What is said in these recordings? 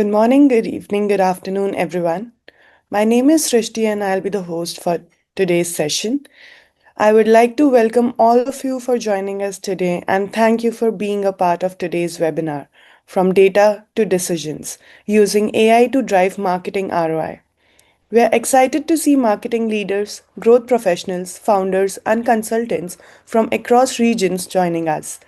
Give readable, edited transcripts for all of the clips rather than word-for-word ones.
Good morning, good evening, good afternoon, everyone. My name is Srishti and I'll be the host for today's session. I would like to welcome all of you for joining us today and thank you for being a part of today's webinar, From Data to Decisions, using AI to drive marketing ROI. We are excited to see marketing leaders, growth professionals, founders, and consultants from across regions joining us.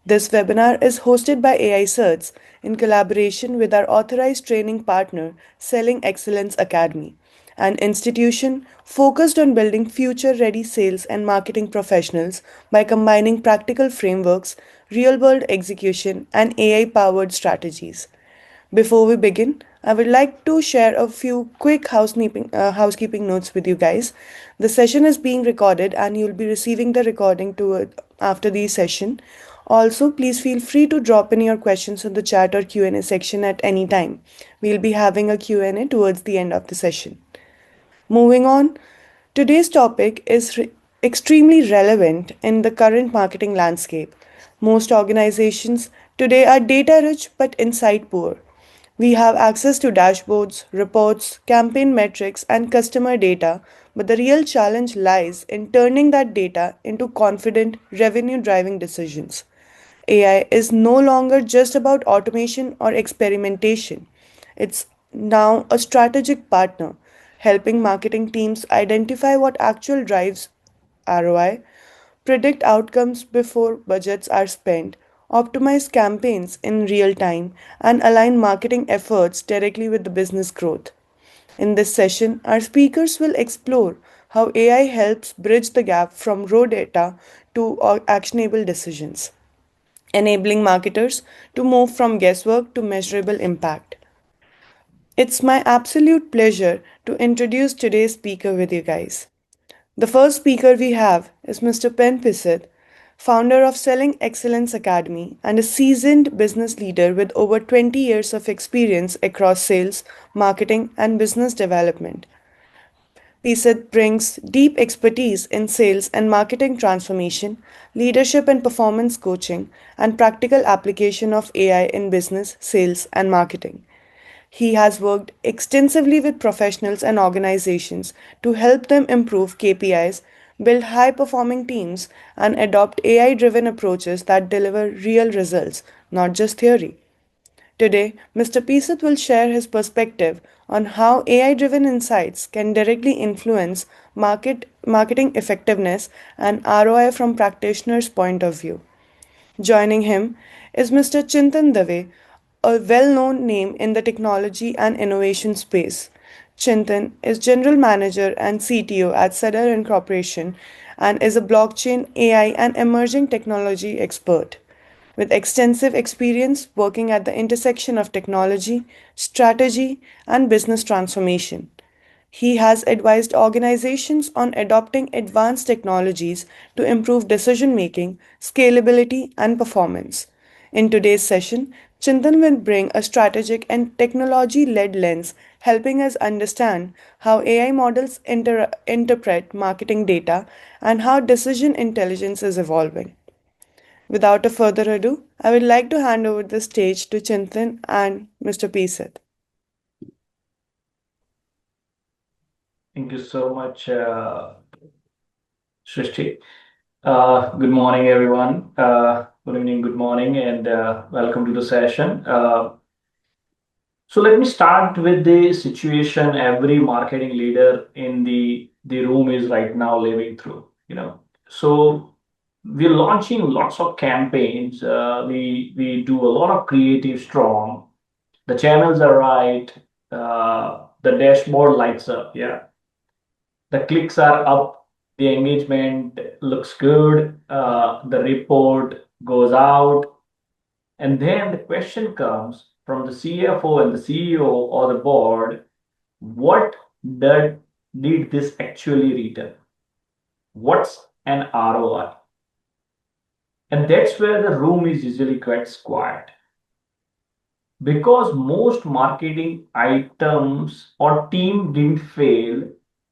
This webinar is hosted by AI Certs in collaboration with our authorized training partner, Selling Excellence Academy, an institution focused on building future ready sales and marketing professionals by combining practical frameworks, real world execution, and AI powered strategies. Before we begin, I would like to share a few quick housekeeping notes with you guys. The session is being recorded and you'll be receiving the recording after the session. Also, please feel free to drop in your questions in the chat or Q&A section at any time. We'll be having a Q&A towards the end of the session. Moving on, today's topic is extremely relevant in the current marketing landscape. Most organizations today are data rich but insight poor. We have access to dashboards, reports, campaign metrics, and customer data, but the real challenge lies in turning that data into confident, revenue driving decisions. AI is no longer just about automation or experimentation. It's now a strategic partner, helping marketing teams identify what actual drives ROI, predict outcomes before budgets are spent, optimize campaigns in real time, and align marketing efforts directly with the business growth. In this session, our speakers will explore how AI helps bridge the gap from raw data to actionable decisions, enabling marketers to move from guesswork to measurable impact. It's my absolute pleasure to introduce today's speaker with you guys. The first speaker we have is Mr. Pen Pisit, founder of Selling Excellence Academy and a seasoned business leader with over 20 years of experience across sales, marketing, and business development. Pisit brings deep expertise in sales and marketing transformation, leadership and performance coaching, and practical application of AI in business, sales, and marketing. He has worked extensively with professionals and organizations to help them improve KPIs, build high performing teams, and adopt AI driven approaches that deliver real results, not just theory. Today, Mr. Pisath will share his perspective on how AI driven insights can directly influence marketing effectiveness and ROI from practitioners' point of view. Joining him is Mr. Chintan Dave, a well known name in the technology and innovation space. Chintan is General Manager and CTO at Cedar Incorporation and is a blockchain, AI, and emerging technology expert. With extensive experience working at the intersection of technology, strategy, and business transformation. He has advised organizations on adopting advanced technologies to improve decision making, scalability, and performance. In today's session, Chintan will bring a strategic and technology led lens, helping us understand how AI models interpret marketing data and how decision intelligence is evolving. Without a further ado, I would like to hand over the stage to Chintan and Mr. Pisit. Thank you so much, Srishti. Good morning, everyone. Good evening, good morning, and welcome to the session. So let me start with the situation every marketing leader in the room is right now living through. So we're launching lots of campaigns. We do a lot of creative strong. The channels are right. The dashboard lights up. Yeah, the clicks are up, the engagement looks good, the report goes out, and then the question comes from the CFO and the CEO or the board, what did this actually return? What's an ROI? And that's where the room is usually quite quiet. Because most marketing items or team didn't fail,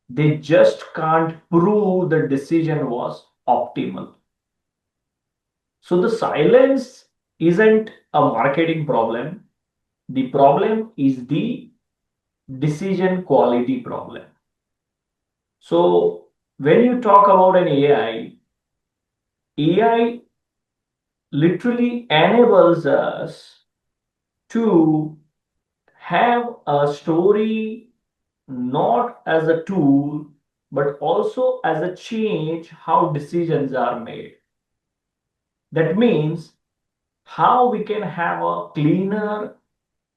they just can't prove the decision was optimal. So the silence isn't a marketing problem. The problem is the decision quality problem. So when you talk about an AI literally enables us to have a story not as a tool, but also as a change how decisions are made. That means how we can have a cleaner,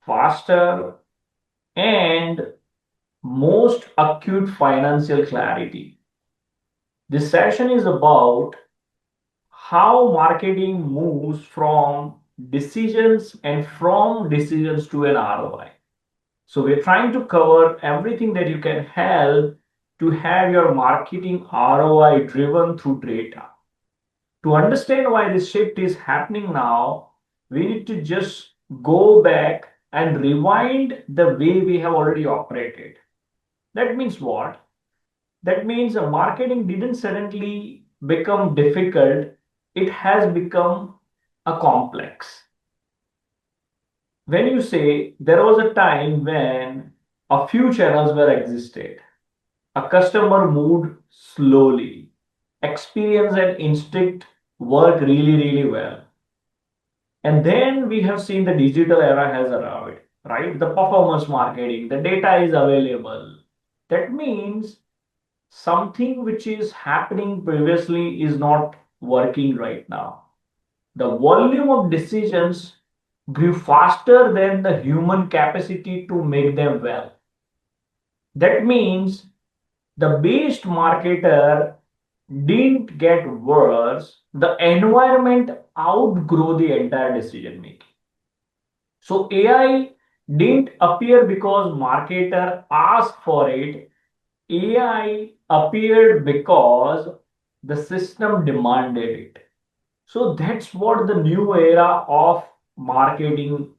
faster, and most acute financial clarity. This session is about how marketing moves from decisions to an ROI. So we're trying to cover everything that you can help to have your marketing ROI driven through data. To understand why this shift is happening now, we need to just go back and rewind the way we have already operated. That means what? That means marketing didn't suddenly become difficult, it has become a complex. When you say there was a time when a few channels were existed, a customer moved slowly, experience and instinct work really well. And then we have seen the digital era has arrived, right? The performance marketing, the data is available. That means something which is happening previously is not working right now. The volume of decisions grew faster than the human capacity to make them well. That means the best marketer didn't get worse, the environment outgrew the entire decision making. So AI didn't appear because marketer asked for it. AI appeared because the system demanded it. So that's what the new era of marketing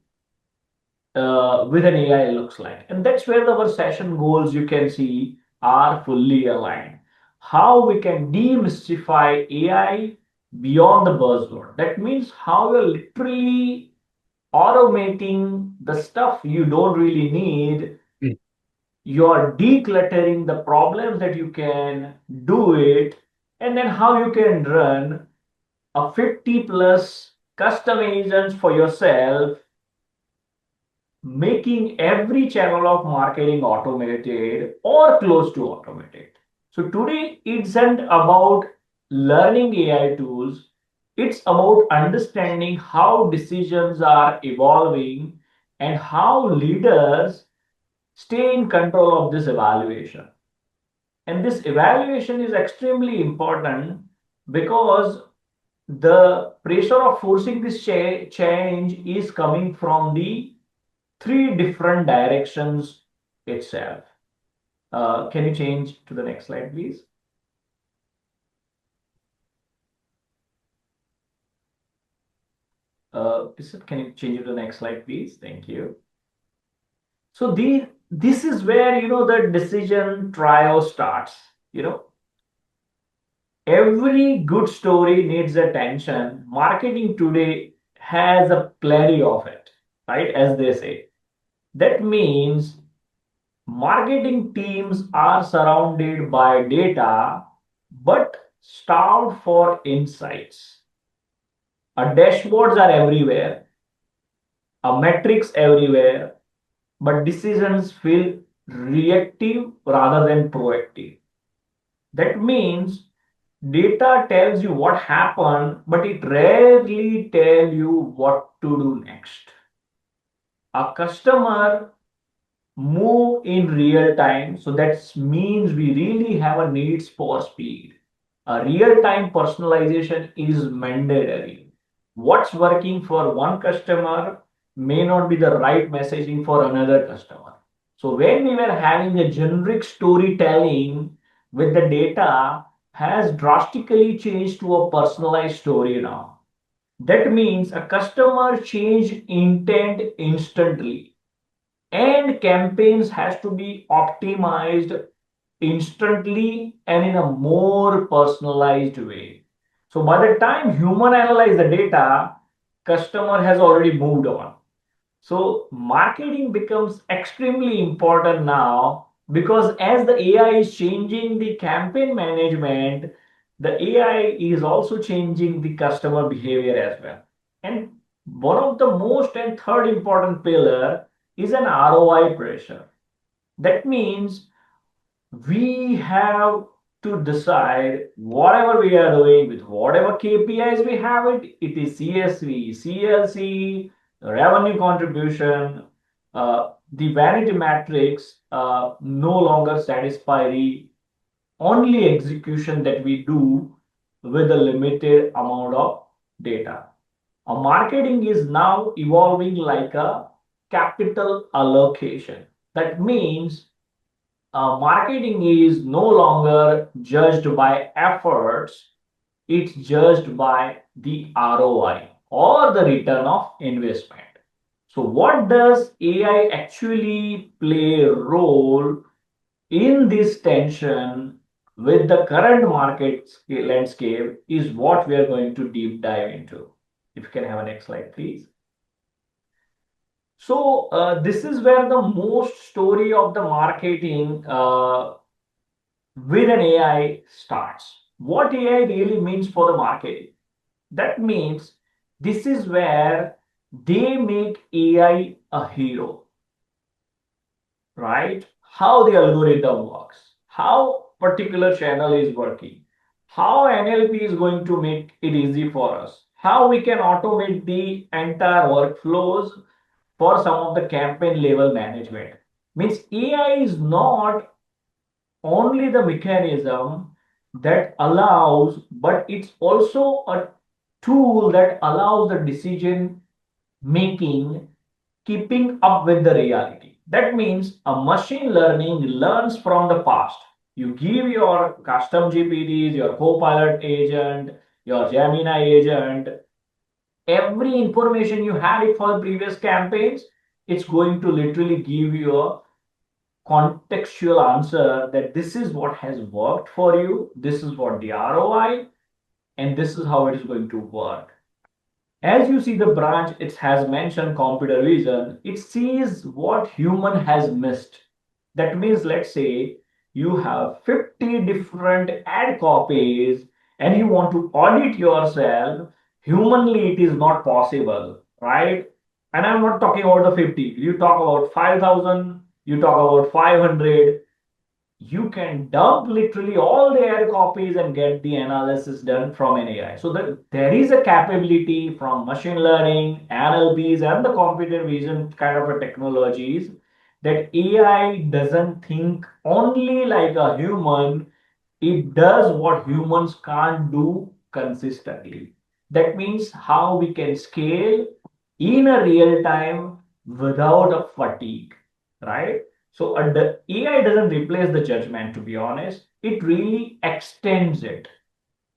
with an AI looks like. And that's where our session goals you can see are fully aligned. How we can demystify AI beyond the buzzword. That means how you're literally automating the stuff you don't really need. You're decluttering the problems that you can do it, and then how you can run a 50 plus custom agents for yourself, making every channel of marketing automated or close to automated. So today it isn't about learning AI tools, it's about understanding how decisions are evolving and how leaders stay in control of this evaluation. And this evaluation is extremely important because the pressure of forcing this change is coming from the three different directions itself. Can you change to the next slide, please? Can you change to the next slide, please? Thank you. So this is where the decision trio starts. Every good story needs attention. Marketing today has a plenty of it, right? As they say. That means marketing teams are surrounded by data but starved for insights. Dashboards are everywhere, metrics everywhere, but decisions feel reactive rather than proactive. That means data tells you what happened, but it rarely tells you what to do next. A customer move in real time, so that means we really have a needs for speed. A real time personalization is mandatory. What's working for one customer may not be the right messaging for another customer. So when we were having a generic storytelling with the data has drastically changed to a personalized story now. That means a customer change intent instantly and campaigns has to be optimized instantly and in a more personalized way. So by the time human analyze the data, customer has already moved on. So marketing becomes extremely important now because as the AI is changing the campaign management, the AI is also changing the customer behavior as well. And one of the most and third important pillar is an ROI pressure. That means we have to decide whatever we are doing with whatever KPIs we have it is CSV, CLC, revenue contribution, the vanity metrics no longer satisfy the only execution that we do with a limited amount of data. A marketing is now evolving like a capital allocation. That means marketing is no longer judged by efforts, it's judged by the ROI or the return of investment. So, what does AI actually play a role in this tension with the current market landscape is what we are going to deep dive into. If you can have a next slide, please. So, this is where the most story of the marketing with an AI starts. What AI really means for the marketing? That means this is where they make AI a hero, right? How the algorithm works, how particular channel is working, how NLP is going to make it easy for us, how we can automate the entire workflows for some of the campaign level management. Means AI is not only the mechanism that allows, but it's also a tool that allows the decision making keeping up with the reality. That means a machine learning learns from the past. You give your custom GPTs, your Copilot agent, your Gemini agent, every information you had it for the previous campaigns, it's going to literally give you a contextual answer that this is what has worked for you, this is what the ROI, and this is how it is going to work. As you see the branch, it has mentioned computer vision, it sees what human has missed. That means, let's say you have 50 different ad copies and you want to audit yourself, humanly it is not possible, right? And I'm not talking about the 50. You talk about 5,000, you talk about 500, you can dump literally all the air copies and get the analysis done from an AI. So there is a capability from machine learning, NLPs, and the computer vision kind of a technologies that AI doesn't think only like a human. It does what humans can't do consistently. That means how we can scale in a real time without a fatigue, right? So the AI doesn't replace the judgment, to be honest. It really extends it.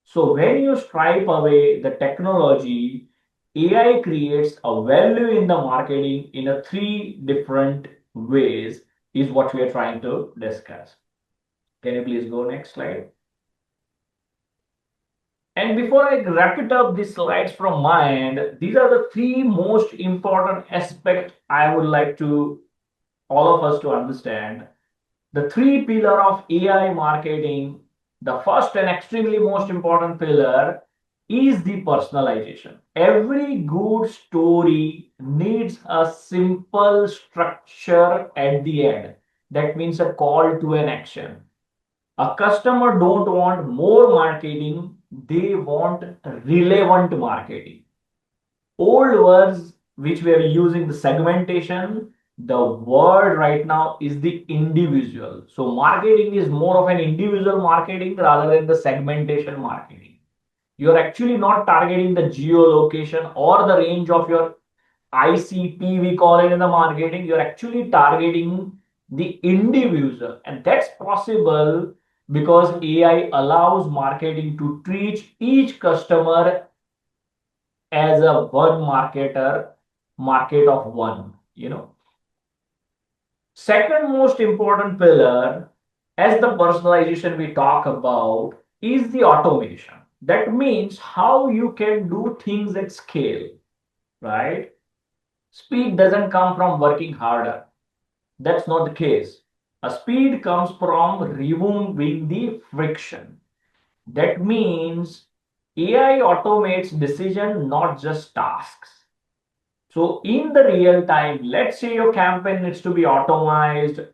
So when you stripe away the technology, AI creates a value in the marketing in a three different ways is what we are trying to discuss. Can you please go next slide? And before I wrap it up, these slides from my end, these are the three most important aspects I would like to all of us to understand. The three pillar of AI marketing, the first and extremely most important pillar is the personalization. Every good story needs a simple structure at the end. That means a call to an action. A customer don't want more marketing, they want relevant marketing. Old words which we are using the segmentation, the word right now is the individual. So marketing is more of an individual marketing rather than the segmentation marketing. You're actually not targeting the geolocation or the range of your ICP, we call it in the marketing. You're actually targeting the individual, and that's possible because AI allows marketing to treat each customer as a one marketer, market of one. Second most important pillar, as the personalization we talk about, is the automation. That means how you can do things at scale, right? Speed doesn't come from working harder. That's not the case. A speed comes from removing the friction. That means AI automates decision, not just tasks. So in the real time, let's say your campaign needs to be automized.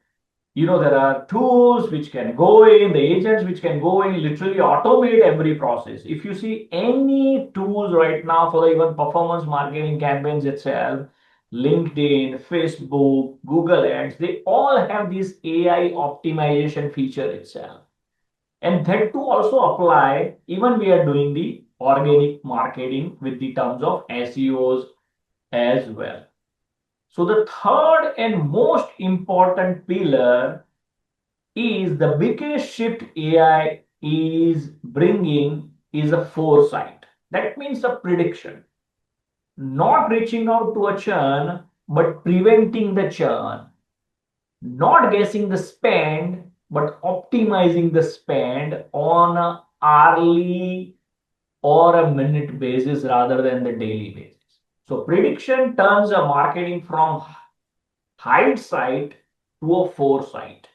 There are tools which can go in, the agents which can go in, literally automate every process. If you see any tools right now for the even performance marketing campaigns itself, LinkedIn, Facebook, Google Ads, they all have this AI optimization feature itself. And that too also apply even we are doing the organic marketing with the terms of SEOs as well. So the third and most important pillar is the biggest shift AI is bringing is a foresight. That means a prediction, not reaching out to a churn, but preventing the churn, not guessing the spend, but optimizing the spend on a hourly or a minute basis rather than the daily basis. So prediction turns a marketing from hindsight to a foresight.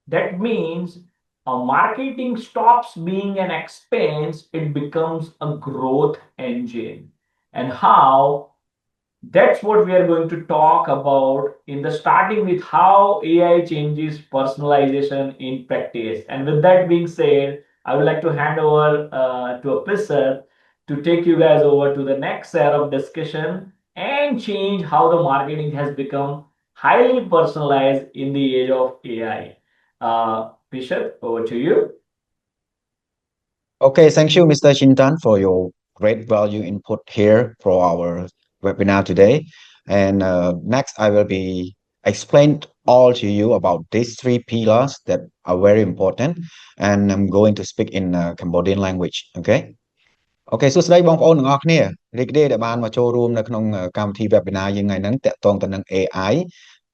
That means a marketing stops being an expense, it becomes a growth engine. And how that's what we are going to talk about in the starting with how AI changes personalization in practice. And with that being said, I would like to hand over to a Pisser to take you guys over to the next set of discussion and change how the marketing has become highly personalized in the age of AI. Pisser, over to you. Okay, thank you, Mr. Chintan, for your great value input here for our webinar today. And next, I will be explain all to you about these three pillars that are very important. And I'm going to speak in Cambodian language. Okay. អូខេសួស្តីបងប្អូនទាំងអស់គ្នារីករាយដែលបានមកចូលរួមនៅក្នុងកម្មវិធី webinar យើងថ្ងៃហ្នឹងតាក់ទងទៅនឹង AI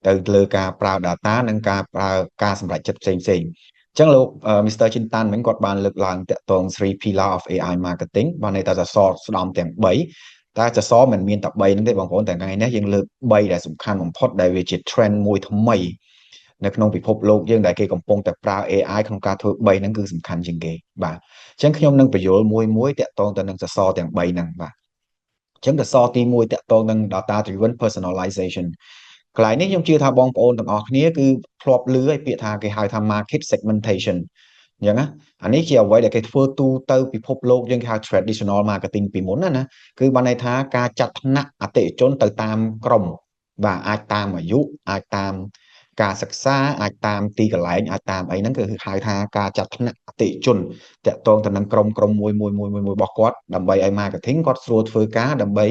ទៅលើការប្រើ data និងការប្រើការសម្រេចចិត្តផ្សេងៗអញ្ចឹងលោក Mr. Chintan វិញគាត់បានលើកឡើងតាក់ទង three pillar of AI marketing បានន័យថាសសរស្ដំទាំង3តែសសរមិនមានតែ3ហ្នឹងទេបងប្អូនតែថ្ងៃនេះយើងលើក3ដែលសំខាន់បំផុតដែលវាជា trend មួយថ្មីនៅក្នុងពិភពលោកយើងដែលគេកំពុងតែប្រើ AI ក្នុងការធ្វើ3ហ្នឹងគឺសំខាន់ជាងគេបាទអញ្ចឹងខ្ញុំនឹងបញ្យល់មួយតាក់ទងទៅនឹងសសរទាំង3ហ្នឹងបាទអញ្ចឹងសសរទី1តាក់ទងនឹង data driven personalization កន្លែងនេះខ្ញុំជឿថាបងប្អូនទាំងអស់គ្នាគឺធ្លាប់ឮឲ្យពាក្យថាគេហៅថា market segmentation អញ្ចឹងណាអានេះជាអ្វីដែលគេធ្វើទូទៅពិភពលោកយើងគេហៅ traditional marketing ពីមុនណាគឺបានន័យថាការចាត់ថ្នាក់អតិថិជនទៅតាមក្រុមបាទអាចតាមអាយុអាចតាមការសិក្សាអាចតាមទីកន្លែងអាចតាមអីហ្នឹងគឺហៅថាការចាត់ថ្នាក់អតិថិជនតាក់ទងទៅនឹងក្រុមមួយរបស់គាត់ដើម្បីឲ្យ marketing គាត់ស្រួលធ្វើការដើម្បី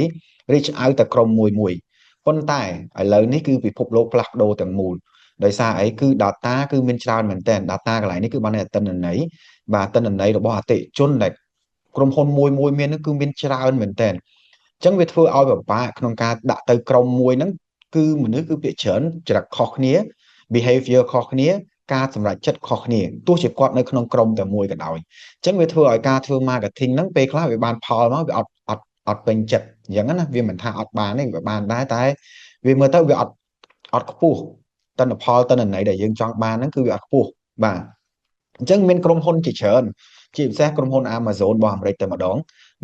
reach out ទៅក្រុមមួយប៉ុន្តែឥឡូវនេះគឺពិភពលោកផ្លាស់ប្ដូរទាំងមូលដោយសារអីគឺ data គឺមានច្រើនមែនតើ data កន្លែងនេះគឺបានតែទិន្នន័យបាទទិន្នន័យរបស់អតិថិជនដែលក្រុមហ៊ុនមួយមានគឺមានច្រើនមែនតើអញ្ចឹងវាធ្វើឲ្យពិបាកក្នុងការដាក់ទៅក្រុមមួយហ្នឹងគឺមនុស្សគឺភាគច្រើនចរិតខុសគ្នា behavior ខុសគ្នាការសម្រេចចិត្តខុសគ្នាទោះជាគាត់នៅក្នុងក្រុមតែមួយក៏ដោយអញ្ចឹងវាធ្វើឲ្យការធ្វើ marketing ហ្នឹងពេលខ្លះវាបានផលមកវាអត់ពេញចិត្តអញ្ចឹងណាវាមិនថាអត់បានទេវាបានដែរតែវាមើលទៅវាអត់ខ្ពស់ទិន្នផលទិន្នន័យដែលយើងចង់បានហ្នឹងគឺវាអត់ខ្ពស់បាទអញ្ចឹងមានក្រុមហ៊ុនជាច្រើនជាពិសេសក្រុមហ៊ុន Amazon របស់អាមេរិកតែម្ដង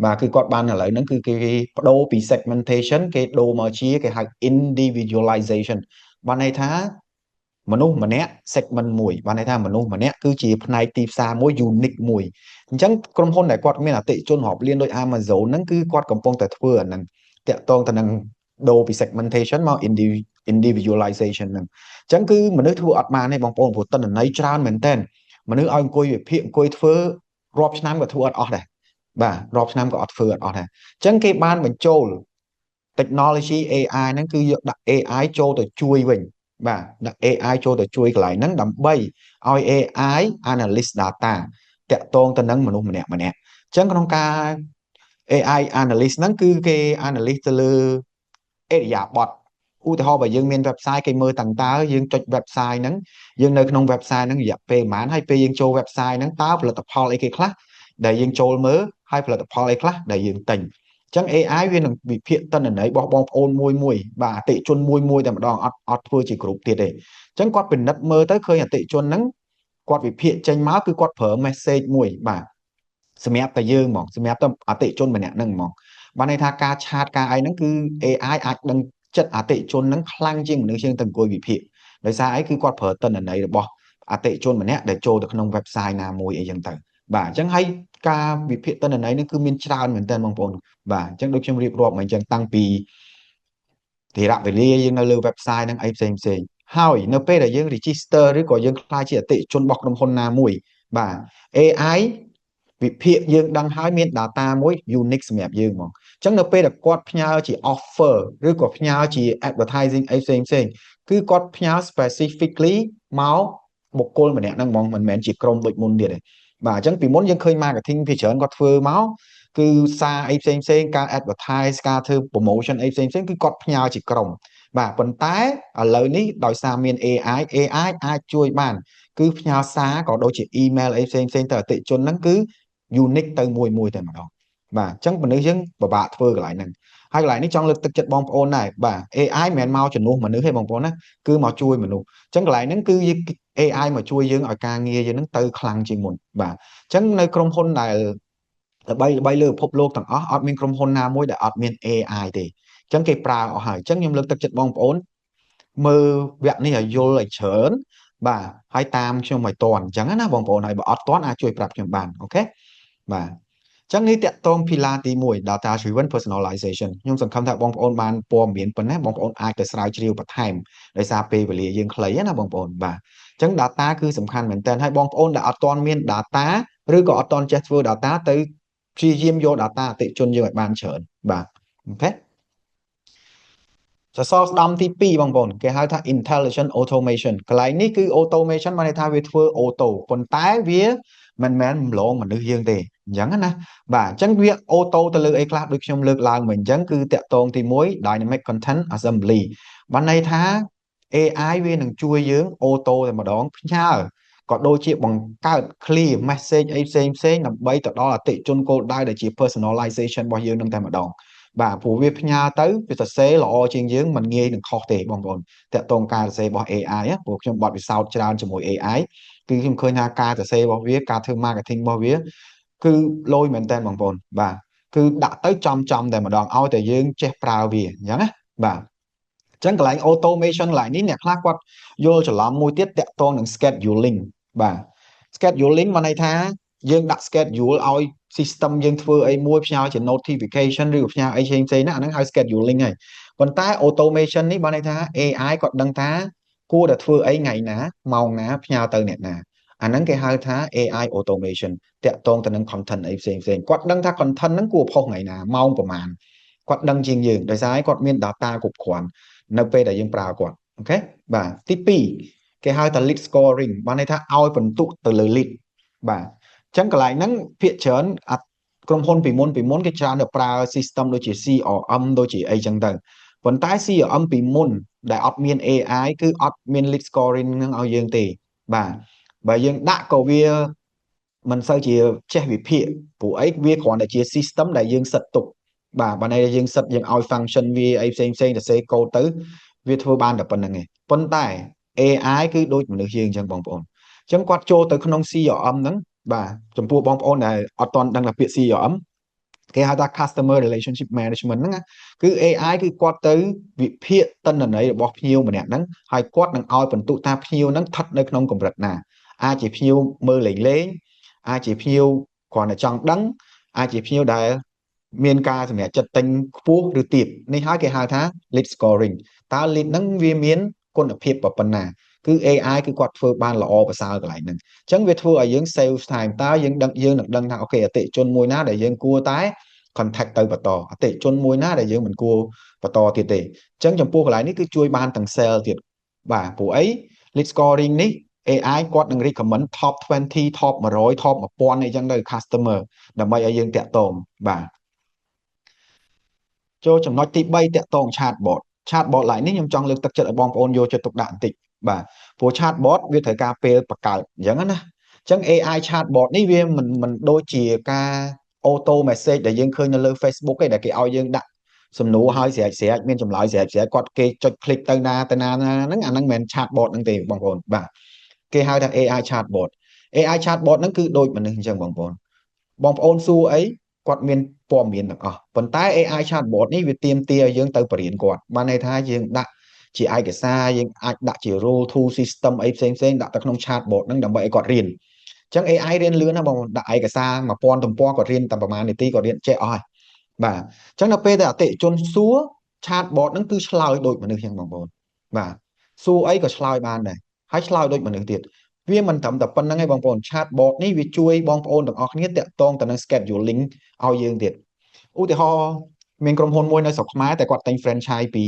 បាទគឺគាត់បានឥឡូវហ្នឹងគឺគេបដូរពី segmentation គេដូរមកជាគេហៅ individualization បានន័យថាមនុស្សម្នាក់ segment មួយបានន័យថាមនុស្សម្នាក់គឺជាផ្នែកទីផ្សារមួយ unique មួយអញ្ចឹងក្រុមហ៊ុនដែលគាត់មានអតិថិជនរាប់លានដូច Amazon ហ្នឹងគឺគាត់កំពុងតែធ្វើអាហ្នឹងតាក់ទងទៅនឹងដូរពី segmentation មក individualization ហ្នឹងអញ្ចឹងគឺមនុស្សធ្វើអត់បានទេបងប្អូនព្រោះទិន្នន័យច្រើនមែនតើមនុស្សឲ្យអង្គុយវិភាគអង្គុយធ្វើរាប់ឆ្នាំក៏ធ្វើអត់អស់ដែរបាទរាប់ឆ្នាំក៏អត់ធ្វើអត់អស់ដែរអញ្ចឹងគេបានបញ្ចូល technology AI ហ្នឹងគឺយកដាក់ AI ចូលទៅជួយវិញបាទដាក់ AI ចូលទៅជួយកន្លែងហ្នឹងដើម្បីឲ្យ AI analyst data តាក់ទងទៅនឹងមនុស្សម្នាក់អញ្ចឹងក្នុងការ AI analyst ហ្នឹងគឺគេ analyst ទៅលើអេរិយាបថឧទាហរណ៍បើយើងមាន website គេមើលតាំងតើយើងចុច website ហ្នឹងយើងនៅក្នុង website ហ្នឹងរយៈពេលប្រហែលហើយពេលយើងចូល website ហ្នឹងតើផលិតផលអីគេខ្លះដែលយើងចូលមើលហើយផលិតផលអីខ្លះដែលយើងទិញអញ្ ចឹង AI វានឹងវិភាគទិន្នន័យរបស់បងប្អូនមួយបាទអតិជនមួយតែម្ដងអត់ធ្វើជាក្រុមទៀតទេចឹងគាត់ពិនិត្យមើលទៅឃើញអតិជនហ្នឹងគាត់វិភាគចេញមកគឺគាត់ប្រើ message មួយបាទសម្រាប់តែយើងហ្មងសម្រាប់តែអតិជនម្នាក់ហ្នឹងហ្មងបានន័យថាការឆាតការអីហ្នឹងគឺ AI អាចដឹងចិត្តអតិជនហ្នឹងខ្លាំងជាងមនុស្សជាងទៅអង្គុយវិភាគដោយសារអីគឺគាត់ប្រើទិន្នន័យរបស់អតិជនម្នាក់ដែលចូលទៅក្នុង website ណាមួយអីចឹងទៅបាទអញ្ចឹងហើយការវិភាគទិន្នន័យនេះគឺមានច្រើនមែនទែនបងប្អូនបាទអញ្ចឹងដូចខ្ញុំរៀបរាប់មកអញ្ចឹងតាំងពីធរៈវេលាយើងនៅលើ website ហ្នឹងអីផ្សេងហើយនៅពេលដែលយើង register ឬក៏យើងខ្លាចជាអតិជនរបស់ក្រុមហ៊ុនណាមួយបាទ AI វិភាគយើងដឹងហើយមាន data មួយ unique សម្រាប់យើងហ្មងអញ្ចឹងនៅពេលដែលគាត់ផ្ញើជា offer ឬក៏ផ្ញើជា advertising អីផ្សេងគឺគាត់ផ្ញើ specifically មកបុគ្គលម្នាក់ហ្នឹងហ្មងមិនមែនជាក្រុមដូចមុនទៀតទេបាទអញ្ចឹងពីមុនយើងឃើញ marketing ភាគច្រើនគាត់ធ្វើមកគឺសារអីផ្សេងការ advertise ការធ្វើ promotion អីផ្សេងគឺគាត់ផ្ញើជាក្រុមបាទប៉ុន្តែឥឡូវនេះដោយសារមាន AI អាចជួយបានគឺផ្ញើសារក៏ដូចជា email អីផ្សេងទៅអតិជនហ្នឹងគឺ unique ទៅមួយតែម្ដងបាទអញ្ចឹងមនុស្សយើងពិបាកធ្វើកន្លែងហ្នឹងហើយកន្លែងនេះចង់លើកទឹកចិត្តបងប្អូនដែរបាទ AI មិនមែនមកជំនួសមនុស្សទេបងប្អូនណាគឺមកជួយមនុស្សអញ្ចឹងកន្លែងហ្នឹងគឺ AI មកជួយយើងឲ្យការងារយើងហ្នឹងទៅខ្លាំងជាងមុនបាទអញ្ចឹងនៅក្រុមហ៊ុនដែលល្បីលើពិភពលោកទាំងអស់អត់មានក្រុមហ៊ុនណាមួយដែលអត់មាន AI ទេអញ្ចឹងគេប្រើអស់ហើយអញ្ចឹងខ្ញុំលើកទឹកចិត្តបងប្អូនមើលវគ្គនេះឲ្យយល់ឲ្យច្រើនបាទហើយតាមខ្ញុំឲ្យតន់អញ្ចឹងណាបងប្អូនហើយបើអត់តន់អាចជួយប្រាប់ខ្ញុំបានអូខេបាទអញ្ចឹងនេះតកតង Pillar ទី1 Data Driven Personalization ខ្ញុំសង្ឃឹមថាបងប្អូនបានព័ត៌មានប៉ុណ្ណេះបងប្អូនអាចទៅស្រាវជ្រាវបន្ថែមដោយសារពេលវេលាយើងខ្លីណាបងប្អូនបាទអញ្ចឹង data គឺសំខាន់មែនតើហើយបងប្អូនដែលអត់ទាន់មាន data ឬក៏អត់ទាន់ចេះធ្វើ data ទៅព្យាយាមយក data អតិជនយើងឲ្យបានច្រើនបាទអូខេសសរស្តម្ភទី2បងប្អូនគេហៅថា intelligent automation កន្លែងនេះគឺ automation បានន័យថាវាធ្វើ auto ប៉ុន្តែវាមិនមែនម្លងមនុស្សយើងទេអញ្ចឹងណាបាទអញ្ចឹងវា auto ទៅលើអីខ្លះដូចខ្ញុំលើកឡើងមកអញ្ចឹងគឺតាក់ទងទី1 dynamic content assembly បានន័យថា AI វានឹងជួយយើង auto តែម្ដងផ្ញើក៏ដូចជាបង្កើត clear message អីផ្សេងដើម្បីទៅដល់អតិជនគោលដៅដែលជា personalization របស់យើងនឹងតែម្ដងបាទព្រោះវាផ្ញើទៅវាសរសេរល្អជាងយើងមិនងាយនឹងខុសទេបងប្អូនតាក់ទងការសរសេររបស់ AI ព្រោះខ្ញុំបត់ពិសោធន៍ច្រើនជាមួយ AI គឺខ្ញុំឃើញថាការសរសេររបស់វាការធ្វើ marketing របស់វាគឺលយមែនតើបងប្អូនបាទគឺដាក់ទៅចំតែម្ដងឲ្យតែយើងចេះប្រើវាអញ្ចឹងណាបាទអញ្ចឹងកន្លែង automation កន្លែងនេះអ្នកខ្លះគាត់យល់ច្រឡំមួយទៀតតាក់ទងនឹង scheduling បាទ scheduling មកន័យថាយើងដាក់ schedule ឲ្យ system យើងធ្វើអីមួយផ្ញើជា notification ឬផ្ញើអីផ្សេងណាអាហ្នឹងហៅ scheduling ហើយប៉ុន្តែ automation នេះបានន័យថា AI គាត់ដឹងថាគួរតែធ្វើអីថ្ងៃណាម៉ោងណាផ្ញើទៅអ្នកណាអាហ្នឹងគេហៅថា AI automation តាក់ទងទៅនឹង content អីផ្សេងគាត់ដឹងថា content ហ្នឹងគួរផុសថ្ងៃណាម៉ោងប្រហែលគាត់ដឹងជាងយើងដោយសារគាត់មាន data គ្រប់គ្រាន់នៅពេលដែលយើងប្រើគាត់អូខេបាទទី2គេហៅថា lead scoring បានន័យថាឲ្យបន្ទុកទៅលើ lead បាទអញ្ចឹងកន្លែងហ្នឹងភាគច្រើនក្រុមហ៊ុនពីមុនគេច្រើនតែប្រើ system ដូចជា CRM ដូចជាអីចឹងទៅប៉ុន្តែ CRM ពីមុនដែលអត់មាន AI គឺអត់មាន lead scoring ហ្នឹងឲ្យយើងទេបាទបើយើងដាក់ក៏វាមិនសូវជាចេះវិភាគព្រោះអីវាគ្រាន់តែជា system ដែលយើងសិតទុកបាទបើន័យយើងសិតយើងឲ្យ function វាអីផ្សេងទៅសេកូដទៅវាធ្វើបានតែប៉ុណ្្នឹងឯងប៉ុន្តែ AI គឺដូចមនុស្សយើងអញ្ចឹងបងប្អូនអញ្ចឹងគាត់ចូលទៅក្នុង CRM ហ្នឹងបាទចំពោះបងប្អូនដែលអត់ទាន់ដឹងថាពាក្យ CRM គេហៅថា Customer Relationship Management ហ្នឹងគឺ AI គឺគាត់ទៅវិភាគទិន្នន័យរបស់ភ្ញៀវម្នាក់ហ្នឹងហើយគាត់នឹងឲ្យបន្ទុកថាភ្ញៀវហ្នឹងស្ថិតនៅក្នុងកម្រិតណាអាចជាភ្ញៀវមើលលេងអាចជាភ្ញៀវគ្រាន់តែចង់ដឹងអាចជាភ្ញៀវដែលមានការសម្រេចចិត្តទិញខ្ពស់ឬទាបនេះហើយគេហៅថា lead scoring តើ lead ហ្នឹងវាមានគុណភាពប៉ុណ្ណាគឺ AI គឺគាត់ធ្វើបានល្អប្រសើរកន្លែងហ្នឹងអញ្ចឹងវាធ្វើឲ្យយើង save time តើយើងនឹងដឹងថាអូខេអតិជនមួយណាដែលយើងគួរតែ contact ទៅបន្តអតិជនមួយណាដែលយើងមិនគួរបន្តទៀតទេអញ្ចឹងចំពោះកន្លែងនេះគឺជួយបានទាំង sale ទៀតបាទព្រោះអី lead scoring នេះ AI គាត់នឹង recommend top 20 top 100 top 1000អីចឹងទៅ customer ដើម្បីឲ្យយើងតាក់ទងបាទចូលចំណុចទី3តាក់ទង chatbot ឡើយនេះខ្ញុំចង់លើកទឹកចិត្តឲ្យបងប្អូនយកចិត្តទុកដាក់បន្តិចបាទព្រោះ chatbot វាត្រូវការពេលបង្កើតអញ្ចឹងណាអញ្ចឹង AI chatbot នេះវាមិនដូចជាការ auto message ដែលយើងឃើញនៅលើ Facebook ឯដែលគេឲ្យយើងដាក់សំណួរឲ្យស្រេចមានចម្លើយស្រេចគាត់គេចុច click ទៅណាហ្នឹងអាហ្នឹងមិនមែន chatbot ហ្នឹងទេបងប្អូនបាទគេហៅថា AI chatbot AI chatbot ហ្នឹងគឺដូចមនុស្សអញ្ចឹងបងប្អូនសួរអីគាត់មានព័ត៌មានទាំងអស់ប៉ុន្តែ AI chatbot នេះវាទាមទារឲ្យយើងទៅបរៀនគាត់បានន័យថាយើងដាក់ជាឯកសារយើងអាចដាក់ជា rule to system អីផ្សេងដាក់ទៅក្នុង chatbot ហ្នឹងដើម្បីឲ្យគាត់រៀនអញ្ចឹង AI រៀនលឿនណាបងដាក់ឯកសារ1000ទំព័រគាត់រៀនតែប្រហែលនាទីគាត់រៀនចេះអស់ហើយបាទអញ្ចឹងដល់ពេលដែលអតិថិជនសួរ chatbot ហ្នឹងគឺឆ្លើយដូចមនុស្សចឹងបងប្អូនបាទសួរអីក៏ឆ្លើយបានដែរហើយឆ្លើយដូចមនុស្សទៀតវាមិនត្រឹមតែប៉ុណ្្នឹងឯងបងប្អូន chatbot នេះវាជួយបងប្អូនទាំងអស់គ្នាតាក់ទងទៅនឹង scheduling ឲ្យយើងទៀតឧទាហរណ៍មានក្រុមហ៊ុនមួយនៅស្រុកខ្មែរតែគាត់ទិញ franchise ពី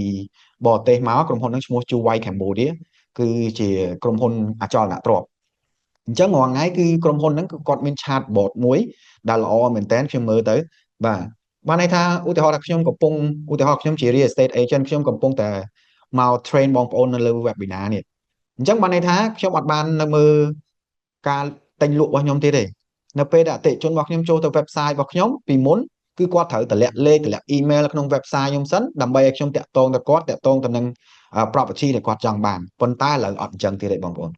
បរទេសមកក្រុមហ៊ុនហ្នឹងឈ្មោះ Chuwai Cambodia គឺជាក្រុមហ៊ុនអចលនទ្រព្យអញ្ចឹងរាល់ថ្ងៃគឺក្រុមហ៊ុនហ្នឹងគឺគាត់មាន chatbot មួយដែលល្អមែនតើខ្ញុំមើលទៅបាទបានន័យថាឧទាហរណ៍ថាខ្ញុំជា real estate agent ខ្ញុំកំពុងតែមក train បងប្អូននៅលើ webinar នេះអញ្ចឹងបានន័យថាខ្ញុំអត់បាននៅមើលការទិញលក់របស់ខ្ញុំទៀតទេនៅពេលដែលអតិថិជនរបស់ខ្ញុំចូលទៅ website របស់ខ្ញុំពីមុនគឺគាត់ត្រូវតម្លាក់លេខតម្លាក់ email ក្នុង website ខ្ញុំសិនដើម្បីឲ្យខ្ញុំតាក់ទងទៅគាត់តាក់ទងទៅនឹង property ដែលគាត់ចង់បានប៉ុន្តែឥឡូវអត់អញ្ចឹងទៀតទេបងប្អូន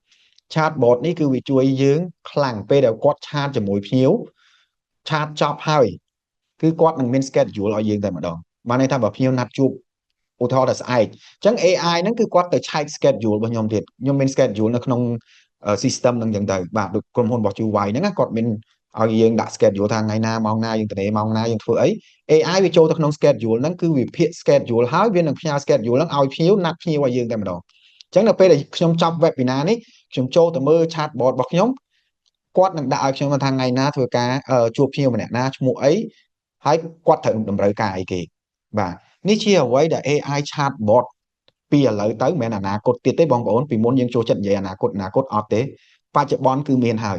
chatbot នេះគឺវាជួយយើងខ្លាំងពេលដែលគាត់ឆាតជាមួយភ្ញៀវឆាតចប់ហើយគឺគាត់នឹងមាន schedule ឲ្យយើងតែម្ដងបានន័យថាបើភ្ញៀវណាត់ជួបឧទាហរណ៍ថាស្អែកអញ្ចឹង AI ហ្នឹងគឺគាត់ទៅឆែក schedule របស់ខ្ញុំទៀតខ្ញុំមាន schedule នៅក្នុង system ហ្នឹងអញ្ចឹងទៅបាទដូចក្រុមហ៊ុនរបស់ Chuwai ហ្នឹងគាត់មានឲ្យយើងដាក់ schedule ថាថ្ងៃណាម៉ោងណាយើងទៅម៉ោងណាយើងធ្វើអី AI វាចូលទៅក្នុង schedule ហ្នឹងគឺវាភាគ schedule ហើយវានឹងផ្ញើ schedule ហ្នឹងឲ្យភ្ញៀវណាត់ភ្ញៀវឲ្យយើងតែម្ដងអញ្ចឹងនៅពេលដែលខ្ញុំចប់ webinar នេះខ្ញុំចូលទៅមើល chatbot របស់ខ្ញុំគាត់នឹងដាក់ឲ្យខ្ញុំថាថ្ងៃណាធ្វើការជួបភ្ញៀវម្នាក់ណាឈ្មោះអីហើយគាត់ត្រូវតម្រូវការអីគេបាទនេះជាអ្វីដែល AI chatbot ពីឥឡូវទៅមិនមែនអនាគតទៀតទេបងប្អូនពីមុនយើងចូលចិត្តនិយាយអនាគតអត់ទេបច្ចុប្បន្នគឺមានហើយ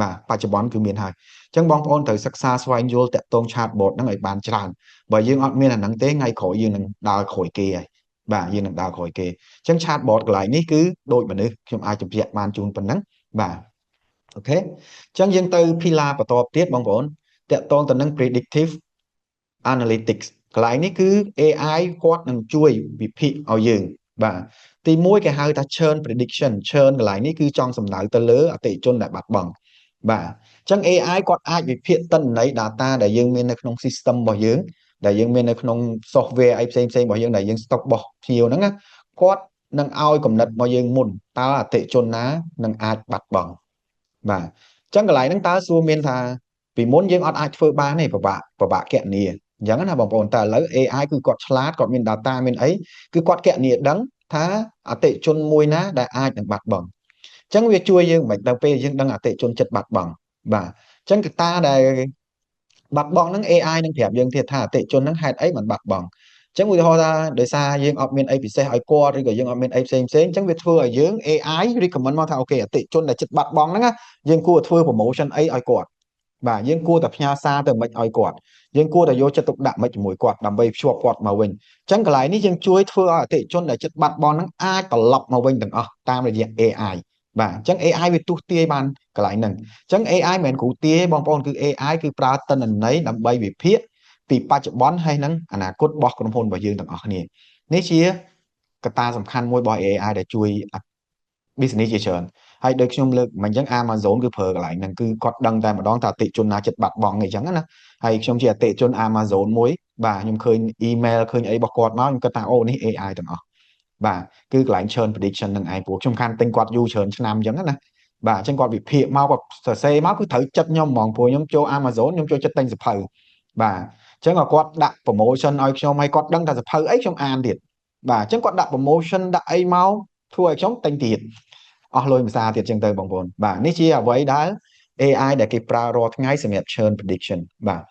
បាទបច្ចុប្បន្នគឺមានហើយអញ្ចឹងបងប្អូនត្រូវសិក្សាស្វែងយល់តាក់ទង chatbot ហ្នឹងឲ្យបានច្រើនបើយើងអត់មានអាហ្នឹងទេថ្ងៃក្រោយយើងនឹងដើរក្រោយគេហើយបាទយើងនឹងដើរក្រោយគេអញ្ចឹង chatbot កន្លែងនេះគឺដូចមនុស្សខ្ញុំអាចជម្រាបបានជូនប៉ុណ្ណឹងបាទអូខេអញ្ចឹងយើងទៅ pillar បន្តទៀតបងប្អូនតាក់ទងទៅនឹង predictive analytics កន្លែងនេះគឺ AI គាត់នឹងជួយវិភាគឲ្យយើងបាទទី1គេហៅថា churn prediction churn កន្លែងនេះគឺចង់សំដៅទៅលើអតិថិជនដែលបាត់បង់បាទអញ្ចឹង AI គាត់អាចវិភាគទិន្នន័យ data ដែលយើងមាននៅក្នុង system របស់យើងដែលយើងមាននៅក្នុង software អីផ្សេងរបស់យើងដែលយើង stock របស់ភ្ញៀវហ្នឹងគាត់នឹងឲ្យកំណត់មកយើងមុនតើអតិថិជនណានឹងអាចបាត់បង់បាទអញ្ចឹងកន្លែងហ្នឹងតើសួរមានថាពីមុនយើងអត់អាចធ្វើបានទេពិបាកគណនាអញ្ចឹងណាបងប្អូនតែឥឡូវ AI គឺគាត់ឆ្លាតគាត់មាន data មានអីគឺគាត់គណនាដឹងថាអតិថិជនមួយណាដែលអាចនឹងបាត់បង់អញ្ចឹងវាជួយយើងមិនដល់ពេលយើងដឹងអតិថិជនចិត្តបាត់បង់បាទអញ្ចឹងកត្តាដែលបាត់បង់ហ្នឹង AI នឹងប្រាប់យើងទៀតថាអតិថិជនហ្នឹងហេតុអីមិនបាត់បង់អញ្ចឹងឧទាហរណ៍ថាដោយសារយើងអត់មានអីពិសេសឲ្យគាត់ឬក៏យើងអត់មានអីផ្សេងអញ្ចឹងវាធ្វើឲ្យយើង AI recommend មកថាអូខេអតិថិជនដែលចិត្តបាត់បង់ហ្នឹងយើងគួរធ្វើ promotion អីឲ្យគាត់បាទយើងគួរតែផ្ញើសារទៅមិនឲ្យគាត់យើងគួរតែយកចិត្តទុកដាក់មិនជាមួយគាត់ដើម្បីភ្ជាប់គាត់មកវិញអញ្ចឹងកន្លែងនេះយើងជួយធ្វើឲ្យអតិថិជនដែលចិត្តបាត់បង់ហ្នឹងអាចត្រឡប់មកវិញទាំងអស់តាមរយៈ AI បាទអញ្ចឹង AI វាទស្សន៍ទាយបានកន្លែងហ្នឹងអញ្ចឹង AI មិនមែនគ្រូទាយបងប្អូនគឺ AI គឺប្រើទិន្នន័យដើម្បីវិភាគពីបច្ចុប្បន្នហើយនឹងអនាគតរបស់ក្រុមហ៊ុនរបស់យើងទាំងអស់គ្នានេះជាកត្តាសំខាន់មួយរបស់ AI ដែលជួយ business ជាច្រើនហើយដូចខ្ញុំលើកមិនអញ្ចឹង Amazon គឺប្រើកន្លែងហ្នឹងគឺគាត់ដឹងតែម្ដងថាអតិថិជនណាចិត្តបាត់បង់អីចឹងណាហើយខ្ញុំជាអតិថិជន Amazon មួយបាទខ្ញុំឃើញ email ឃើញអីរបស់គាត់មកខ្ញុំគិតថាអូនេះ AI ទាំងអស់បាទគឺកន្លែង churn prediction នឹងឯងព្រោះខ្ញុំខានទិញគាត់យូរច្រើនឆ្នាំអញ្ចឹងណាបាទអញ្ចឹងគាត់វិភាគមកគាត់សរសេរមកគឺត្រូវចិត្តខ្ញុំហ្មងព្រោះខ្ញុំចូល Amazon ខ្ញុំចូលចិត្តទិញសភៅបាទអញ្ចឹងគាត់ដាក់ promotion ឲ្យខ្ញុំហើយគាត់ដឹងថាសភៅអីខ្ញុំអានទៀតបាទអញ្ចឹងគាត់ដាក់ promotion ដាក់អីមកធ្វើឲ្យខ្ញុំទិញទៀតអស់លុយភាសាទៀតអញ្ចឹងទៅបងប្អូនបាទនេះជាអ្វីដែល AI ដែលគេប្រើរាល់ថ្ងៃសម្រាប់ churn prediction បាទ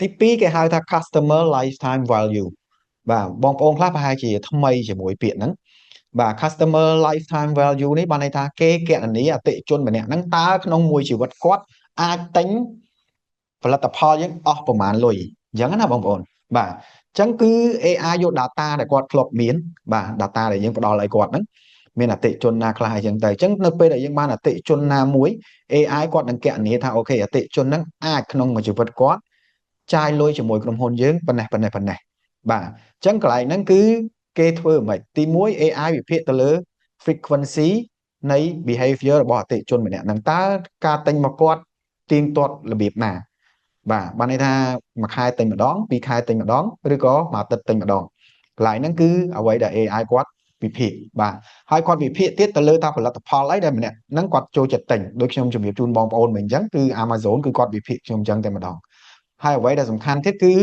ទី2គេហៅថា customer lifetime value បាទបងប្អូនខ្លះប្រហែលជាថ្មីជាមួយពាក្យហ្នឹងបាទ customer lifetime value នេះបានន័យថាគេគណនាអតិថិជនម្នាក់ហ្នឹងតើក្នុងមួយជីវិតគាត់អាចទិញផលិតផលយើងអស់ប្រមាណលុយអញ្ចឹងណាបងប្អូនបាទអញ្ចឹងគឺ AI យក data ដែលគាត់ធ្លាប់មានបាទ data ដែលយើងផ្ដល់ឲ្យគាត់ហ្នឹង មានអតិជនណាខ្លះអញ្ចឹងទៅអញ្ចឹងនៅពេលដែលយើងបានអតិជនណាមួយ AI គាត់នឹងគណនាថាអូខេអតិជនហ្នឹងអាចក្នុងមួយជីវិតគាត់ចាយលុយជាមួយក្រុមហ៊ុនយើងប៉ុណ្ណេះបាទអញ្ចឹងកន្លែងហ្នឹងគឺគេធ្វើមិនទី1 AI វិភាគទៅលើ frequency នៃ behavior របស់អតិជនម្នាក់ហ្នឹងតើការទិញមកគាត់ទៀងទាត់របៀបណាបាទបានន័យថាមួយខែទិញម្ដងពីរខែទិញម្ដងឬក៏មួយអាទិត្យទិញម្ដងកន្លែងហ្នឹងគឺអ្វីដែល AI គាត់វិភាគបាទហើយគាត់វិភាគទៀតទៅលើថាផលិតផលអីដែលម្នាក់ហ្នឹងគាត់ចូលចិត្តទិញដូចខ្ញុំជម្រាបជូនបងប្អូនមិញអញ្ចឹងគឺ Amazon គឺគាត់វិភាគខ្ញុំអញ្ចឹងតែម្ដងហើយអ្វីដែលសំខាន់ទៀតគឺ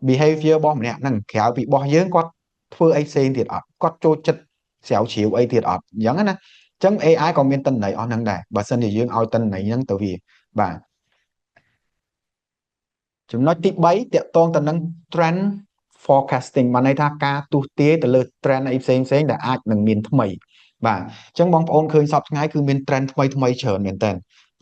behavior របស់ម្នាក់ហ្នឹងក្រៅពីរបស់យើងគាត់ធ្វើអីផ្សេងទៀតអត់គាត់ចូលចិត្តស្រាវជ្រាវអីទៀតអត់អញ្ចឹងណាអញ្ចឹង AI ក៏មានទិន្នន័យអស់ហ្នឹងដែរបើសិនជាយើងឲ្យទិន្នន័យហ្នឹងទៅវាបាទចំណុចទី3តាក់ទងទៅនឹង trend forecasting បានន័យថាការទស្សន៍ទាយទៅលើ trend អីផ្សេងដែលអាចនឹងមានថ្មីបាទអញ្ចឹងបងប្អូនឃើញសពថ្ងៃគឺមាន trend ថ្មីច្រើនមែនតើ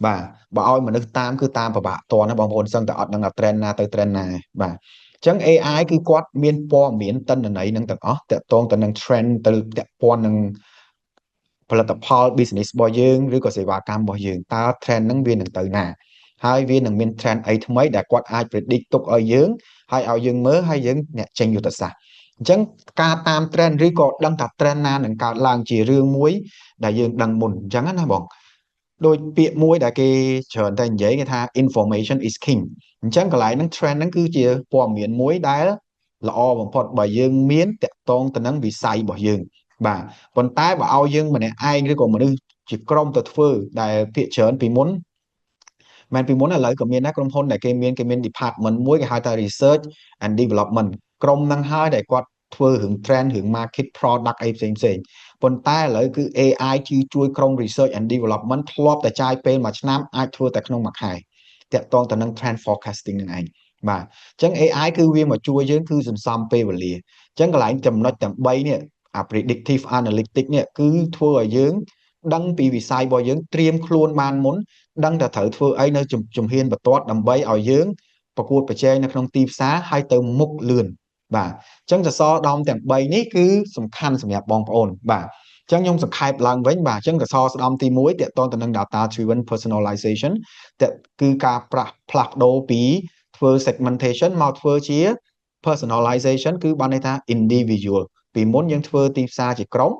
បាទបើឲ្យមនុស្សតាមគឺតាមពិបាកតណាបងប្អូនសឹងតែអត់ដឹងថា trend ណាទៅ trend ណាបាទអញ្ចឹង AI គឺគាត់មានព័ត៌មានទិន្នន័យនឹងទាំងអស់តាក់ទងទៅនឹង trend ទៅតាក់ព័ន្ធនឹងផលិតផល business របស់យើងឬក៏សេវាកម្មរបស់យើងតើ trend ហ្នឹងវានឹងទៅណាហើយវានឹងមាន trend អីថ្មីដែលគាត់អាច predict ទុកឲ្យយើងហើយឲ្យយើងមើលហើយយើងអ្នកចេញយុទ្ធសាស្ត្រអញ្ចឹងការតាម trend ឬក៏ដឹងថា trend ណានឹងកើតឡើងជារឿងមួយដែលយើងដឹងមុនអញ្ចឹងណាបងដោយពាក្យមួយដែលគេច្រើនតែនិយាយគេថា information is king អញ្ចឹងកន្លែងហ្នឹង trend ហ្នឹងគឺជាព័ត៌មានមួយដែលល្អបំផុតបើយើងមានតាក់ទងទៅនឹងវិស័យរបស់យើងបាទប៉ុន្តែបើឲ្យយើងម្នាក់ឯងឬក៏មនុស្សជាក្រុមទៅធ្វើដែលភាគច្រើនពីមុនមែនពីមុនឥឡូវក៏មានដែរក្រុមហ៊ុនដែលគេមាន department មួយគេហៅថា research and development ក្រុមហ្នឹងហើយដែលគាត់ធ្វើរឿង trend រឿង market product អីផ្សេងប៉ុន្តែឥឡូវគឺ AI ជួយក្រុម research and development ធ្លាប់តែចាយពេលមួយឆ្នាំអាចធ្វើតែក្នុងមួយខែតាក់ទងទៅនឹង trend forecasting ហ្នឹងឯងបាទអញ្ចឹង AI គឺវាមកជួយយើងគឺសន្សំពេលវេលាអញ្ចឹងកន្លែងចំណុចទាំង3នេះអា predictive analytics នេះគឺធ្វើឲ្យយើងដឹងពីវិស័យរបស់យើងត្រៀមខ្លួនបានមុនដឹងតែត្រូវធ្វើអីនៅជំហានបន្ទាត់ដើម្បីឲ្យយើងប្រកួតប្រជែងនៅក្នុងទីផ្សារហើយទៅមុខលឿនបាទអញ្ចឹងសសរដំទាំង3នេះគឺសំខាន់សម្រាប់បងប្អូនបាទអញ្ចឹងខ្ញុំសង្ខេបឡើងវិញបាទអញ្ចឹងសសរស្ដំទី1ទាក់ទងទៅនឹង data driven personalization គឺការផ្លាស់ប្ដូរពីធ្វើ segmentation មកធ្វើជា personalization គឺបានន័យថា individual ពីមុនយើងធ្វើទីផ្សារជាក្រុម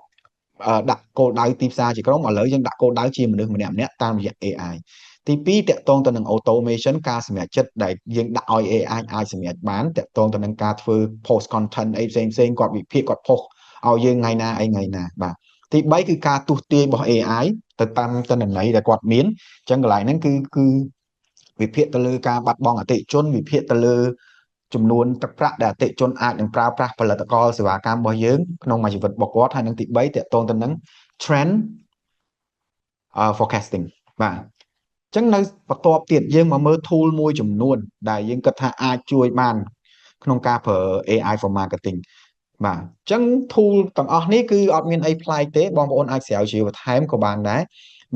ដាក់គោលដៅទីផ្សារជាក្រុមឥឡូវយើងដាក់គោលដៅជាមនុស្សម្នាក់តាមរយៈ AI ទី2តាក់ទងទៅនឹង automation ការសម្រេចចិត្តដែលយើងដាក់ឲ្យ AI អាចសម្រេចបានតាក់ទងទៅនឹងការធ្វើ post content អីផ្សេងគាត់វិភាគគាត់ post ឲ្យយើងថ្ងៃណាបាទទី3គឺការទស្សន៍ទាយរបស់ AI ទៅតាមទិន្នន័យដែលគាត់មានអញ្ចឹងកន្លែងហ្នឹងគឺវិភាគទៅលើការបាត់បង់អតិជនវិភាគទៅលើចំនួនទឹកប្រាក់ដែលអតិជនអាចនឹងប្រើប្រាស់ផលិតផលសេវាកម្មរបស់យើងក្នុងមួយជីវិតរបស់គាត់ហើយនឹងទី3តកតងទៅនឹង trend forecasting បាទអញ្ចឹងនៅបន្ទាប់ទៀតយើងមកមើល tool មួយចំនួនដែលយើងគិតថាអាចជួយបានក្នុងការប្រើ AI for marketing បាទអញ្ចឹង tool ទាំងអស់នេះគឺអត់មានអីប្លែកទេបងប្អូនអាចស្រាវជ្រាវបន្ថែមក៏បានដែរ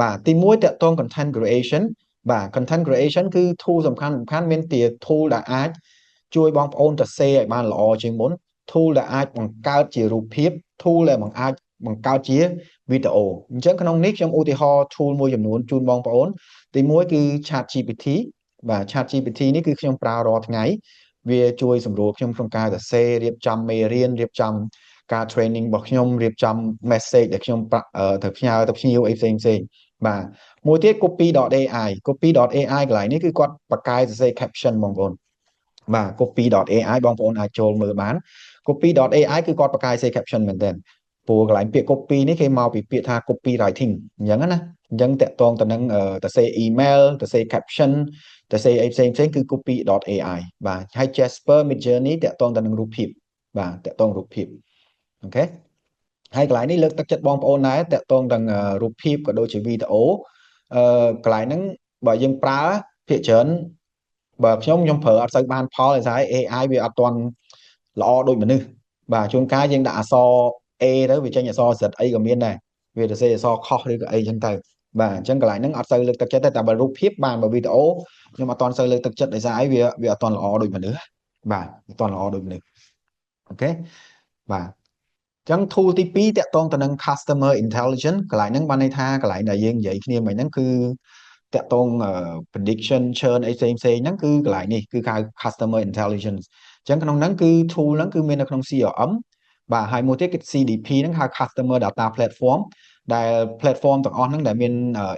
បាទទី1តកតង content creation បាទ content creation គឺ tool សំខាន់មានទី tool ដែលអាចជួយបងប្អូនទៅសេឲ្យបានល្អជាងមុន tool ដែលអាចបង្កើតជារូបភាព tool ដែលអាចបង្កើតជាវីដេអូអញ្ចឹងក្នុងនេះខ្ញុំឧទាហរណ៍ tool មួយចំនួនជូនបងប្អូនទី1គឺ ChatGPT បាទ ChatGPT នេះគឺខ្ញុំប្រើរាល់ថ្ងៃវាជួយសម្រួលខ្ញុំក្នុងការសរសេររៀបចំមេរៀនរៀបចំការ training របស់ខ្ញុំរៀបចំ message ដែលខ្ញុំទៅផ្ញើទៅភ្ញៀវអីផ្សេងបាទមួយទៀត copy.ai កន្លែងនេះគឺគាត់បកកែសរសេរ caption បងប្អូនបាទ copy.ai បងប្អូនអាចចូលមើលបាន copy.ai គឺគាត់បកកែសរសេរ caption មែនទែនព្រោះកន្លែងពាក្យ copy នេះគេមកពីពាក្យថា copywriting អញ្ចឹងណាអញ្ចឹងតកតងទៅនឹងសរសេរ email សរសេរ caption សរសេរអីផ្សេងគឺ copy.ai បាទហើយ Jasper Midjourney តកតងទៅនឹងរូបភាពបាទតកតងរូបភាពអូខេហើយកន្លែងនេះលើកទឹកចិត្តបងប្អូនដែរតកតងទាំងរូបភាពក៏ដូចជាវីដេអូកន្លែងហ្នឹងបើយើងប្រើភាគច្រើនបើខ្ញុំប្រើអត់សូវបានផលដោយសារ AI វាអត់ទាន់ល្អដូចមនុស្សបាទជួនកាលយើងដាក់អក្សរ A ទៅវាចេញអក្សរ Z អីក៏មានដែរវាទៅសេអក្សរខុសឬក៏អីចឹងទៅបាទអញ្ចឹងកន្លែងហ្នឹងអត់សូវលើកទឹកចិត្តទេតែបើរូបភាពបានបើវីដេអូខ្ញុំអត់ទាន់សូវលើកទឹកចិត្តដោយសារអីវាអត់ទាន់ល្អដូចមនុស្សបាទអត់ទាន់ល្អដូចមនុស្សអូខេបាទ ចឹង tool ទី2តាក់ទងទៅនឹង customer intelligence កន្លែងហ្នឹងបានន័យថាកន្លែងដែលយើងនិយាយគ្នាមិញហ្នឹងគឺតាក់ទង prediction churn អីផ្សេងហ្នឹងគឺកន្លែងនេះគឺហៅ customer intelligence ចឹងក្នុងហ្នឹងគឺ tool ហ្នឹងគឺមាននៅក្នុង CRM បាទហើយមួយទៀតគឺ CDP ហ្នឹងហៅ customer data platform ដែល platform ទាំងអស់ហ្នឹងដែលមាន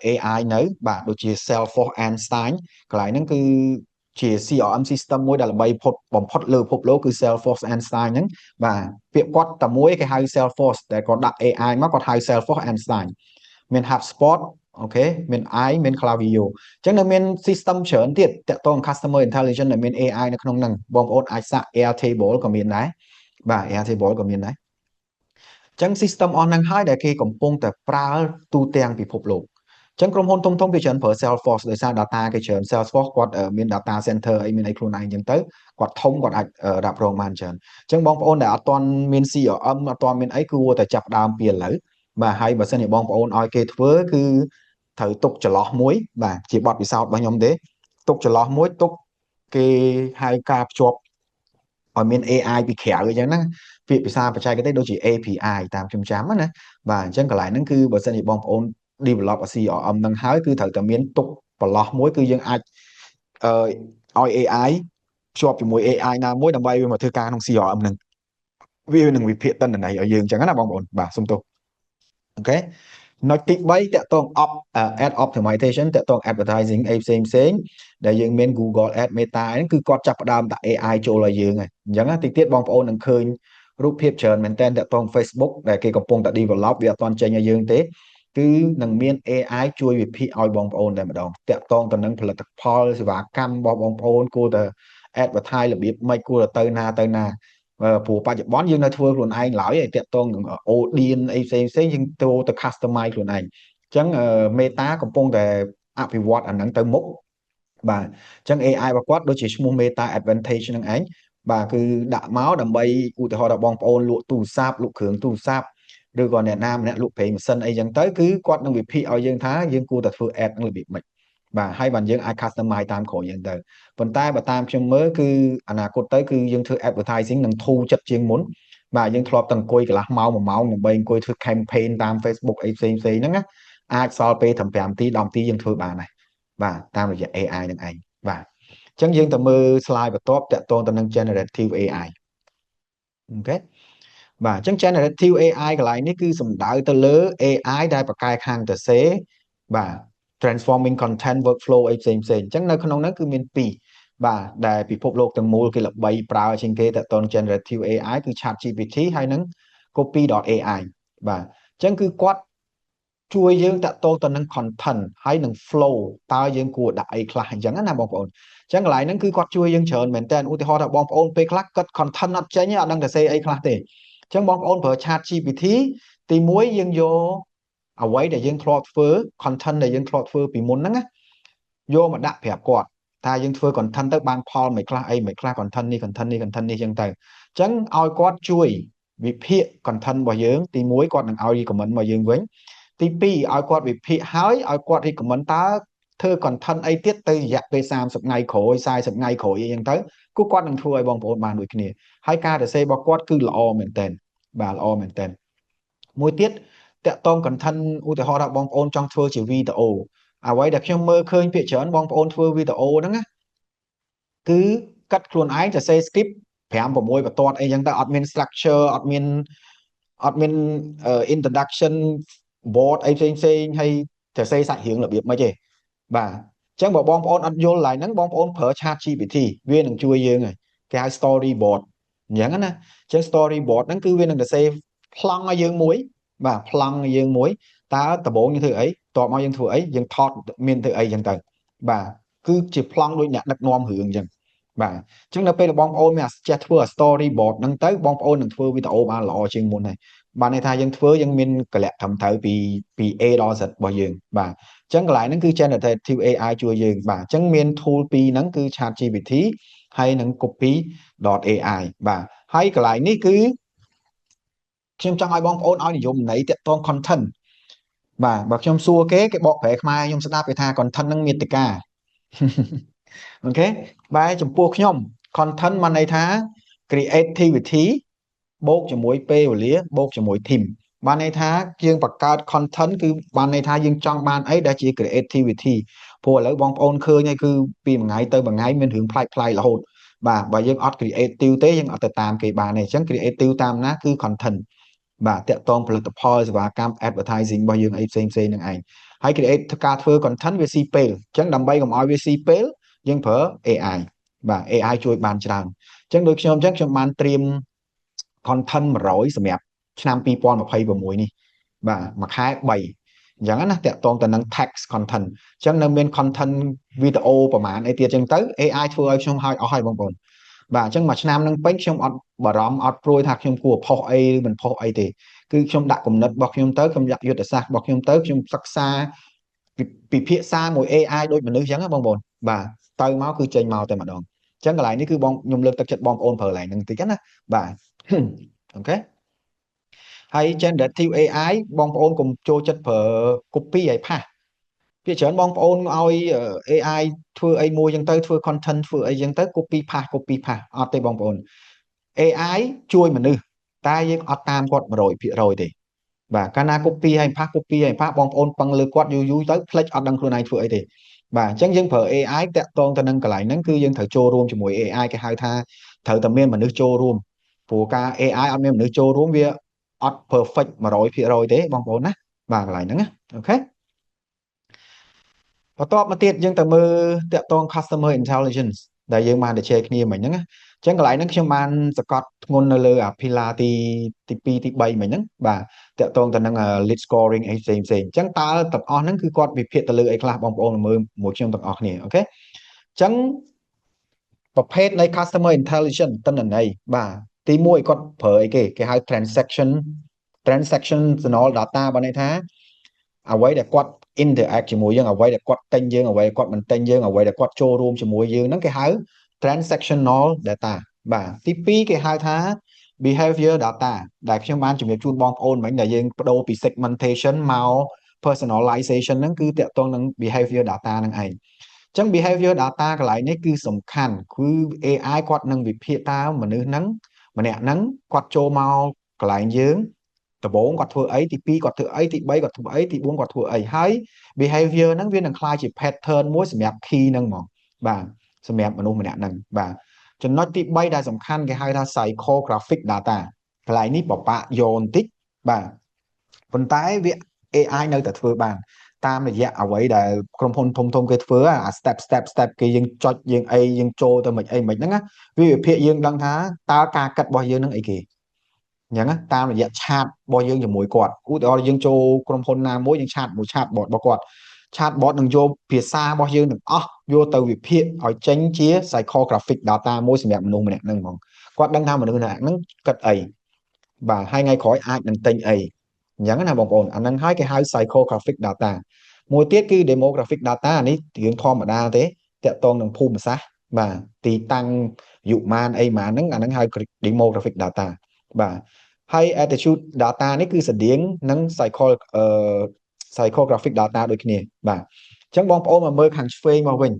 AI នៅបាទដូចជា Salesforce Einstein កន្លែងហ្នឹងគឺជា CRM system មួយដែលល្បីបំផុតលើពិភពលោកគឺ Salesforce Einstein ហ្នឹងបាទពាក្យគាត់តែមួយគេហៅ Salesforce តែគាត់ដាក់ AI មកគាត់ហៅ Salesforce Einstein មាន HubSpot អូខេមាន I មាន Klaviyo អញ្ចឹងនៅមាន system ច្រើនទៀតតាក់ទង customer intelligence ដែលមាន AI នៅក្នុងហ្នឹងបងប្អូនអាចសាក Airtable ក៏មានដែរបាទ Airtable ក៏មានដែរអញ្ចឹង system អស់ហ្នឹងហើយដែលគេកំពុងតែប្រើទូទាំងពិភពលោកអញ្ចឹងក្រុមហ៊ុនធំៗគេច្រើនប្រើ Salesforce ដោយសារ data គេច្រើន Salesforce គាត់មាន data center អីមានអីខ្លួនឯងអញ្ចឹងទៅគាត់ធំគាត់អាចរ៉ាប់រងបានច្រើនអញ្ចឹងបងប្អូនដែលអត់ទាន់មាន CRM អត់ទាន់មានអីគួរតែចាប់ដើមពីឥឡូវបាទហើយបើសិនជាបងប្អូនឲ្យគេធ្វើគឺត្រូវទុកចន្លោះមួយបាទជាបទពិសោធន៍របស់ខ្ញុំទេទុកចន្លោះមួយទុកគេហៅការភ្ជាប់ឲ្យមាន AI ពីក្រៅអញ្ចឹងណាពាក្យភាសាបច្ចេកទេសដូចជា API តាមខ្ញុំចាំណាបាទអញ្ចឹងកន្លែងហ្នឹងគឺបើសិនជាបងប្អូន develop CRM ហ្នឹងហើយគឺត្រូវតែមានទុកបន្លោះមួយគឺយើងអាចឲ្យ AI ភ្ជាប់ជាមួយ AI ណាមួយដើម្បីវាមកធ្វើការក្នុង CRM ហ្នឹងវានឹងវិភាគទិន្នន័យឲ្យយើងអញ្ចឹងណាបងប្អូនបាទសុំទោសអូខេនៅទី3តាក់ទង ad optimization តាក់ទង advertising អីផ្សេងដែលយើងមាន Google Ad Meta ហ្នឹងគឺគាត់ចាប់ផ្ដើមដាក់ AI ចូលឲ្យយើងហើយអញ្ចឹងណាតិចទៀតបងប្អូននឹងឃើញរូបភាពច្រើនមែនតើតាក់ទង Facebook ដែលគេកំពុងតែ develop វាអត់ទាន់ចេញឲ្យយើងទេគឺនឹងមាន AI ជួយវិភាគឲ្យបងប្អូនតែម្ដងតាក់ទងទៅនឹងផលិតផលសេវាកម្មរបស់បងប្អូនគួរតែ advertise របៀបម៉េចគួរតែទៅណាព្រោះបច្ចុប្បន្នយើងនៅធ្វើខ្លួនឯងឡើយឯតាក់ទងនឹង audience អីផ្សេងយើងទៅ customize ខ្លួនឯងអញ្ចឹង Meta កំពុងតែអភិវឌ្ឍអាហ្នឹងទៅមុខបាទអញ្ចឹង AI របស់គាត់ដូចជាឈ្មោះ Meta Advantage ហ្នឹងឯងបាទគឺដាក់មកដើម្បីឧទាហរណ៍ដល់បងប្អូនលក់ទូរស័ព្ទលក់គ្រឿងទូរស័ព្ទឬក៏អ្នកណាម្នាក់លក់ប្រេងម៉ាស៊ីនអីចឹងទៅគឺគាត់នឹងវិភាគឲ្យយើងថាយើងគួរតែធ្វើ ad នឹងរបៀបម៉េចបាទហើយបានយើងអាច customize តាមក្រោយយើងទៅប៉ុន្តែបើតាមខ្ញុំមើលគឺអនាគតទៅគឺយើងធ្វើ advertising នឹងធូរចិត្តជាងមុនបាទយើងធ្លាប់តែអង្គុយកន្លះម៉ោង1ម៉ោងដើម្បីអង្គុយធ្វើ campaign តាម Facebook អីផ្សេងហ្នឹងណាអាចសល់ពេលត្រឹម5នាទី10នាទីយើងធ្វើបានហើយបាទតាមរយៈ AI នឹងឯងបាទអញ្ចឹងយើងទៅមើល slide បន្ទាប់តាក់ទងទៅនឹង generative AI អូខេបាទអញ្ចឹង generative AI កន្លែងនេះគឺសំដៅទៅលើ AI ដែលប្រកែកខាងទៅសេបាទ transforming content workflow អីផ្សេងអញ្ចឹងនៅក្នុងហ្នឹងគឺមាន2បាទដែលពិភពលោកទាំងមូលគេល្បីប្រើជាងគេតាក់ទង generative AI គឺ ChatGPT ហើយនឹង copy.ai បាទអញ្ចឹងគឺគាត់ជួយយើងតាក់ទងទៅនឹង content ហើយនឹង flow តើយើងគួរដាក់អីខ្លះអញ្ចឹងណាបងប្អូនអញ្ចឹងកន្លែងហ្នឹងគឺគាត់ជួយយើងច្រើនមែនតើឧទាហរណ៍ថាបងប្អូនពេលខ្លះគាត់ content អត់ចេញអត់ដឹងតែសេអីខ្លះទេអញ្ចឹងបងប្អូនប្រើ ChatGPT ទី1យើងយកអ្វីដែលយើងធ្លាប់ធ្វើ content ដែលយើងធ្លាប់ធ្វើពីមុនហ្នឹងណាយកមកដាក់ប្រាប់គាត់ថាយើងធ្វើ content ទៅបានផលមិនខ្លះអីមិនខ្លះ content នេះអញ្ចឹងទៅអញ្ចឹងឲ្យគាត់ជួយវិភាគ content របស់យើងទី1គាត់នឹងឲ្យ recommend មកយើងវិញទី2ឲ្យគាត់វិភាគហើយឲ្យគាត់ recommend តើធ្វើ content អីទៀតទៅរយៈពេល30ថ្ងៃក្រោយ40ថ្ងៃក្រោយអីចឹងទៅគឺគាត់នឹងធ្វើឲ្យបងប្អូនបានដូចគ្នាហើយការសរសេររបស់គាត់គឺល្អមែនតើបាទល្អមែនតើមួយទៀតតាក់ទង content ឧទាហរណ៍ថាបងប្អូនចង់ធ្វើជាវីដេអូអ្វីដែលខ្ញុំមើលឃើញភាគច្រើនបងប្អូនធ្វើវីដេអូហ្នឹងណាគឺកាត់ខ្លួនឯងសរសេរ script 5 6បន្ទាត់អីចឹងទៅអត់មាន structure អត់មាន introduction board អីផ្សេងហើយសរសេរសាច់រឿងរបៀបម៉េចទេបាទអញ្ចឹងបើបងប្អូនអត់យល់ឡើយហ្នឹងបងប្អូនប្រើ ChatGPT វានឹងជួយយើងហើយគេហៅ storyboard អញ្ចឹងណាអញ្ចឹង storyboard ហ្នឹងគឺវានឹងសរសេរប្លង់ឲ្យយើងមួយបាទប្លង់ឲ្យយើងមួយតើដំបូងយើងធ្វើអីតបមកយើងធ្វើអីយើងថតមានធ្វើអីអញ្ចឹងទៅបាទគឺជាប្លង់ដូចអ្នកដឹកនាំរឿងអញ្ចឹងបាទអញ្ចឹងដល់ពេលបងប្អូនមានចេះធ្វើ storyboard ហ្នឹងទៅបងប្អូននឹងធ្វើវីដេអូបានល្អជាងមុនហើយបានន័យថាយើងធ្វើយើងមានកលៈត្រឹមត្រូវពី A ដល់ Z របស់យើងបាទអញ្ចឹងកន្លែងហ្នឹងគឺ generative AI ជួយយើងបាទអញ្ចឹងមាន tool 2ហ្នឹងគឺ ChatGPT ហើយនឹង copy.ai បាទហើយកន្លែងនេះគឺខ្ញុំចង់ឲ្យបងប្អូនឲ្យនិយមន័យតាក់ទង content បាទបើខ្ញុំសួរគេបកប្រែខ្មែរខ្ញុំស្ដាប់គេថា content ហ្នឹងមាតិកាអូខេបែរចំពោះខ្ញុំ content មានន័យថា creativity បូកជាមួយពេលវេលាបូកជាមួយ team បានន័យថាយើងបង្កើត content គឺបានន័យថាយើងចង់បានអីដែលជា creativity ព្រោះឥឡូវបងប្អូនឃើញហើយគឺពីមួយថ្ងៃទៅមួយថ្ងៃមានរឿងប្លែកៗរហូតបាទបើយើងអត់ creative ទេយើងអត់ទៅតាមគេបានទេអញ្ចឹង creative តាមណាគឺ content បាទតាក់ទងផលិតផលសេវាកម្ម advertising របស់យើងអីផ្សេងៗនឹងឯងហើយ create ការធ្វើ content វាស៊ីពេលអញ្ចឹងដើម្បីកុំឲ្យវាស៊ីពេលយើងប្រើ AI បាទ AI ជួយបានច្រើនអញ្ចឹងដូចខ្ញុំអញ្ចឹងខ្ញុំបានត្រៀម content 100សម្រាប់ឆ្នាំ2026នេះបាទមួយខែ3អញ្ចឹងណាតាក់ទងទៅនឹង text content អញ្ចឹងនៅមាន content វីដេអូប្រហែលអីទៀតអញ្ចឹងទៅ AI ធ្វើឲ្យខ្ញុំឲ្យអស់ហើយបងប្អូនបាទអញ្ចឹងមួយឆ្នាំនឹងពេញខ្ញុំអត់បារម្ភអត់ព្រួយថាខ្ញុំគួរផុសអីឬមិនផុសអីទេគឺខ្ញុំដាក់គំនិតរបស់ខ្ញុំទៅខ្ញុំដាក់យុទ្ធសាស្ត្ររបស់ខ្ញុំទៅខ្ញុំសិក្សាពិភាក្សាមួយ AI ដូចមនុស្សអញ្ចឹងណាបងប្អូនបាទទៅមកគឺចេញមកតែម្ដងអញ្ចឹងកន្លែងនេះគឺបងខ្ញុំលើកទឹកចិត្តបងប្អូនប្រើកន្លែងហ្នឹងតិចណាបាទអូខេហើយ generative AI បងប្អូនកុំចូលចិត្តប្រើ copy ឲ្យផាសភាគច្រើនបងប្អូនឲ្យ AI ធ្វើអីមួយចឹងទៅធ្វើ content ធ្វើអីចឹងទៅ copy ផាសអត់ទេបងប្អូន AI ជួយមនុស្សតែយើងអត់តាមគាត់ 100% ទេបាទកាលណា copy ឲ្យផាសបងប្អូនពឹងលើគាត់យូរទៅផ្លេចអត់ដឹងខ្លួនឯងធ្វើអីទេបាទអញ្ចឹងយើងប្រើ AI តាក់ទងទៅនឹងកន្លែងហ្នឹងគឺយើងត្រូវចូលរួមជាមួយ AI គេហៅថាត្រូវតែមានមនុស្សចូលរួមព្រោះការ AI អត់មានមនុស្សចូលរួមវាអត់ perfect 100%ទេបងប្អូនណាបាទកន្លែងហ្នឹងណាអូខេបន្ទាប់មកទៀតយើងទៅមើលតាក់ទង customer intelligence ដែលយើងបានទៅជែកគ្នាមិញហ្នឹងណាអញ្ចឹងកន្លែងហ្នឹងខ្ញុំបានសកត់ធ្ងន់នៅលើអា pillar ទី2ទី3មិញហ្នឹងបាទតាក់ទងទៅនឹង lead scoring អីផ្សេងអញ្ចឹងតើទាំងអស់ហ្នឹងគឺគាត់វិភាគទៅលើអីខ្លះបងប្អូនមើលមួយខ្ញុំទាំងអស់គ្នាអូខេអញ្ចឹងប្រភេទនៃ customer intelligence ទិន្នន័យបាទទី1គាត់ប្រើអីគេហៅ transactional data បានន័យថាអ្វីដែលគាត់ interact ជាមួយយើងអ្វីដែលគាត់ទិញយើងអ្វីគាត់មិនទិញយើងអ្វីដែលគាត់ចូលរួមជាមួយយើងហ្នឹងគេហៅ transactional data បាទទី2គេហៅថា behavior data ដែលខ្ញុំបានជំរាបជូនបងប្អូនមិញដែលយើងបដូរពី segmentation មក personalization ហ្នឹងគឺតាក់ទងនឹង behavior data ហ្នឹងឯងអញ្ចឹង behavior data កន្លែងនេះគឺសំខាន់គឺ AI គាត់នឹងវិភាគតើមនុស្សហ្នឹងម្នាក់ហ្នឹងគាត់ចូលមកកន្លែងយើងដំបូងគាត់ធ្វើអីទី2គាត់ធ្វើអីទី3គាត់ធ្វើអីទី4គាត់ធ្វើអីហើយ behavior ហ្នឹងវានឹងក្លាយជា pattern មួយសម្រាប់ key ហ្នឹងហ្មងបាទសម្រាប់មនុស្សម្នាក់ហ្នឹងបាទចំណុចទី3ដែលសំខាន់គេហៅថា psychographic data កន្លែងនេះបបាក់យកបន្តិចបាទប៉ុន្តែវា AI នៅតែធ្វើបានតាមរយៈអ្វីដែលក្រុមហ៊ុនធំគេធ្វើអា step គេយើងចុចយើងអីយើងចូលទៅមិនអីមិនហ្នឹងណាវាវិភាគយើងដឹងថាតើការគិតរបស់យើងនឹងអីគេអញ្ចឹងតាមរយៈឆាតរបស់យើងជាមួយគាត់ឧទាហរណ៍យើងចូលក្រុមហ៊ុនណាមួយយើងឆាតមួយឆាត bot របស់គាត់ឆាត bot នឹងយកភាសារបស់យើងទាំងអស់យកទៅវិភាគឲ្យចេញជា psychographic data មួយសម្រាប់មនុស្សម្នាក់ហ្នឹងហ្មងគាត់ដឹងថាមនុស្សម្នាក់ហ្នឹងគិតអីបាទហើយថ្ងៃក្រោយអាចនឹងទិញអីអញ្ចឹងណាបងប្អូនអាហ្នឹងហើយគេហៅ psychographic data មួយទៀតគឺ demographic data នេះរឿងធម្មតាទេតាក់ទងនឹងភូមិសាស្ត្របាទទីតាំងយុម៉ានអីម៉ានហ្នឹងអាហ្នឹងហៅ demographic data បាទហើយ attitude data នេះគឺស្តៀងនឹង psychographic data ដូចគ្នាបាទអញ្ចឹងបងប្អូនមកមើលខាងឆ្វេងមកវិញ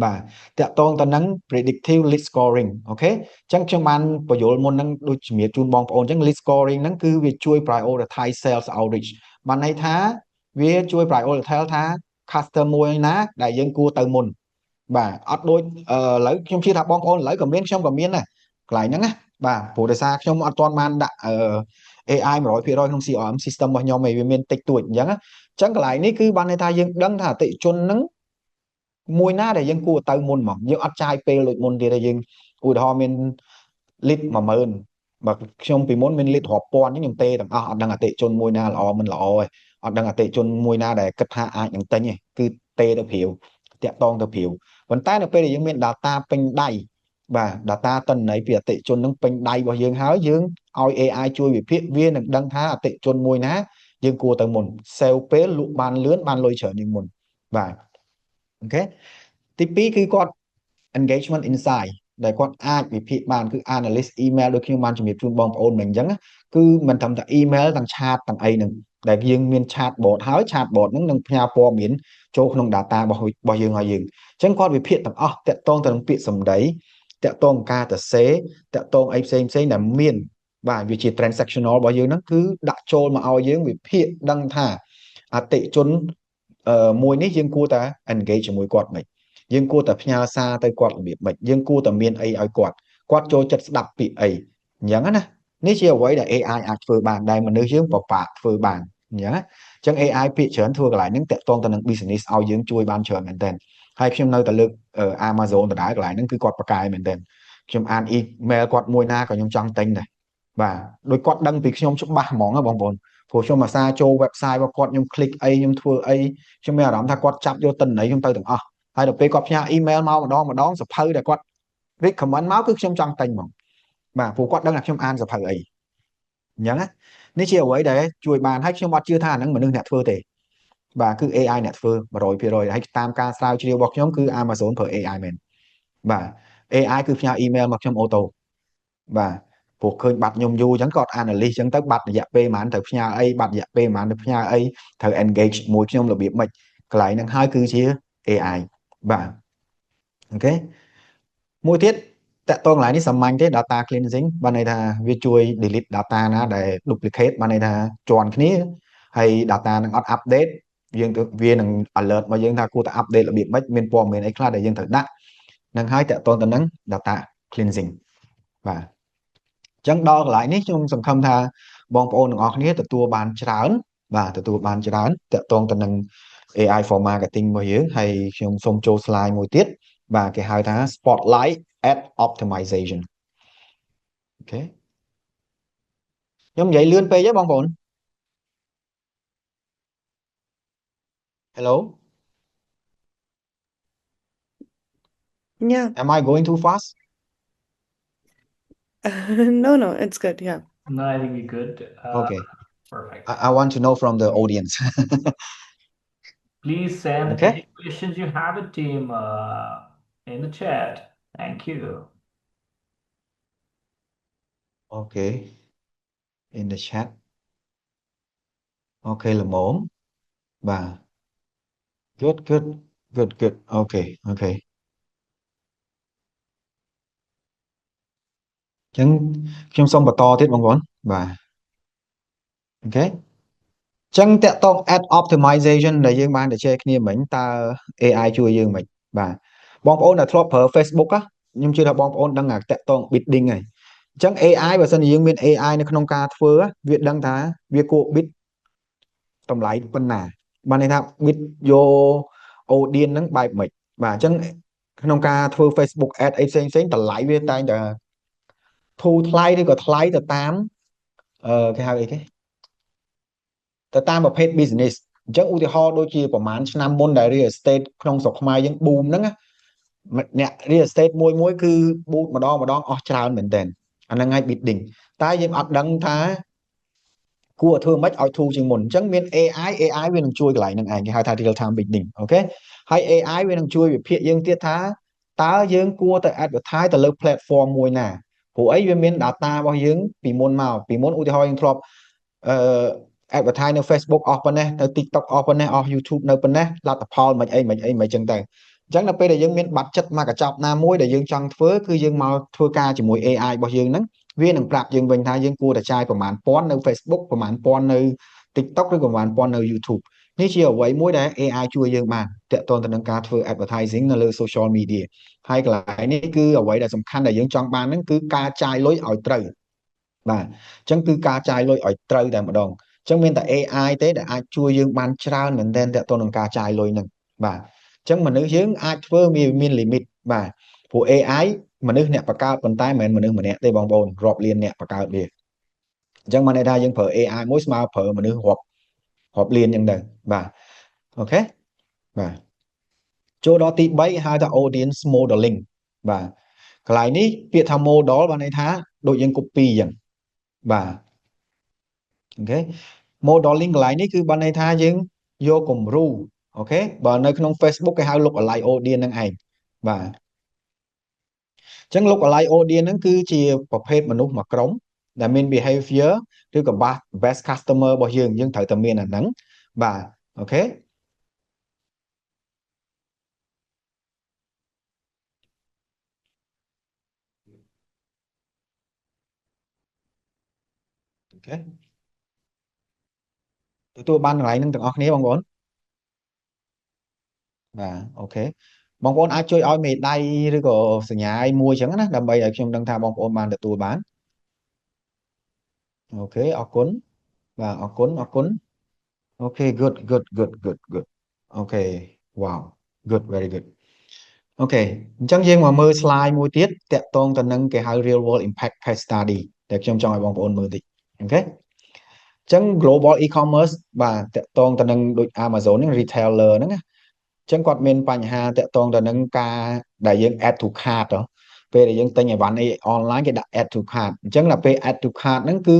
បាទតាក់ទងទៅនឹង predictive lead scoring អូខេអញ្ចឹងខ្ញុំបានបញ្យល់មុនហ្នឹងដូចជំរាបជូនបងប្អូនអញ្ចឹង lead scoring ហ្នឹងគឺវាជួយ prioritize sales outreach បានន័យថាវាជួយ prioritize ថា customer មួយណាដែលយើងគួរទៅមុនបាទអត់ដូចឥឡូវខ្ញុំជឿថាបងប្អូនឥឡូវក៏មានខ្ញុំក៏មានដែរកន្លែងហ្នឹងណាបាទព្រោះដោយសារខ្ញុំអត់ទាន់បានដាក់AI 100% ក្នុង CRM system របស់ខ្ញុំឯងវាមានតិចតួចអញ្ចឹងអញ្ចឹងកន្លែងនេះគឺបានន័យថាយើងដឹងថាអតិថិជនហ្នឹងមួយណាដែលយើងគួរទៅមុនហ្មងយើងអត់ចាយពេលដូចមុនទៀតទេយើងឧទាហរណ៍មាន lead 10000បើខ្ញុំពីមុនមាន lead រាប់ពាន់ខ្ញុំទេទាំងអស់អត់ដឹងអតិថិជនមួយណាល្អមិនល្អទេអត់ដឹងអតិថិជនមួយណាដែលគិតថាអាចនឹងទិញទេគឺទេទៅព្រាវតាក់តងទៅព្រាវប៉ុន្តែនៅពេលដែលយើងមាន data ពេញដៃបាទ data ទិន្នន័យពីអតិថិជននឹងពេញដៃរបស់យើងហើយយើងឲ្យ AI ជួយវិភាគវានឹងដឹងថាអតិថិជនមួយណាយើងគួរទៅមុន sale ពេលលក់បានលឿនបានលុយច្រើនជាងមុនបាទអូខេទី2គឺគាត់ engagement insight ដែលគាត់អាចវិភាគបានគឺ analyst email ដូចខ្ញុំបានជំរាបជូនបងប្អូនមិញអញ្ចឹងគឺមិនត្រឹមតែ email ទាំង chat ទាំងអីហ្នឹងដែលយើងមាន chat bot ហើយ chat bot ហ្នឹងនឹងផ្ញើព័ត៌មានចូលក្នុង data របស់យើងឲ្យយើងអញ្ចឹងគាត់វិភាគទាំងអស់តាក់ទងទៅនឹងពាក្យសម្ដីតាក់ទងការសរសេរតាក់ទងអីផ្សេងដែលមាន và vì chỉ transactional របស់យើងហ្នឹងគឺដាក់ចូលមកឲ្យយើងវិភាគដឹងថាអតិជនមួយនេះយើងគួរតែ engage ជាមួយគាត់មិនយើងគួរតែផ្ញើសារទៅគាត់របៀបម៉េចយើងគួរតែមានអីឲ្យគាត់ចូលចិត្តស្ដាប់ពាក្យអីអញ្ចឹងណានេះជាអ្វីដែល AI អាចធ្វើបានដែលមនុស្សយើងពិបាកធ្វើបានអញ្ចឹងណាអញ្ចឹង AI ភាគច្រើនធ្វើកន្លែងហ្នឹងតាក់ទងទៅនឹង business ឲ្យយើងជួយបានច្រើនមែនទែនហើយខ្ញុំនៅតែលើក Amazon ដដែលកន្លែងហ្នឹងគឺគាត់ប្រកែមែនទែនខ្ញុំអាន email គាត់មួយណាក៏ខ្ញុំចង់ទិញដែរបាទដោយគាត់ដឹងពីខ្ញុំច្បាស់ហ្មងណាបងប្អូនព្រោះខ្ញុំអាសាចូល website របស់គាត់ខ្ញុំ click អីខ្ញុំធ្វើអីខ្ញុំមានអារម្មណ៍ថាគាត់ចាប់យកទិន្នន័យខ្ញុំទៅទាំងអស់ហើយដល់ពេលគាត់ផ្ញើ email មកម្ដងសភៅដែលគាត់ recommend មកគឺខ្ញុំចង់ទិញហ្មងបាទព្រោះគាត់ដឹងថាខ្ញុំអានសភៅអីអញ្ចឹងណានេះជាអ្វីដែលជួយបានហើយខ្ញុំអត់ជឿថាអាហ្នឹងមនុស្សអ្នកធ្វើទេបាទគឺ AI អ្នកធ្វើ100%ហើយតាមការស្រាវជ្រាវរបស់ខ្ញុំគឺ Amazon ប្រើ AI មែនបាទ AI គឺផ្ញើ email មកខ្ញុំអូតូបាទព្រោះឃើញបាត់ខ្ញុំយូរអញ្ចឹងគាត់ analyst អញ្ចឹងទៅបាត់រយៈពេលប៉ុន្មានត្រូវផ្ញើអីបាត់រយៈពេលប៉ុន្មានទៅផ្ញើអីត្រូវ engage ជាមួយខ្ញុំរបៀបម៉េចកន្លែងហ្នឹងហើយគឺជា AI បាទអូខេមួយទៀតតកតងកន្លែងនេះសាមញ្ញទេ data cleansing បានន័យថាវាជួយ delete data ណាដែល duplicate បានន័យថាជាន់គ្នាហើយ data នឹងអត់ update យើងទៅវានឹង alert មកយើងថាគួរតែ update របៀបម៉េចមានព័ត៌មានអីខ្លះដែលយើងត្រូវដាក់នឹងហើយតកតងទៅនឹង data cleansing បាទអញ្ចឹងដល់កន្លែងនេះខ្ញុំសង្ឃឹមថាបងប្អូនទាំងអស់គ្នាទទួលបានច្រើនបាទទទួលបានច្រើនតកតងទៅនឹង AI for marketing របស់យើងហើយខ្ញុំសូមចូល slide មួយទៀតបាទគេហៅថា spotlight ad optimization អូខេខ្ញុំនិយាយលឿនពេកទេបងប្អូន Hello Yeah. am I going too fast No, it's good. Yeah. No, I think we're good. okay Perfect. I want to know from the audience Please send okay any questions you have it, team, in the chat. Thank you. okay in the chat okay là mổmបាទ good good good good okay okay អញ្ចឹងខ្ញុំសូមបន្តទៀតបងប្អូនបាទអូខេចឹងតកតង ad optimization ដែលយើងបានទៅជែកគ្នាមិញតើ AI ជួយយើងមិនបាទបងប្អូនដែលធ្លាប់ប្រើ Facebook ខ្ញុំជឿថាបងប្អូនដឹងថាតកតង bidding ហើយអញ្ចឹង AI បើសិនជាយើងមាន AI នៅក្នុងការធ្វើវាដឹងថាវាគួរ bid តម្លៃប៉ុណ្ណាបានន័យថា bid យក audience ហ្នឹងបែបម៉េចបាទអញ្ចឹងក្នុងការធ្វើ Facebook ad អីផ្សេងតម្លៃវាតែងតែធូរថ្លៃឬក៏ថ្លៃទៅតាមគេហៅអីគេទៅតាមប្រភេទ business អញ្ចឹងឧទាហរណ៍ដូចជាប្រហែលឆ្នាំមុនដែល real estate ក្នុងស្រុកខ្មែរយើង boom ហ្នឹងអ្នក real estate មួយគឺ boom ម្ដងអស់ច្រើនមែនទែនអាហ្នឹងហើយ bidding តែយើងអត់ដឹងថាគួរធ្វើម៉េចឲ្យធូរជាងមុនអញ្ចឹងមាន AI វានឹងជួយកន្លែងហ្នឹងឯងគេហៅថា real time bidding អូខេហើយ AI វានឹងជួយវិភាគយើងទៀតថាតើយើងគួរទៅ advertise ទៅលើ platform មួយណាព្រោះអីវាមាន data របស់យើងពីមុនឧទាហរណ៍យើងធ្លាប់អឺ advertise នៅ Facebook អស់ប៉ុណ្ណេះនៅ TikTok អស់ប៉ុណ្ណេះអស់ YouTube នៅប៉ុណ្ណេះលទ្ធផលមិនអីចឹងទៅអញ្ចឹងដល់ពេលដែលយើងមានបាត់ចិត្តមកកញ្ចប់ណាមួយដែលយើងចង់ធ្វើគឺយើងមកធ្វើការជាមួយ AI របស់យើងហ្នឹងវានឹងប្រាប់យើងវិញថាយើងគួរតែចាយប្រមាណពាន់នៅ Facebook ប្រមាណពាន់នៅ TikTok ឬក៏ប្រមាណពាន់នៅ YouTube នេះជាអ្វីមួយដែល AI ជួយយើងបានទាក់ទងទៅនឹងការធ្វើ advertising នៅលើ social media ហើយកន្លែងនេះគឺអ្វីដែលសំខាន់ដែលយើងចង់បានហ្នឹងគឺការចាយលុយឲ្យត្រូវបាទអញ្ចឹងគឺការចាយលុយឲ្យត្រូវតែម្ដងអញ្ចឹងមានតែ AI ទេដែលអាចជួយយើងបានច្រើនមែនទែនទាក់ទងនឹងការចាយលុយហ្នឹងបាទអញ្ចឹងមនុស្សយើងអាចធ្វើវាមាន limit បាទព្រោះ AI មនុស្សអ្នកបង្កើតប៉ុន្តែមិនមែនមនុស្សម្នាក់ទេបងប្អូនរាប់លានអ្នកបង្កើតវាអញ្ចឹងបានន័យថាយើងប្រើ AI មួយស្មើប្រើមនុស្សរាប់លានអញ្ចឹងទៅបាទអូខេបាទចូលដល់ទី3ហៅថា audience modeling បាទកន្លែងនេះពាក្យថា model បានន័យថាដូចយើង copy អញ្ចឹងបាទអូខេ modeling កន្លែងនេះគឺបានន័យថាយើងយកគំរូអូខេបើនៅក្នុង Facebook គេហៅ look alike audience ហ្នឹងឯងបាទអញ្ចឹង look alike audience ហ្នឹងគឺជាប្រភេទមនុស្សមួយក្រុមដែលមាន behavior ឬក៏ best customer របស់យើងត្រូវតែមានអាហ្នឹងបាទអូខេ Okay ទទួលបានកន្លែងហ្នឹងទាំងអស់គ្នាបងប្អូនបាទអូខេបងប្អូនអាចជួយឲ្យមេដៃឬក៏សញ្ញាមួយអញ្ចឹងណាដើម្បីឲ្យខ្ញុំដឹងថាបងប្អូនបានទទួលបានអូខេអរគុណបាទអរគុណអរគុណអូខេ good good good good good អូខេ wow good very good អូខេអញ្ចឹងយើងមកមើល slide មួយទៀតតាក់ទងទៅនឹងគេហៅ real world impact case study ដែលខ្ញុំចង់ឲ្យបងប្អូនមើលតិចអូខេអញ្ចឹង global e-commerce បាទតាក់ទងទៅនឹងដូច Amazon ហ្នឹង retailer ហ្នឹងណាអញ្ចឹងគាត់មានបញ្ហាតាក់ទងទៅនឹងការដែលយើង add to cart ហ៎ពេលដែលយើងទិញអីវ៉ាន់អី online គេដាក់ add to cart អញ្ចឹងដល់ពេល add to cart ហ្នឹងគឺ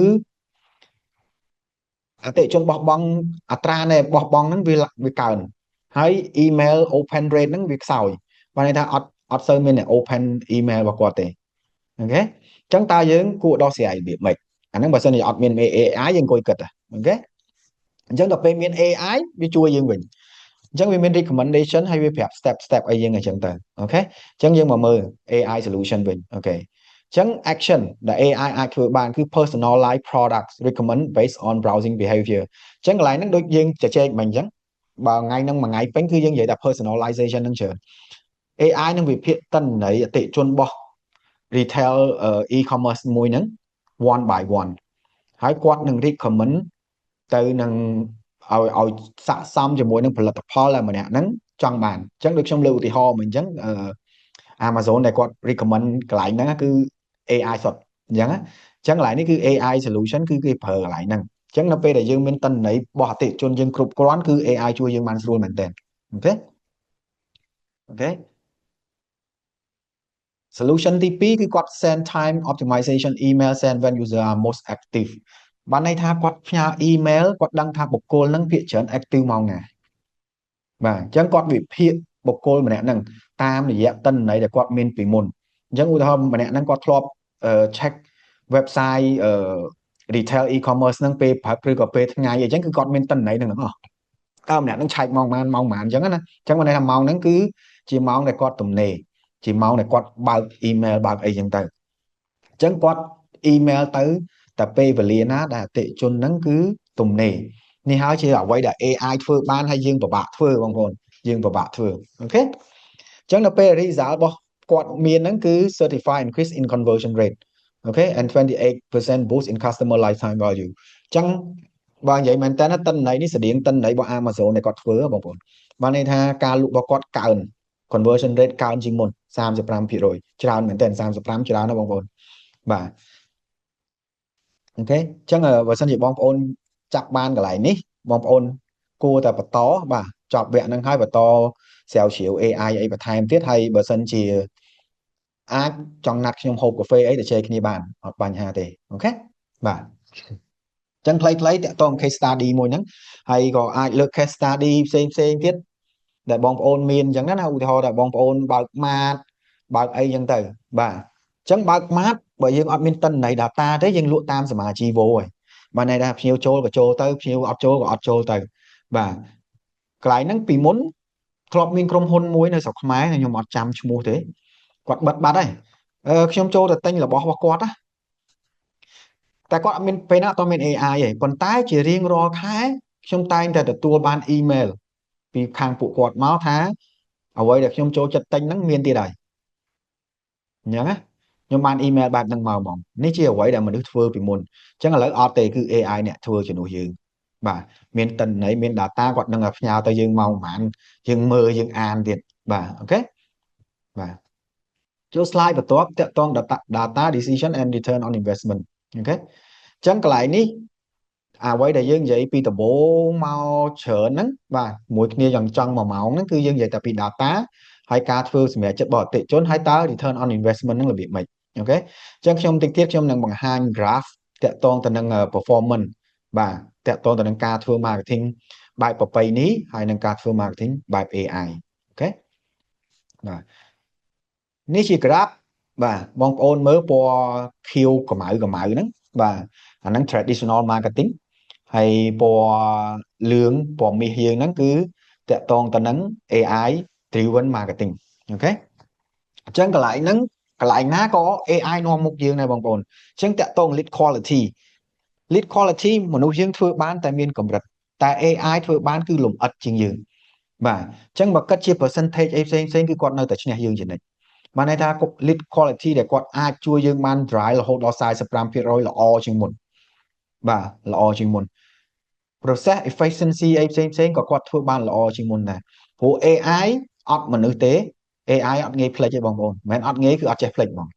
អតិថិជនបោះបង់អត្រានៃបោះបង់ហ្នឹងវាកើនហើយ email open rate ហ្នឹងវាខ្សោយបានន័យថាអត់សូវមានអ្នក open email របស់គាត់ទេអូខេអញ្ចឹងតើយើងគួរដោះស្រាយរបៀបម៉េចអាហ្នឹងបើសិនជាអត់មាន AI យើងអង្គុយគិតអូខេអញ្ចឹងដល់ពេលមាន AI វាជួយយើងវិញអញ្ចឹងវាមាន recommendation ហើយវាប្រាប់ step អីយើងអញ្ចឹងទៅអូខេអញ្ចឹងយើងមកមើល AI solution វិញអូខេអញ្ចឹង action ដែល AI អាចធ្វើបានគឺ personalized products recommend based on browsing behavior អញ្ចឹងកន្លែងហ្នឹងដូចយើងជជែកមិញអញ្ចឹងបើថ្ងៃហ្នឹងមួយថ្ងៃពេញគឺយើងនិយាយថា personalization ហ្នឹងច្រើន AI នឹងវិភាគទិន្នន័យអតិថិជនរបស់ retail e-commerce មួយហ្នឹង one by one ហើយគាត់នឹង recommend ទៅនឹងឲ្យស័ក្តិសមជាមួយនឹងផលិតផលដែលម្នាក់ហ្នឹងចង់បានអញ្ចឹងដូចខ្ញុំលើកឧទាហរណ៍មកអញ្ចឹងAmazon ដែលគាត់ recommend កន្លែងហ្នឹងគឺ AI សុទ្ធអញ្ចឹងអញ្ចឹងកន្លែងនេះគឺ AI solution គឺគេប្រើកន្លែងហ្នឹងអញ្ចឹងនៅពេលដែលយើងមានទិន្នន័យរបស់អតិថិជនយើងគ្រប់គ្រាន់គឺ AI ជួយយើងបានស្រួលមែនទែនអូខេអូខេ solution ទី2គឺគាត់ send time optimization email send when user are most active បានន័យថាគាត់ផ្ញើ email គាត់ដឹងថាបុគ្គលហ្នឹងភាគច្រើន active ម៉ោងណាបាទអញ្ចឹងគាត់វិភាគបុគ្គលម្នាក់ហ្នឹងតាមរយៈទិន្នន័យដែលគាត់មានពីមុនអញ្ចឹងឧទាហរណ៍ម្នាក់ហ្នឹងគាត់ធ្លាប់check website retail e-commerce ហ្នឹងពេលព្រឹកឬក៏ពេលថ្ងៃអញ្ចឹងគឺគាត់មានទិន្នន័យហ្នឹងទាំងអស់តើម្នាក់ហ្នឹងឆែកម៉ោងប៉ុន្មានអញ្ចឹងណាអញ្ចឹងបានន័យថាម៉ោងហ្នឹងគឺជាម៉ោងដែលគាត់ទំនេរជាម៉ោងដែលគាត់បើក email បើកអីចឹងទៅអញ្ចឹងគាត់ email ទៅតែពេលវេលាណាដែលអតិថិជនហ្នឹងគឺទំនេរនេះហើយជាអ្វីដែល AI ធ្វើបានហើយយើងពិបាកធ្វើបងប្អូនយើងពិបាកធ្វើអូខេអញ្ចឹងដល់ពេល result របស់គាត់មានហ្នឹងគឺ certified increase in conversion rate អូខេ and 28% boost in customer lifetime value អញ្ចឹងបើនិយាយមែនតើទិន្នន័យនេះស្តៀងទិន្នន័យរបស់ Amazon ដែលគាត់ធ្វើបងប្អូនបានន័យថាការលក់របស់គាត់កើន conversion rate កើនជាងមុន 35% ច្រើនមែនតើ35ច្រើនណាបងប្អូនបាទអូខេអញ្ចឹងបើសិនជាបងប្អូនចាប់បានកន្លែងនេះបងប្អូនគួរតែបន្តបាទចប់វគ្គហ្នឹងហើយបន្តស្រាវជ្រាវ AI អីបន្ថែមទៀតហើយបើសិនជាអាចចង់ណាត់ខ្ញុំហូបកាហ្វេអីទៅជែកគ្នាបានអត់បញ្ហាទេអូខេបាទអញ្ចឹងខ្លីៗតាក់ទង case study មួយហ្នឹងហើយក៏អាចលើក case study ផ្សេងទៀតដែលបងប្អូនមានអញ្ចឹងណាឧទាហរណ៍ថាបងប្អូនបើកម៉ាតបើកអីអញ្ចឹងទៅបាទអញ្ចឹងបើកម៉ាតបើយើងអត់មានទិន្នន័យ data ទេយើងលក់តាមសមាជីវោហើយបានន័យថាភ្ញៀវចូលក៏ចូលទៅភ្ញៀវអត់ចូលក៏អត់ចូលទៅបាទកន្លែងហ្នឹងពីមុនធ្លាប់មានក្រុមហ៊ុនមួយនៅស្រុកខ្មែរខ្ញុំអត់ចាំឈ្មោះទេគាត់បិទបាត់ហើយខ្ញុំចូលទៅទិញរបស់គាត់ណាតែគាត់អត់មានពេលណាអត់មាន AI ទេប៉ុន្តែជារៀងរាល់ខែខ្ញុំតែងតែទទួលបាន email ពីខាងពួកគាត់មកថាអ្វីដែលខ្ញុំចូលចិត្តទិញហ្នឹងមានទៀតហើយអញ្ចឹងណាខ្ញុំបាន email បែបហ្នឹងមកហ្មងនេះជាអ្វីដែលមនុស្សធ្វើពីមុនអញ្ចឹងឥឡូវអត់ទេគឺ AI អ្នកធ្វើជំនួសយើងបាទមានទិន្នន័យមាន data គាត់នឹងផ្ញើទៅយើងមកប្រហែលយើងមើលយើងអានទៀតបាទអូខេបាទចូល slide បន្ទាប់តាក់ទង data decision and return on investment អូខេអញ្ចឹងកន្លែងនេះអ្វីដែលយើងនិយាយពីដំបូងមកច្រើនហ្នឹងបាទមួយគ្នាយ៉ាងចង់1ម៉ោងហ្នឹងគឺយើងនិយាយតែពី data ហើយការធ្វើសម្រាប់ចិត្តរបស់អតិថិជនហើយតើ return on investment ហ្នឹងរបៀបម៉េចអូខេអញ្ចឹងខ្ញុំតិចទៀតខ្ញុំនឹងបង្ហាញ graph តាក់ទងទៅនឹង performance បាទតាក់ទងទៅនឹងការធ្វើ marketing បែបប្រពៃណីហើយនឹងការធ្វើ marketing បែប AI អូខេបាទនេះជា graph បាទបងប្អូនមើលពណ៌ខៀវកម្ៅហ្នឹងបាទអាហ្នឹង traditional marketing ហើយពណ៌លឿងពណ៌មាសយើងហ្នឹងគឺតាក់ទងទៅនឹង AI driven marketing អូខេអញ្ចឹងកន្លែងហ្នឹងកន្លែងណាក៏ AI នាំមុខយើងដែរបងប្អូនអញ្ចឹងតាក់ទង lead quality lead quality មនុស្សយើងធ្វើបានតែមានកម្រិតតែ AI ធ្វើបានគឺលម្អិតជាងយើងបាទអញ្ចឹងបើគិតជា percentage អីផ្សេងគឺគាត់នៅតែឈ្នះយើងជានិច្ចបានន័យថា lead quality ដែលគាត់អាចជួយយើងបាន drive រហូតដល់ 45% ល្អជាងមុនបាទល្អជាងមុន process efficiency អីផ្សេងក៏គាត់ធ្វើបានល្អជាងមុនដែរព្រោះ AI អត់មនុស្សទេ AI អត់ងាយផ្លេចទេបងប្អូនមិនមែនអត់ងាយគឺអត់ចេះផ្លេចហ្មង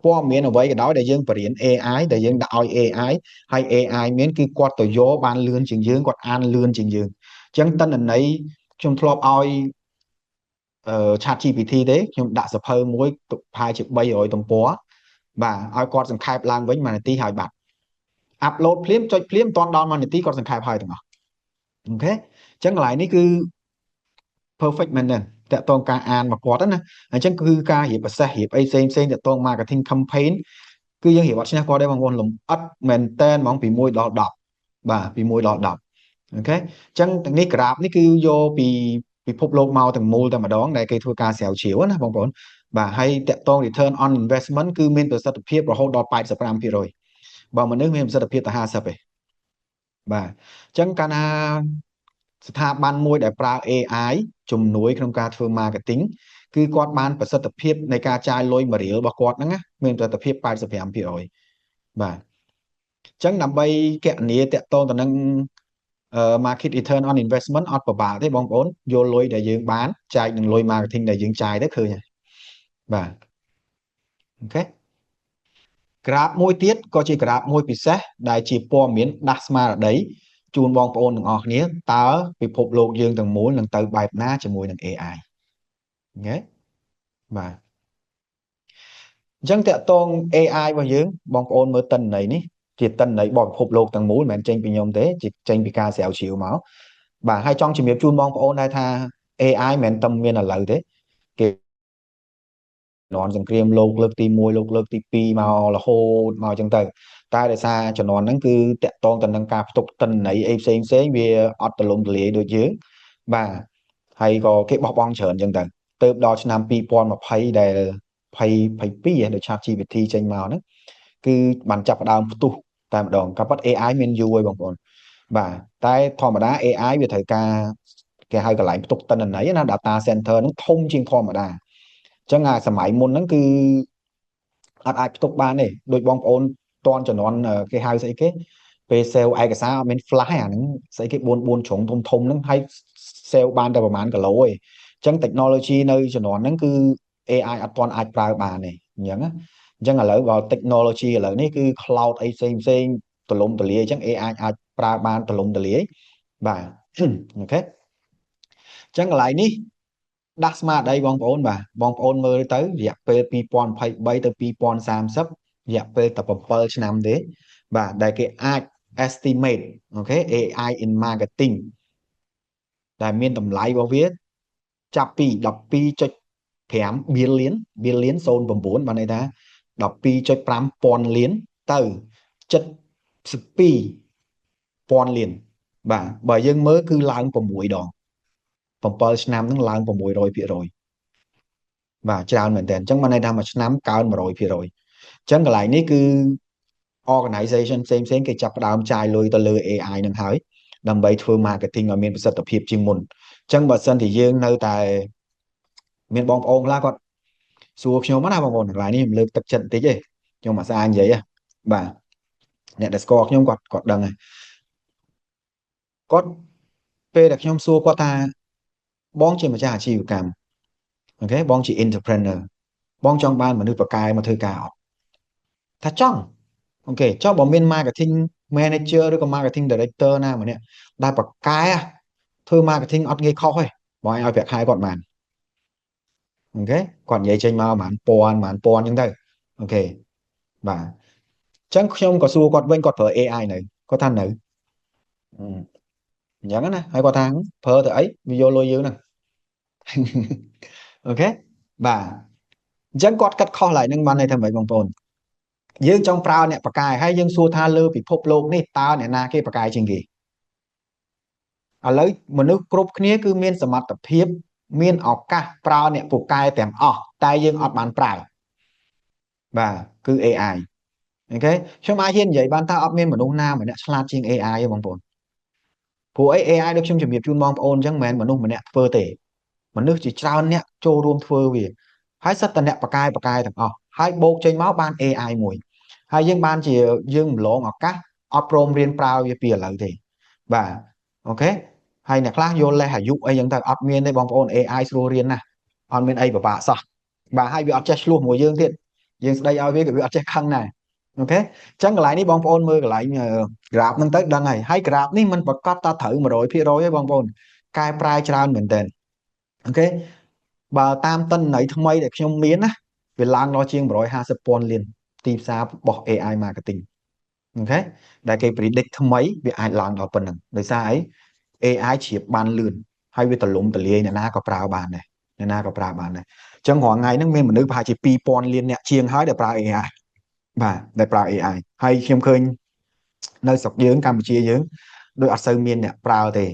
ព័ត៌មានអ្វីក៏ដោយដែលយើងបរៀន AI ដែលយើងដាក់ឲ្យ AI ហើយ AI មានគឺគាត់ទៅយកបានលឿនជាងយើងគាត់អានលឿនជាងយើងអញ្ចឹងតន្ន័យខ្ញុំធ្លាប់ឲ្យChatGPT ទេខ្ញុំដាក់សភៅមួយប្រហែលជា300ទំព័របាទឲ្យគាត់សង្ខេបឡើងវិញ1នាទីហើយបាត់ upload ភ្លាមចុចភ្លាមតន់ដល់1នាទីគាត់សង្ខេបហើយទាំងអស់អូខេអញ្ចឹងកន្លែងនេះគឺ perfect មែនទេតកតងការអានមកគាត់ណាអញ្ចឹងគឺការរៀបប្រសាសន៍រៀបអីផ្សេងតកតង marketing campaign គឺយើងរៀបអត់ឈ្នះគាត់ទេបងប្អូនលំអិតមែនតែនហ្មងពី1ដល់10បាទពី1ដល់10អូខេអញ្ចឹងទាំងនេះក្រាបនេះគឺយកពីពិភពលោកមកទាំងមូលតែម្ដងដែលគេធ្វើការស្រាវជ្រាវណាបងប្អូនបាទហើយតកតង return on investment គឺមានប្រសិទ្ធភាពរហូតដល់ 85% បើមនុស្សមានប្រសិទ្ធភាពតែ50ទេបាទអញ្ចឹងកាលណាស្ថាប័នមួយដែលប្រើ AI ជំនួយក្នុងការធ្វើ marketing គឺគាត់បានប្រសិទ្ធភាពនៃការចាយលុយ1រៀលរបស់គាត់ហ្នឹងណាមានប្រសិទ្ធភាព 85% បាទអញ្ចឹងដើម្បីគណនាតកតងទៅនឹងmarket return on investment អត់ពិបាកទេបងប្អូនយកលុយដែលយើងបានចែកនឹងលុយ marketing ដែលយើងចាយទៅឃើញហើយបាទអូខេក្រាបមួយទៀតក៏ជាក្រាបមួយពិសេសដែលជាព័ត៌មានដាស់ស្មារតីជូនបងប្អូនទាំងអស់គ្នាតើពិភពលោកយើងទាំងមូលនឹងទៅបែបណាជាមួយនឹង AI អូខេបាទអញ្ចឹងតកតង AI របស់យើងបងប្អូនមើលតិន្នន័យនេះជាតិន្នន័យរបស់ពិភពលោកទាំងមូលមិនមែនចេញពីខ្ញុំទេជាចេញពីការស្រាវជ្រាវមកបាទហើយចង់ជំរាបជូនបងប្អូនដែរថា AI មិនមែនតែមានឥឡូវទេគេជំនាន់សង្គ្រាមលោកលើកទី1លោកលើកទី2មករហូតមកអញ្ចឹងទៅតែដោយសារជំនាន់ហ្នឹងគឺតកតងទៅនឹងការផ្ទុកតិន្នន័យអីផ្សេងវាអត់ទលំទលាយដូចយើងបាទហើយក៏គេបោះបង់ច្រើនអញ្ចឹងទៅដល់ឆ្នាំ2020ដែល22ដោយ ChatGPT ចេញមកហ្នឹងគឺបានចាប់ផ្ដើមផ្ទុះតែម្ដងក៏ប៉ុត AI មានយូរហើយបងប្អូនបាទតែធម្មតា AI វាត្រូវការគេហៅកន្លែងផ្ទុកតិន្នន័យណា data center ហ្នឹងធំជាងធម្មតាអញ្ចឹងសម័យមុនហ្នឹងគឺអត់អាចផ្ទុកបានទេដូចបងប្អូនតនជំនាន់គេហៅស្អីគេពេល sale ឯកសារអត់មាន flash អាហ្នឹងស្អីគេ4ជ្រុងធំហ្នឹងហើយ sale បានតែប្រហែលគីឡូឯងអញ្ចឹង technology នៅជំនាន់ហ្នឹងគឺ AI អត់ទាន់អាចប្រើបានទេអញ្ចឹងឥឡូវបើ technology ឥឡូវនេះគឺ cloud អីផ្សេងទលំទលាយអញ្ចឹង AI អាចប្រើបានទលំទលាយបាទអូខេអញ្ចឹងកន្លែងនេះដាស់ស្មារតីបងប្អូនបាទបងប្អូនមើលទៅរយៈពេល2023ទៅ2030រយៈពេលតែ7ឆ្នាំទេបាទដែលគេអាច estimate អូខេ AI in marketing ដែលមានតម្លៃរបស់វាចាប់ពី 12.5 billion 09បានន័យថា 12.5 ពាន់លានទៅ72ពាន់លានបាទបើយើងមើលគឺឡើង6ដង7ឆ្នាំហ្នឹងឡើង600%បាទច្រើនមែនតើអញ្ចឹងបានន័យថាមួយឆ្នាំកើន 100% អញ្ចឹងកន្លែងនេះគឺ organization ផ្សេងគេចាប់ផ្ដើមចាយលុយទៅលើ AI ហ្នឹងហើយដើម្បីធ្វើ marketing ឲ្យមានប្រសិទ្ធភាពជាងមុនអញ្ចឹងបើសិនជាយើងនៅតែមានបងប្អូនខ្លះគាត់សួរខ្ញុំណាបងប្អូនកន្លែងនេះខ្ញុំលើកទឹកចិត្តបន្តិចទេខ្ញុំអាសានិយាយបាទអ្នកដែលស្គាល់ខ្ញុំគាត់ដឹងហើយគាត់ពេលដែលខ្ញុំសួរគាត់ថាបងជាម្ចាស់អាជីវកម្មអូខេបងជា entrepreneur បងចង់បានមនុស្សបកកែមកធ្វើការអត់ថាចង់អូខេចុះបើមាន marketing manager ឬក៏ marketing director ណាម្នាក់ដែលបកកែធ្វើ marketing អត់ងាយខុសទេបងឲ្យប្រាក់ខែគាត់បានអូខេគាត់និយាយចេញមក10000អញ្ចឹងទៅអូខេបាទអញ្ចឹងខ្ញុំក៏សួរគាត់វិញគាត់ប្រើ AI នៅគាត់ថានៅអញ្ចឹងណាហើយគាត់ថាប្រើទៅអីវាយកលុយយើងហ្នឹងអូខេបាទអញ្ចឹងគាត់កាត់ខុសឡើយហ្នឹងបានន័យថាម៉េចបងប្អូនយើងចង់ប្រើអ្នកបកកាយហើយយើងសួរថាលើពិភពលោកនេះតើអ្នកណាគេបកកាយជាងគេឥឡូវមនុស្សគ្រប់គ្នាគឺមានសមត្ថភាពមានឱកាសប្រើអ្នកពូកែទាំងអស់តែយើងអត់បានប្រើបាទគឺ AI អូខេខ្ញុំអាចហ៊ាននិយាយបានថាអត់មានមនុស្សណាម្នាក់ឆ្លាតជាង AI ទេបងប្អូនព្រោះអី AI ដូចខ្ញុំជំរាបជូនបងប្អូនអញ្ចឹងមិនមែនមនុស្សម្នាក់ធ្វើទេមនុស្សជាច្រើនអ្នកចូលរួមធ្វើវាហើយសិតតអ្នកបកកាយទាំងអស់ហើយបូកចេញមកបាន AI មួយហើយយើងបានជាយើងម្លងឱកាសអត់ព្រមរៀនប្រើវាពីឥឡូវទេបាទអូខេហើយអ្នកខ្លះយកលេសអាយុអីចឹងទៅអត់មានទេបងប្អូន AI ស្រួលរៀនណាស់អត់មានអីពិបាកសោះបាទហើយវាអត់ចេះឆ្លោះមួយយើងទៀតយើងស្ដីឲ្យវាក៏វាអត់ចេះខឹងដែរអូខេអញ្ចឹងកន្លែងនេះបងប្អូនមើលកន្លែង graph ហ្នឹងទៅដឹងហើយ graph នេះมันប្រកាសថាត្រូវ 100% ទេបងប្អូនកែប្រែច្រើនមែនតើអូខេបើតាមតិន្នន័យថ្មីដែលខ្ញុំមានណាវាឡើងដល់ជាង150,000 លានទីផ្សាររបស់ AI marketing អូខេដែលគេ predict ថ្មីវាអាចឡើងដល់ប៉ុណ្្នឹងដោយសារអី AI ជ្រាបបានលឿនហើយវាទលំទលាយអ្នកណាក៏ប្រើបានដែរអ្នកណាក៏ប្រើបានដែរអញ្ចឹងរាល់ថ្ងៃហ្នឹងមានមនុស្សប្រហែលជា2000 លានអ្នកជាងហើយដែលប្រើ AI បាទដែលប្រើ AI ហើយខ្ញុំឃើញនៅស្រុកយើងកម្ពុជាយើងដូចអត់សូវមានអ្នកប្រើទេ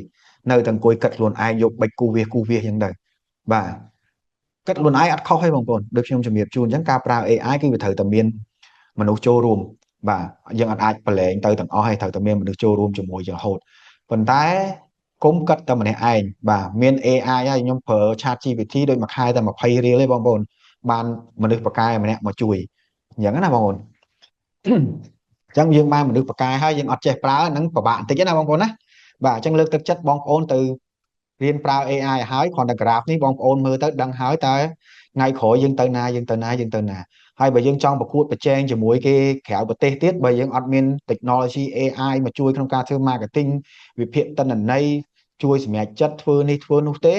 នៅតែអង្គុយគិតខ្លួនឯងយកបិចគូវាអញ្ចឹងទៅបាទគិតខ្លួនឯងអត់ខុសទេបងប្អូនដូចខ្ញុំជំរាបជូនអញ្ចឹងការប្រើ AI គឺវាត្រូវតែមានមនុស្សចូលរួមបាទយើងអាចប្រឡែងទៅទាំងអស់ហើយត្រូវតែមានមនុស្សចូលរួមជាមួយរហូតប៉ុន្តែគុំគិតតែម្នាក់ឯងបាទមាន AI ហើយខ្ញុំប្រើ ChatGPT ដូចមួយខែតែ20រៀលទេបងប្អូនបានមនុស្សប៉ាកែម្នាក់មកជួយអញ្ចឹងណាបងប្អូនអញ្ចឹងយើងបានមនុស្សប៉ាកែហើយយើងអត់ចេះប្រើហ្នឹងពិបាកបន្តិចណាបងប្អូនណាបាទអញ្ចឹងលើកទឹកចិត្តបងប្អូនទៅរៀនប្រើ AI ឲ្យហើយគ្រាន់តែ graph នេះបងប្អូនមើលទៅដឹងហើយតើថ្ងៃក្រោយយើងទៅណាហើយបើយើងចង់ប្រកួតប្រជែងជាមួយគេក្រៅប្រទេសទៀតបើយើងអត់មាន technology AI មកជួយក្នុងការធ្វើ marketing វិភាគទិន្នន័យជួយសម្រេចចិត្តធ្វើនេះធ្វើនោះទេ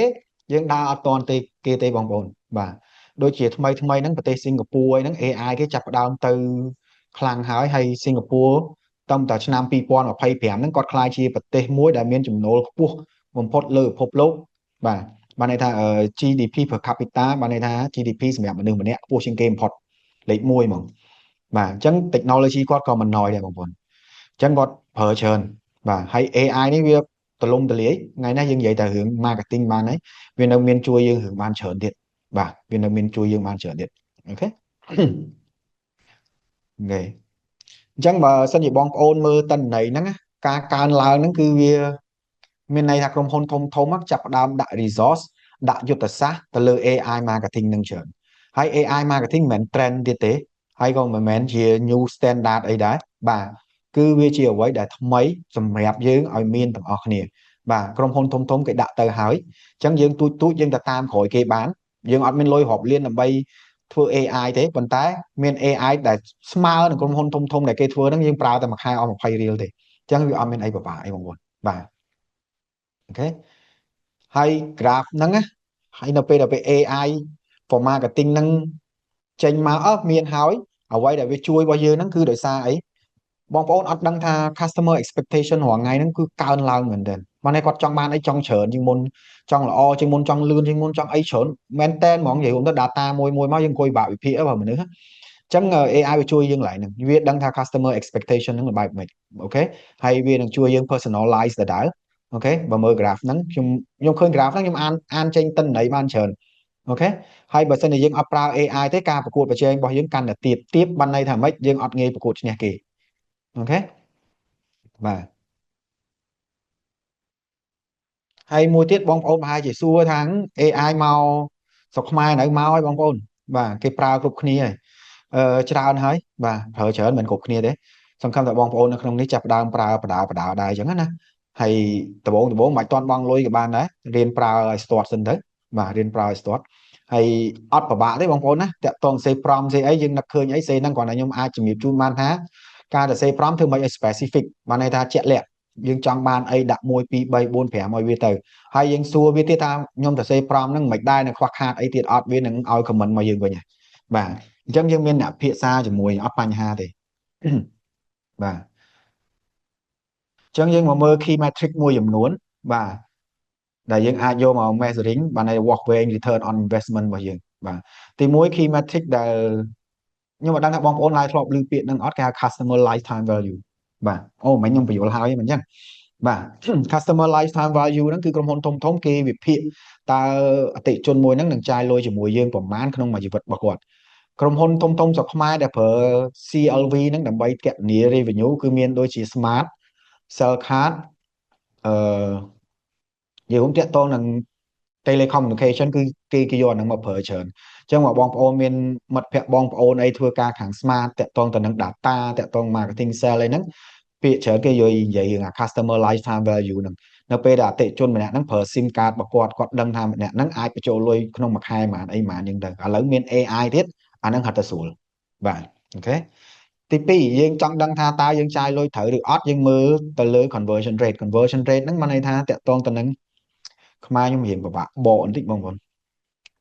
យើងដើរអត់ទាន់ទេគេទេបងប្អូនបាទដូចជាថ្មីហ្នឹងប្រទេសសិង្ហបុរីហ្នឹង AI គេចាប់ផ្ដើមទៅខ្លាំងហើយសិង្ហបុរីតាំងតែឆ្នាំ2025ហ្នឹងគាត់ក្លាយជាប្រទេសមួយដែលមានចំណូលខ្ពស់បំផុតលើពិភពលោកបាទបានន័យថាGDP per capita បានន័យថា GDP សម្រាប់មនុស្សម្នាក់ខ្ពស់ជាងគេបំផុតលេខ1ហ្មងបាទអញ្ចឹង technology គាត់ក៏មិនណយដែរបងប្អូនអញ្ចឹងគាត់ប្រើច្រើនបាទហើយ AI នេះវាទលំទលាយថ្ងៃនេះយើងនិយាយតែរឿង marketing បានហើយវានៅមានជួយយើងរឿងបានច្រើនទៀតបាទវានៅមានជួយយើងបានច្រើនទៀតអូខេអញ្ចឹងបើសិនជាបងប្អូនមើលតន្ន័យហ្នឹងការកើនឡើងហ្នឹងគឺវាមានន័យថាក្រុមហ៊ុនធំចាប់ផ្ដើមដាក់ resource ដាក់យុទ្ធសាស្ត្រទៅលើ AI marketing នឹងច្រើនហើយ AI marketing មិនមែន trend ទៀតទេហើយក៏មិនមែនជា new standard អីដែរបាទគឺវាជាអ្វីដែលថ្មីសម្រាប់យើងឲ្យមានទាំងអស់គ្នាបាទក្រុមហ៊ុនធំគេដាក់ទៅហើយអញ្ចឹងយើងទូចយើងទៅតាមក្រោយគេបានយើងអត់មានលុយរាប់លានដើម្បីធ្វើ AI ទេប៉ុន្តែមាន AI ដែលស្មើនឹងក្រុមហ៊ុនធំដែលគេធ្វើហ្នឹងយើងប្រើតែមួយខែអស់20រៀលទេអញ្ចឹងវាអត់មានអីពិបាកអីបងប្អូនបាទអូខេហើយ graph ហ្នឹងណាហើយនៅពេលដែល AI for marketing ហ្នឹងចេញមកមានហើយអ្វីដែលវាជួយរបស់យើងហ្នឹងគឺដោយសារអីបងប្អូនអត់ដឹងថា customer expectation រាល់ថ្ងៃហ្នឹងគឺកើនឡើងមែនទែនមកនេះគាត់ចង់បានអីចង់ច្រើនជាងមុនចង់ល្អជាងមុនចង់លឿនជាងមុនចង់អីច្រើនមែនទែនហ្មងនិយាយរួមទៅ data មួយមកយើងអង្គុយបាក់វិភាគបើមនុស្សអញ្ចឹង AI វាជួយយើងឡើងហ្នឹងវាដឹងថា customer expectation ហ្នឹងបែបម៉េចអូខេហើយវានឹងជួយយើង personalize ដដែលអូខេបើមើល graph ហ្នឹងខ្ញុំឃើញ graph ហ្នឹងខ្ញុំអានចេញតិន្នន័យបានច្រើនអូខេហើយបើសិនជាយើងអត់ប្រើ AI ទេការប្រកួតប្រជែងរបស់យើងកាន់តែទាបបានន័យថាម៉េចយើងអត់ងាយប្រកួតឈ្នះគេអូខេបាទហើយមួយទៀតបងប្អូនប្រហែលជាសួរថា AI មកស្រុកខ្មែរនៅមកហើយបងប្អូនបាទគេប្រើគ្រប់គ្នាហើយច្រើនហើយបាទប្រើច្រើនមិនគ្រប់គ្នាទេសង្ឃឹមថាបងប្អូននៅក្នុងនេះចាប់ផ្ដើមប្រើបដាដែរអញ្ចឹងណាហើយដំបូងមិនតាន់បង់លុយក៏បានដែររៀនប្រើឲ្យស្ទាត់សិនទៅបាទរៀនប្រើឲ្យស្ទាត់ហើយអត់ពិបាកទេបងប្អូនណាតាក់ទងសេ prompt សេអីយើងនឹកឃើញអីសេហ្នឹងគ្រាន់តែខ្ញុំអាចជំរាបជូនបានថាការទៅសេ prompt ធ្វើមិនឲ្យ specific បានន័យថាជាក់លាក់យើងចង់បានអីដាក់1 2 3 4 5ឲ្យវាទៅហើយយើងសួរវាទៀតថាខ្ញុំទៅសេ prompt ហ្នឹងមិនដែរនៅខ្វះខាតអីទៀតអត់វានឹងឲ្យ comment មកយើងវិញបាទអញ្ចឹងយើងមានអ្នកភាសាជាមួយអត់បញ្ហាទេបាទអញ្ចឹងយើងមកមើល key metric មួយចំនួនបាទដែលយើងអាចយកមក measuring បានន័យ walk away return on investment របស់យើងបាទទី1 key metric ដែលខ្ញុំមិនដឹងថាបងប្អូនឡាយធ្លាប់ឮពាក្យហ្នឹងអត់គេហៅ customer lifetime value បាទអូមិនខ្ញុំបញ្យល់ហើយមិនអញ្ចឹងបាទ customer lifetime value ហ្នឹងគឺក្រុមហ៊ុនធំគេវិភាគតើអតិថិជនមួយហ្នឹងនឹងចាយលុយជាមួយយើងប្រមាណក្នុងមួយជីវិតរបស់គាត់ ក្រុមហ៊ុនធំៗស្រុកខ្មែរដែលប្រើ CLV ហ្នឹងដើម្បីគណនា revenue គឺមានដូចជា Smart Cell Card អឺយើងតាក់ទងនឹង telecommunication គឺគេយកអាហ្នឹងមកប្រើច្រើនអញ្ចឹងមកបងប្អូនមានមិត្តភ័ក្តិបងប្អូនអីធ្វើការខាង smart តាក់ទងទៅនឹង data តាក់ទង marketing sale អីហ្នឹងពាក្យច្រើនគេយកនិយាយរឿងអា customer lifetime value ហ្នឹងនៅពេលដែលអតិថិជនម្នាក់ហ្នឹងប្រើ SIM card របស់គាត់ដឹងថាម្នាក់ហ្នឹងអាចបញ្ចូលលុយក្នុងមួយខែប៉ុន្មានអីប៉ុន្មានអញ្ចឹងទៅឥឡូវមាន AI ទៀតអាហ្នឹងហត់ទៅស្រួលបាទអូខេទី2យើងចង់ដឹងថាតើយើងចាយលុយត្រូវឬអត់យើងមើលទៅលើ conversion rate ហ្នឹងមានន័យថាតាក់ទងទៅនឹងខ្មែរខ្ញុំរៀងពិបាកបកបន្តិចបងប្អូន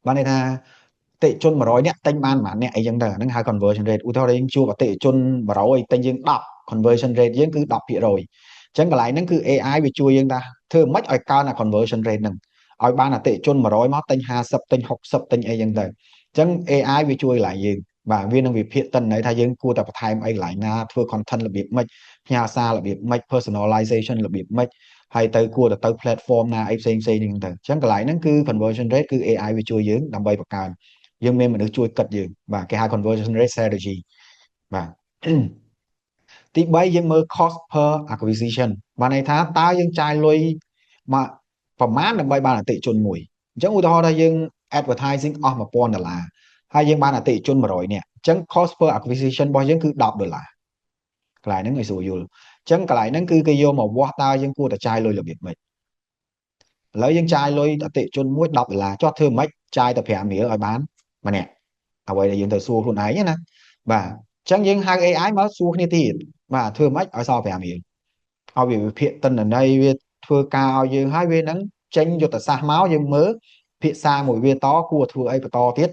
បានន័យថាអតិថិជន100នាក់ទិញបានប៉ុន្មាននាក់អីចឹងទៅហ្នឹងហៅ conversion rate ឧទាហរណ៍យើងជួបអតិថិជន100ទិញយើង10 conversion rate យើងគឺ10%អញ្ចឹងកន្លែងហ្នឹងគឺ AI វាជួយយើងថាធ្វើម៉េចឲ្យកើនអា conversion rate ហ្នឹងឲ្យបានអតិថិជន100មកទិញ50ទិញ60ទិញអីចឹងទៅអញ្ចឹង AI វាជួយកន្លែងយើងបាទវានឹងវិភាគទិន្នន័យថាយើងគួរតែបន្ថែមអីកន្លែងណាធ្វើ content របៀបម៉េចផ្ញើសាររបៀបម៉េច personalization របៀបម៉េចហើយទៅគួរទៅ platform ណាអីផ្សេងហ្នឹងទៅអញ្ចឹងកន្លែងហ្នឹងគឺ conversion rate គឺ AI វាជួយយើងដើម្បីបង្កើនយើងមានមនុស្សជួយគិតយើងបាទគេហៅ conversion rate strategy បាទទី3យើងមើល cost per acquisition បានន័យថាតើយើងចាយលុយមកប្រមាណដើម្បីបានអតិថិជនមួយអញ្ចឹងឧទាហរណ៍ថាយើង advertising អស់$1000ហើយយើងបានអតិថិជន100នាក់អញ្ចឹង cost per acquisition របស់យើងគឺ$10កន្លែងហ្នឹងឲ្យស្រួលយល់អញ្ចឹងកន្លែងហ្នឹងគឺគេយកមកវាស់តើយើងគួរតែចាយលុយរបៀបម៉េចឥឡូវយើងចាយលុយអតិថិជនមួយ$10ចុះធ្វើម៉េចចាយតែ5រៀលឲ្យបានម្នាក់អ្វីដែលយើងទៅសួរខ្លួនឯងណាបាទអញ្ចឹងយើងហៅ AI មកសួរគ្នាទៀតបាទធ្វើម៉េចឲ្យសល់5រៀលឲ្យវាវិភាគទិន្នន័យវាធ្វើការឲ្យយើងហើយវានឹងចេញយុទ្ធសាស្ត្រមកយើងមើលភាសាមួយវាតគួរធ្វើអីបន្តទៀត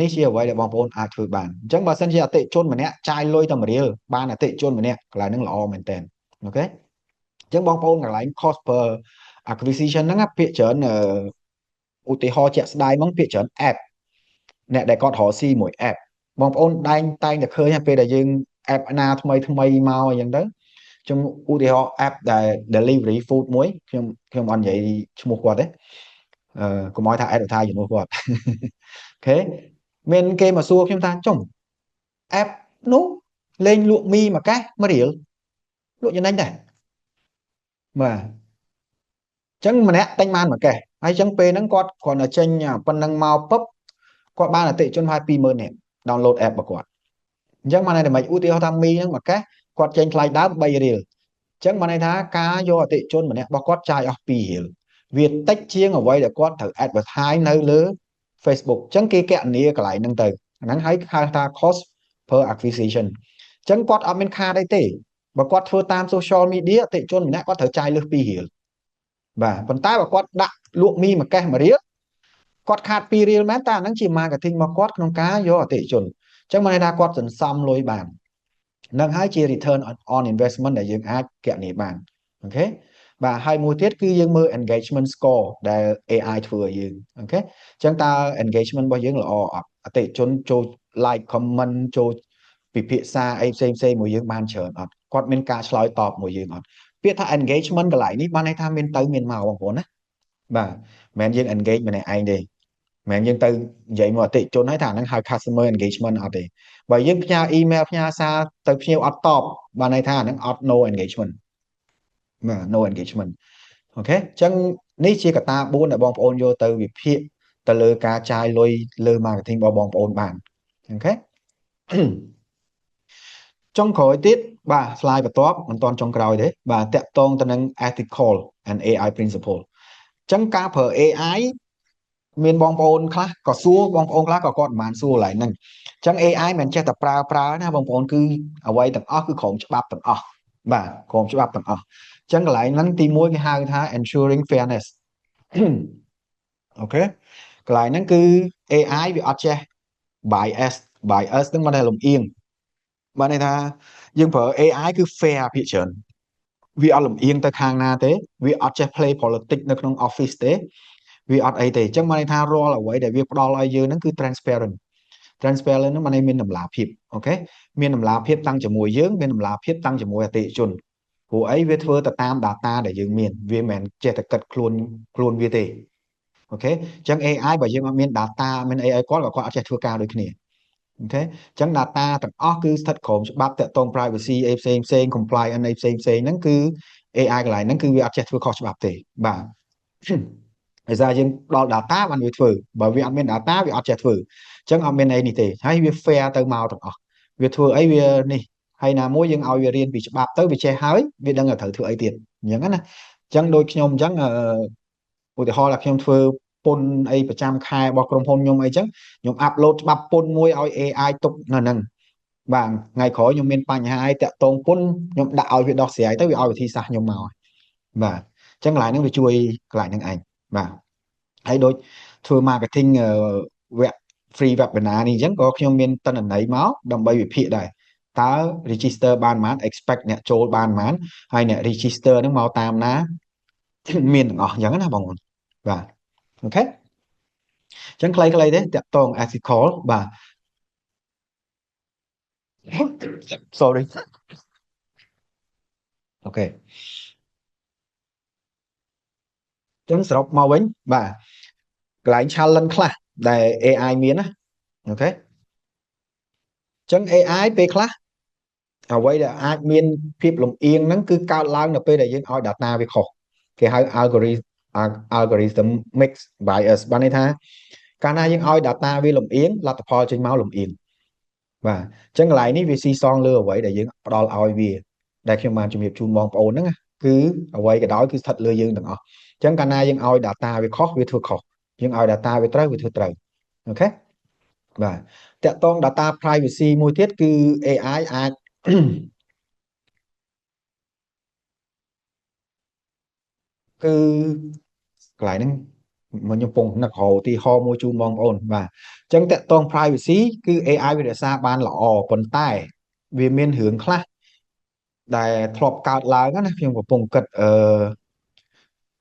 នេះជាអ្វីដែលបងប្អូនអាចធ្វើបានអញ្ចឹងបើសិនជាអតិថិជនម្នាក់ចាយលុយតែ1រៀលបានអតិថិជនម្នាក់កន្លែងហ្នឹងល្អមែនតើអូខេអញ្ចឹងបងប្អូនកន្លែង cost per acquisition ហ្នឹងពាក្យច្រើនឧទាហរណ៍ជាក់ស្ដែងមកពាក្យច្រើន app អ្នកដែលគាត់រកស៊ីមួយ app បងប្អូនតែងតែឃើញពេលដែលយើង app ណាថ្មីមកអញ្ចឹងទៅខ្ញុំឧទាហរណ៍ app ដែល delivery food មួយខ្ញុំអត់និយាយឈ្មោះគាត់ទេកុំឲ្យថា advertise ជំនួសគាត់អូខេមានគេមកសួរខ្ញុំថាចុង app នោះលេងលក់មីមួយកេះ1រៀលលក់យ៉ាងណាដែរបាទចឹងម្នាក់ទិញបានមួយកេះហើយចឹងពេលហ្នឹងគាត់គ្រាន់តែចេញប៉ុណ្ណឹងមកពឹបគាត់បានអតិថិជនហើយ20000នាក់ download app របស់គាត់អញ្ចឹងបានន័យថាម៉េចឧទាហរណ៍ថាមីហ្នឹងមួយកេះគាត់ចេញថ្លៃដើម3រៀលអញ្ចឹងបានន័យថាការយកអតិថិជនម្នាក់របស់គាត់ចាយអស់2រៀលវាតិចជាងអ្វីដែលគាត់ត្រូវ advertise នៅលើ Facebook អញ្ចឹងគេគណនាកន្លែងហ្នឹងទៅហ្នឹងហើយហៅថា cost per acquisition អញ្ចឹងគាត់អត់មានខាតអីទេបើគាត់ធ្វើតាម social media អតិថិជនម្នាក់គាត់ត្រូវចាយលើស2រៀលបាទប៉ុន្តែបើគាត់ដាក់លក់មីមួយកេះ1រៀលគាត់ខាត2រៀលមែនតែអាហ្នឹងជា marketing របស់គាត់ក្នុងការយកអតិថិជនអញ្ចឹងមកន័យថាគាត់សន្សំលុយបាននឹងហើយជា return on investment ដែលយើងអាចគណនាបានអូខេបាទហើយមួយទៀតគឺយើងមើល engagement score ដែល AI ធ្វើឲ្យយើងអូខេអញ្ចឹងតើ engagement របស់យើងល្អអត់អតិថិជនចូល like comment ចូលពិភាក្សាអីផ្សេងមួយយើងបានច្រើនអត់គាត់មានការឆ្លើយតបមួយយើងអត់ពាក្យថា engagement កន្លែងនេះបានន័យថាមានទៅមានមកបងប្អូនណាបាទមិនមែនយើង engage ម្នាក់ឯងទេមិនមែនយើងទៅនិយាយមកអតិថិជនហើយថាហ្នឹងហៅ customer engagement អត់ទេបើយើងផ្ញើ email ផ្ញើសារទៅភ្ញៀវអត់តបបានន័យថាហ្នឹងអត់ no engagement បាទ no engagement អូខេអញ្ចឹងនេះជាកត្តា4ដែលបងប្អូនយកទៅវិភាគទៅលើការចាយលុយលើ marketing របស់បងប្អូនបានអូខេចុងក្រោយទៀតបាទ slide បន្ទាប់មិនទាន់ចុងក្រោយទេបាទតាក់ទងទៅនឹង ethical and AI principle អញ្ចឹងការប្រើ AI មានបងប្អូនខ្លះក៏សួរបងប្អូនខ្លះក៏គាត់មិនបានសួរឡើយហ្នឹងអញ្ចឹង AI មិនចេះតែប្រើណាបងប្អូនគឺអ្វីទាំងអស់គឺក្រោមច្បាប់ទាំងអស់បាទក្រោមច្បាប់ទាំងអស់អញ្ចឹងកន្លែងហ្នឹងទី1គេហៅថា ensuring fairness អូខេកន្លែងហ្នឹងគឺ AI វាអត់ចេះ bias ហ្នឹងមិនដែលលំអៀងបានន័យថាយើងប្រើ AI គឺ fair ភាគច្រើនវាអត់លំអៀងទៅខាងណាទេវាអត់ចេះ play politics នៅក្នុង office ទេវាអត់អីទេអញ្ចឹងបានន័យថារាល់អ្វីដែលវាផ្ដល់ឲ្យយើងហ្នឹងគឺ transparent ហ្នឹងมันមានតម្លាភាពអូខេមានតម្លាភាពតាំងជាមួយយើងមានតម្លាភាពតាំងជាមួយអតិថិជនព្រោះអីវាធ្វើទៅតាម data ដែលយើងមានវាមិនមែនចេះតែគិតខ្លួនវាទេអូខេអញ្ចឹង AI បើយើងអត់មាន data មានអីឲ្យគាត់ក៏គាត់អត់ចេះធ្វើការដូចគ្នា អូខេអញ្ចឹង data ទាំងអស់គឺស្ថិតក្រោមច្បាប់តាក់ទង privacy អីផ្សេង compliance អីផ្សេងហ្នឹងគឺ AI កន្លែងហ្នឹងគឺវាអត់ចេះធ្វើខុសច្បាប់ទេបាទដោយសារយើងដល់ data បានវាធ្វើបើវាអត់មាន data វាអត់ចេះធ្វើអញ្ចឹងអត់មានអីនេះទេហើយវា fair ទៅមកទាំងអស់វាធ្វើអីវានេះហើយណាមួយយើងឲ្យវារៀនពីច្បាប់ទៅវាចេះហើយវាដឹងថាត្រូវធ្វើអីទៀតអញ្ចឹងណាអញ្ចឹងដូចខ្ញុំអញ្ចឹងឧទាហរណ៍ថាខ្ញុំធ្វើពន្ធអីប្រចាំខែរបស់ក្រុមហ៊ុនខ្ញុំអីចឹងខ្ញុំអាប់ឡូតច្បាប់ពន្ធមួយឲ្យ AI ទុកនៅហ្នឹងបាទថ្ងៃក្រោយខ្ញុំមានបញ្ហាអីតាក់ទងពន្ធខ្ញុំដាក់ឲ្យវាដោះស្រាយទៅវាឲ្យវិធីសាស្ត្រខ្ញុំមកបាទអញ្ចឹងកន្លែងហ្នឹងវាជួយកន្លែងហ្នឹងឯងបាទហើយដូចធ្វើ marketing វគ្គ free webinar នេះអញ្ចឹងក៏ខ្ញុំមានតនន័យមកដើម្បីវិភាគដែរតើ register បានប៉ុន្មាន expect អ្នកចូលបានប៉ុន្មានហើយអ្នក register ហ្នឹងមកតាមណាមានទាំងអស់អញ្ចឹងណាបងប្អូនបាទអូខេអញ្ចឹងខ្លីៗទេតាក់ទង ethical បាទ sorry អូខេអញ្ចឹងសរុបមកវិញបាទកន្លែង challenge ខ្លះដែល AI មានណាអូខេអញ្ចឹង AI ពេលខ្លះអ្វីដែលអាចមានភាពលំអៀងហ្នឹងគឺកើតឡើងនៅពេលដែលយើងឲ្យ data វាខុសគេហៅ algorithm mix bias បានន័យថាកាលណាយើងឲ្យ data វាលំអៀងលទ្ធផលចេញមកលំអៀងបាទអញ្ចឹងកន្លែងនេះវាស៊ីសងលើអ្វីដែលយើងផ្ដល់ឲ្យវាដែលខ្ញុំបានជំរាបជូនបងប្អូនហ្នឹងគឺអ្វីក៏ដោយគឺស្ថិតលើយើងទាំងអស់អញ្ចឹងកាលណាយើងឲ្យ data វាខុសវាធ្វើខុសយើងឲ្យ data វាត្រូវវាធ្វើត្រូវអូខេបាទតាក់ទង data privacy មួយទៀតគឺ AI អាចគឺកន្លែងហ្នឹងមកខ្ញុំពងនឹករហូតទីហោមួយជូនបងប្អូនបាទអញ្ចឹងតាក់ទង privacy គឺ AI វារក្សាបានល្អប៉ុន្តែវាមានរឿងខ្លះដែលធ្លាប់កើតឡើងណាខ្ញុំកំពុងគិត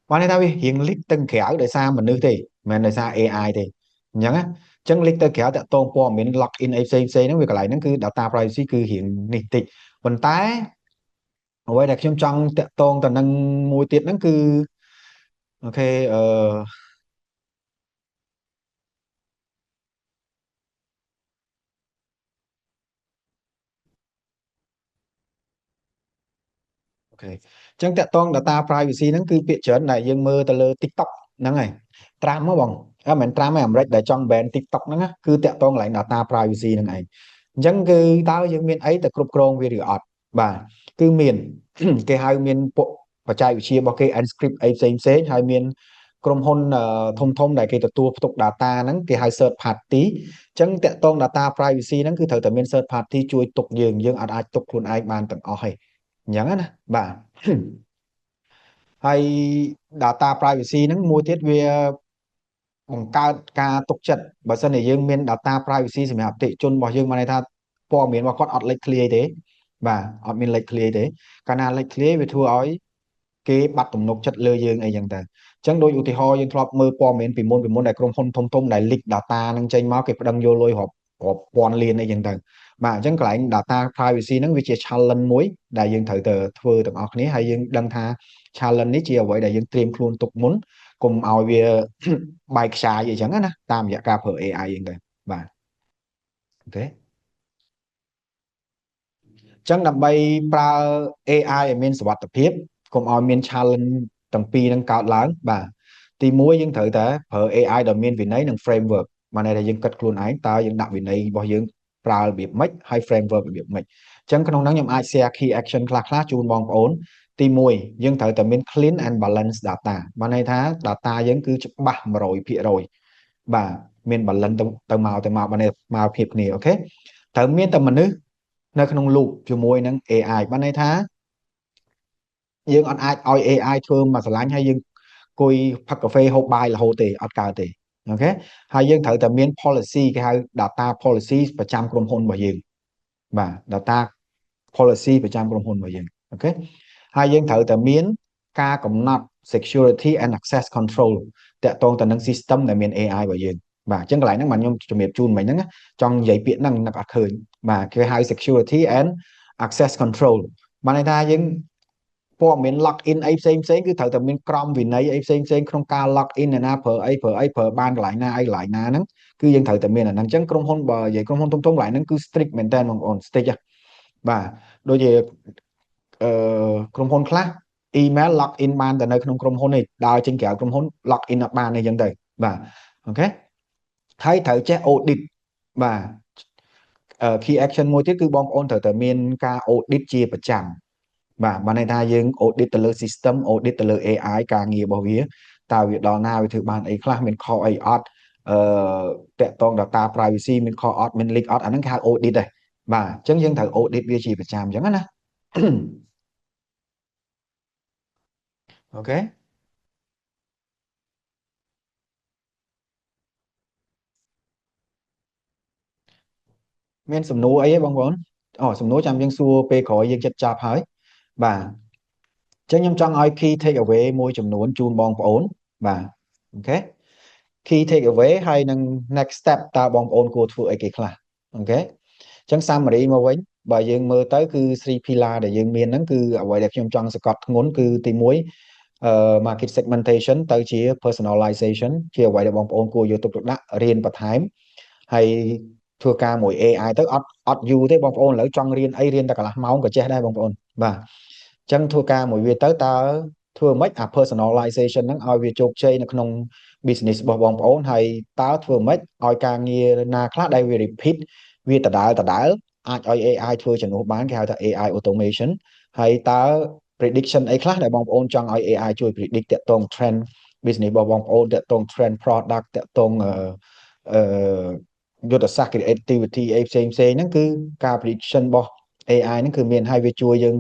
បានន័យថាវារៀងលិចទៅក្រៅដោយសារមនុស្សទេមិនមែនដោយសារ AI ទេអញ្ចឹងណាអញ្ចឹងលិចទៅក្រៅតាក់ទងព័ត៌មាន log in អីផ្សេងហ្នឹងវាកន្លែងហ្នឹងគឺ data privacy គឺរៀងនេះតិចប៉ុន្តែអ្វីដែលខ្ញុំចង់តាក់ទងទៅនឹងមួយទៀតហ្នឹងគឺអូខេអូខេអញ្ចឹងតាក់ទង data privacy ហ្នឹងគឺពាក្យច្រើនដែលយើងមើលទៅលើ TikTok ហ្នឹងហើយត្រាំមកបងអត់មែនត្រាំឯអាមេរិកដែលចង់ ban TikTok ហ្នឹងណាគឺតាក់ទងកន្លែង data privacy ហ្នឹងឯងអញ្ចឹងគឺតើយើងមានអីទៅគ្រប់គ្រងវាឬអត់បាទគឺមាន គេហៅមានពួកបច្ចេកវិទ្យារបស់គេ Enscript អីផ្សេងហើយមានក្រុមហ៊ុនធំដែលគេទទួលផ្ទុក data ហ្នឹងគេហៅ third party អញ្ចឹងតាក់ទង data privacy ហ្នឹងគឺត្រូវតែមាន third party ជួយទុកយើងអាចទុកខ្លួនឯងបានទាំងអស់ហើយអញ្ចឹងណាបាទហើយ data privacy ហ្នឹងមួយទៀតវាបង្កើតការទុកចិត្តបើសិនជាយើងមាន data privacy សម្រាប់អតិថិជនរបស់យើងបានន័យថាព័ត៌មានរបស់គាត់អត់លេចធ្លាយទេបាទអត់មានលេចធ្លាយទេកាលណាលេចធ្លាយវាធ្វើឲ្យគេបាត់ទំនុកចិត្តលើយើងអីចឹងទៅអញ្ចឹងដូចឧទាហរណ៍យើងធ្លាប់មើលព័ត៌មានពីមុនដែលក្រុមហ៊ុនធំដែល leak data ហ្នឹងចេញមកគេប្តឹងយកលុយរាប់ពាន់លានអីចឹងទៅបាទអញ្ចឹងកន្លែង data privacy ហ្នឹងវាជា challenge មួយដែលយើងត្រូវទៅធ្វើទាំងអស់គ្នាហើយយើងដឹងថា challenge នេះជាអ្វីដែលយើងត្រៀមខ្លួនទុកមុនកុំឲ្យវាបែកខ្ចាយអីចឹងណាតាមរយៈការប្រើ AI ហ្នឹងទៅបាទអូខេចឹងដើម្បីប្រើ AI ឲ្យមានសុវត្ថិភាពកុំឲ្យមាន challenge ទាំងពីរហ្នឹងកើតឡើងបាទទីមួយយើងត្រូវតែប្រើ AI ដែលមានវិន័យនិង framework បានន័យថាយើងគិតខ្លួនឯងតើយើងដាក់វិន័យរបស់យើងប្រើរបៀបម៉េចហើយ framework របៀបម៉េចអញ្ចឹងក្នុងហ្នឹងខ្ញុំអាច share key action ខ្លះជូនបងប្អូនទីមួយយើងត្រូវតែមាន clean and balanced data បានន័យថា data យើងគឺច្បាស់100%បាទមាន balance ទៅមកបានន័យមកភាពគ្នាអូខេត្រូវមានតែមនុស្សនៅក្នុង loop ជាមួយនឹង AI បានន័យថាយើងអត់អាចឲ្យ AI ធ្វើមកស្រឡាញ់ហើយយើងអង្គុយផឹកកាហ្វេហូបបាយរហូតទេអត់កើតទេអូខេហើយយើងត្រូវតែមាន policy គេហៅ data policy ប្រចាំក្រុមហ៊ុនរបស់យើងបាទ data policy ប្រចាំក្រុមហ៊ុនរបស់យើងអូខេហើយយើងត្រូវតែមានការកំណត់ security and access control តាក់ទងទៅនឹង system ដែលមាន AI របស់យើងបាទអញ្ចឹងកន្លែងហ្នឹងខ្ញុំជំរាបជូនមិញហ្នឹងចង់និយាយពាក្យហ្នឹងនឹកអត់ឃើញបាទគេហៅ security and access control បានន័យថាយើង ព័ត៌មាន log in អីផ្សេងគឺត្រូវតែមានក្រមវិន័យអីផ្សេងក្នុងការ log in ណាប្រើអីប្រើបានកន្លែងណាអីកន្លែងណាហ្នឹងគឺយើងត្រូវតែមានអាហ្នឹងអញ្ចឹងក្រុមហ៊ុនបើនិយាយក្រុមហ៊ុនធំៗកន្លែងហ្នឹងគឺ strict មែនតើបងប្អូន strict បាទដូចជាក្រុមហ៊ុនខ្លះ email log in បានតែនៅក្នុងក្រុមហ៊ុននេះដើរចេញក្រៅក្រុមហ៊ុន log in អត់បានទេអញ្ចឹងទៅបាទអូខេហើយត្រូវចេះ audit បាទ key action មួយទៀតគឺបងប្អូនត្រូវតែមានការ audit ជាប្រចាំបាទបានន័យថាយើង audit ទៅលើ system audit ទៅលើ AI ការងាររបស់វាតើវាដល់ណាវាធ្វើបានអីខ្លះមានខុសអីអត់តាក់ទង data privacy មានខុសអត់មាន leak អត់អាហ្នឹងគេហៅ audit ដែរបាទអញ្ចឹងយើងត្រូវ audit វាជាប្រចាំអញ្ចឹងណាអូខេមានសំណួរអីទេបងប្អូនអូសំណួរចាំយើងសួរពេលក្រោយយើងចិត្តចាប់ហើយបាទអញ្ចឹងខ្ញុំចង់ឲ្យ key take away មួយចំនួនជូនបងប្អូនបាទអូខេ key take away ហើយនឹង next step តើបងប្អូនគួរធ្វើអីគេខ្លះអូខេអញ្ចឹង summary មកវិញបើយើងមើលទៅគឺ3 pillar ដែលយើងមានហ្នឹងគឺអ្វីដែលខ្ញុំចង់សង្កត់ធ្ងន់គឺទី1market segmentation ទៅជា personalization ជាអ្វីដែលបងប្អូនគួរយកទុកដាក់រៀនបន្ថែមហើយធ្វើការមួយ AI ទៅអត់យូរទេបងប្អូនឥឡូវចង់រៀនអីរៀនតែកន្លះម៉ោងក៏ចេះដែរបងប្អូនបាទអញ្ចឹងធ្វើការមួយវាទៅតើធ្វើម៉េចអា personalization ហ្នឹងឲ្យវាជោគជ័យនៅក្នុង business របស់បងប្អូនហើយតើធ្វើម៉េចឲ្យការងារណាខ្លះដែលវា repeat វាដដែលអាចឲ្យ AI ធ្វើជំនួសបានគេហៅថា AI automation ហើយតើ prediction អីខ្លះដែលបងប្អូនចង់ឲ្យ AI ជួយ predict តាក់ទង trend business របស់បងប្អូនតាក់ទង trend product តាក់ទងយុទ្ធសាស្ត្រ creativity អីផ្សេងហ្នឹងគឺការ prediction របស់ AI ហ្នឹងគឺមានហើយវាជួយយើង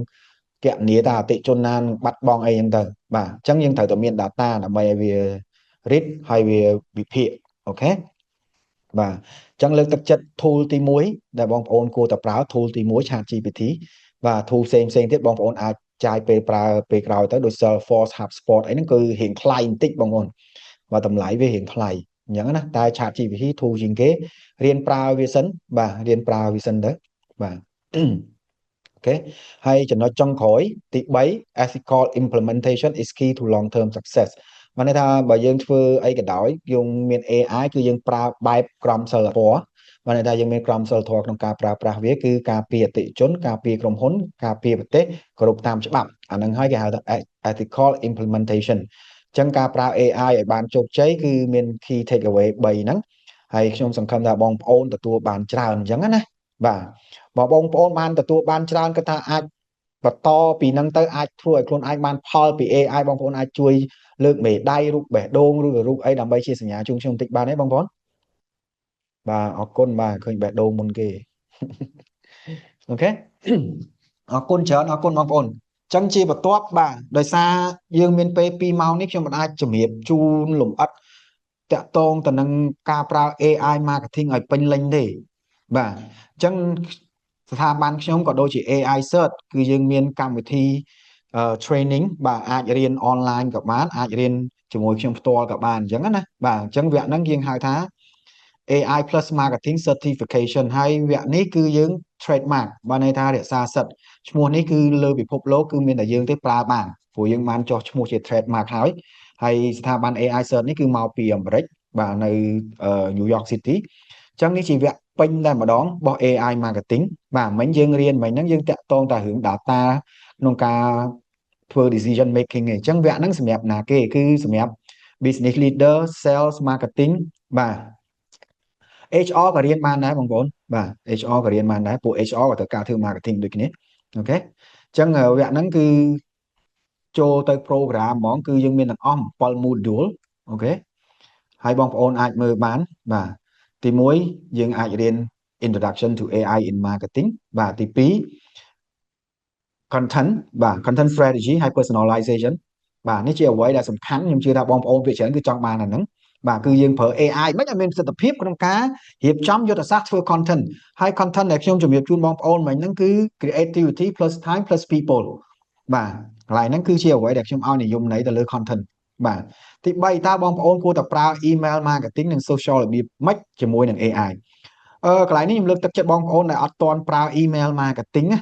គណនាថាអតិជនណានឹងបាត់បង់អីហ្នឹងទៅបាទអញ្ចឹងយើងត្រូវតែមាន data ដើម្បីឲ្យវា read ហើយវាវិភាគអូខេបាទអញ្ចឹងលើកទឹកចិត្ត tool ទី1ដែលបងប្អូនគួរតែប្រើ tool ទី1 ChatGPT បាទ tool ផ្សេងទៀតបងប្អូនអាចចាយពេលប្រើពេលក្រោយទៅដូច Salesforce HubSpot អីហ្នឹងគឺរៀងថ្លៃបន្តិចបងប្អូនបាទតម្លៃវារៀងថ្លៃអញ្ចឹងណាតែ ChatGPT tool ជាងគេរៀនប្រើវាសិនបាទរៀនប្រើវាសិនទៅបាទអូខេហើយចំណុចចុងក្រោយទី3 ethical implementation is key to long term success បានន័យថាបើយើងធ្វើអីក៏ដោយយើងមាន AI គឺយើងប្រើបែបក្រមសីលធម៌បានន័យថាយើងមានក្រមសីលធម៌ក្នុងការប្រើប្រាស់វាគឺការពារអតិថិជនការពារក្រុមហ៊ុនការពារប្រទេសគោរពតាមច្បាប់អានឹងហើយគេហៅថា ethical implementation អញ្ចឹងការប្រើ AI ឲ្យបានជោគជ័យគឺមាន key takeaway 3ហ្នឹងហើយខ្ញុំសង្ឃឹមថាបងប្អូនទទួលបានច្រើនអញ្ចឹងណាបាទបើបងប្អូនបានទទួលបានច្រើនគឺថាអាចបន្តពីហ្នឹងទៅអាចធ្វើឲ្យខ្លួនឯងបានផលពី AI បងប្អូនអាចជួយលើកមេដៃរូបបេះដូងឬរូបអីដើម្បីជាសញ្ញាជូនខ្ញុំបន្តិចបានទេបងប្អូនបាទអរគុណបាទឃើញបេះដូងមុនគេអូខេអរគុណច្រើនអរគុណបងប្អូនចឹងជាបន្ទាប់បាទដោយសារយើងមានពេល2ម៉ោងនេះខ្ញុំមិនអាចជំរាបជូនលម្អិតតាក់ទងទៅនឹងការប្រើ AI marketing ឲ្យពេញលេញទេបាទអញ្ចឹងស្ថាប័នខ្ញុំក៏ដូចជា AI Cert គឺយើងមានកម្មវិធី training បាទអាចរៀន online ក៏បានអាចរៀនជាមួយខ្ញុំផ្ទាល់ក៏បានអញ្ចឹងណាបាទអញ្ចឹងវគ្គហ្នឹងយើងហៅថា AI plus marketing certification ហើយវគ្គនេះគឺយើង trademark បានន័យថារក្សាសិទ្ធិឈ្មោះនេះគឺលើពិភពលោកគឺមានតែយើងទេប្រើបានព្រោះយើងបានចុះឈ្មោះជា trademark ហើយស្ថាប័ន AI Cert នេះគឺមកពីអាមេរិកបាទនៅ New York City អញ្ចឹងនេះជាវគ្គពេញតែម្ដងរបស់ AI marketing បាទមិញយើងរៀនមិញហ្នឹងយើងតាក់ទងតែរឿង data ក្នុងការធ្វើ decision making ឯងអញ្ចឹងវគ្គហ្នឹងសម្រាប់ណាគេគឺសម្រាប់ business leader sales marketing បាទ HR ក៏រៀនបានដែរបងប្អូនបាទ HR ក៏រៀនបានដែរពួក HR ក៏ត្រូវការធ្វើ marketing ដូចគ្នាអូខេអញ្ចឹងវគ្គហ្នឹងគឺចូលទៅ program ហ្មងគឺយើងមានទាំងអស់7 module អូខេហើយបងប្អូនអាចមើលបានបាទទី1យើងអាចរៀន introduction to AI in marketing បាទទី2 content បាទ content strategy ហើយ personalization បាទនេះជាអ្វីដែលសំខាន់ខ្ញុំជឿថាបងប្អូនភាគច្រើនគឺចង់បានអាហ្នឹងបាទគឺយើងប្រើ AI មិនឲ្យមានប្រសិទ្ធភាពក្នុងការរៀបចំយុទ្ធសាស្ត្រធ្វើ content ហើយ content ដែលខ្ញុំជម្រាបជូនបងប្អូនមិញហ្នឹងគឺ creativity plus time plus people បាទកន្លែងហ្នឹងគឺជាអ្វីដែលខ្ញុំឲ្យនិយមន័យទៅលើ content បាទទី3តើបងប្អូនគួរតែប្រើ email marketing និង social របៀបម៉េចជាមួយនឹង AI កន្លែងនេះខ្ញុំលើកទឹកចិត្តបងប្អូនដែលអត់ទាន់ប្រើ email marketing ណា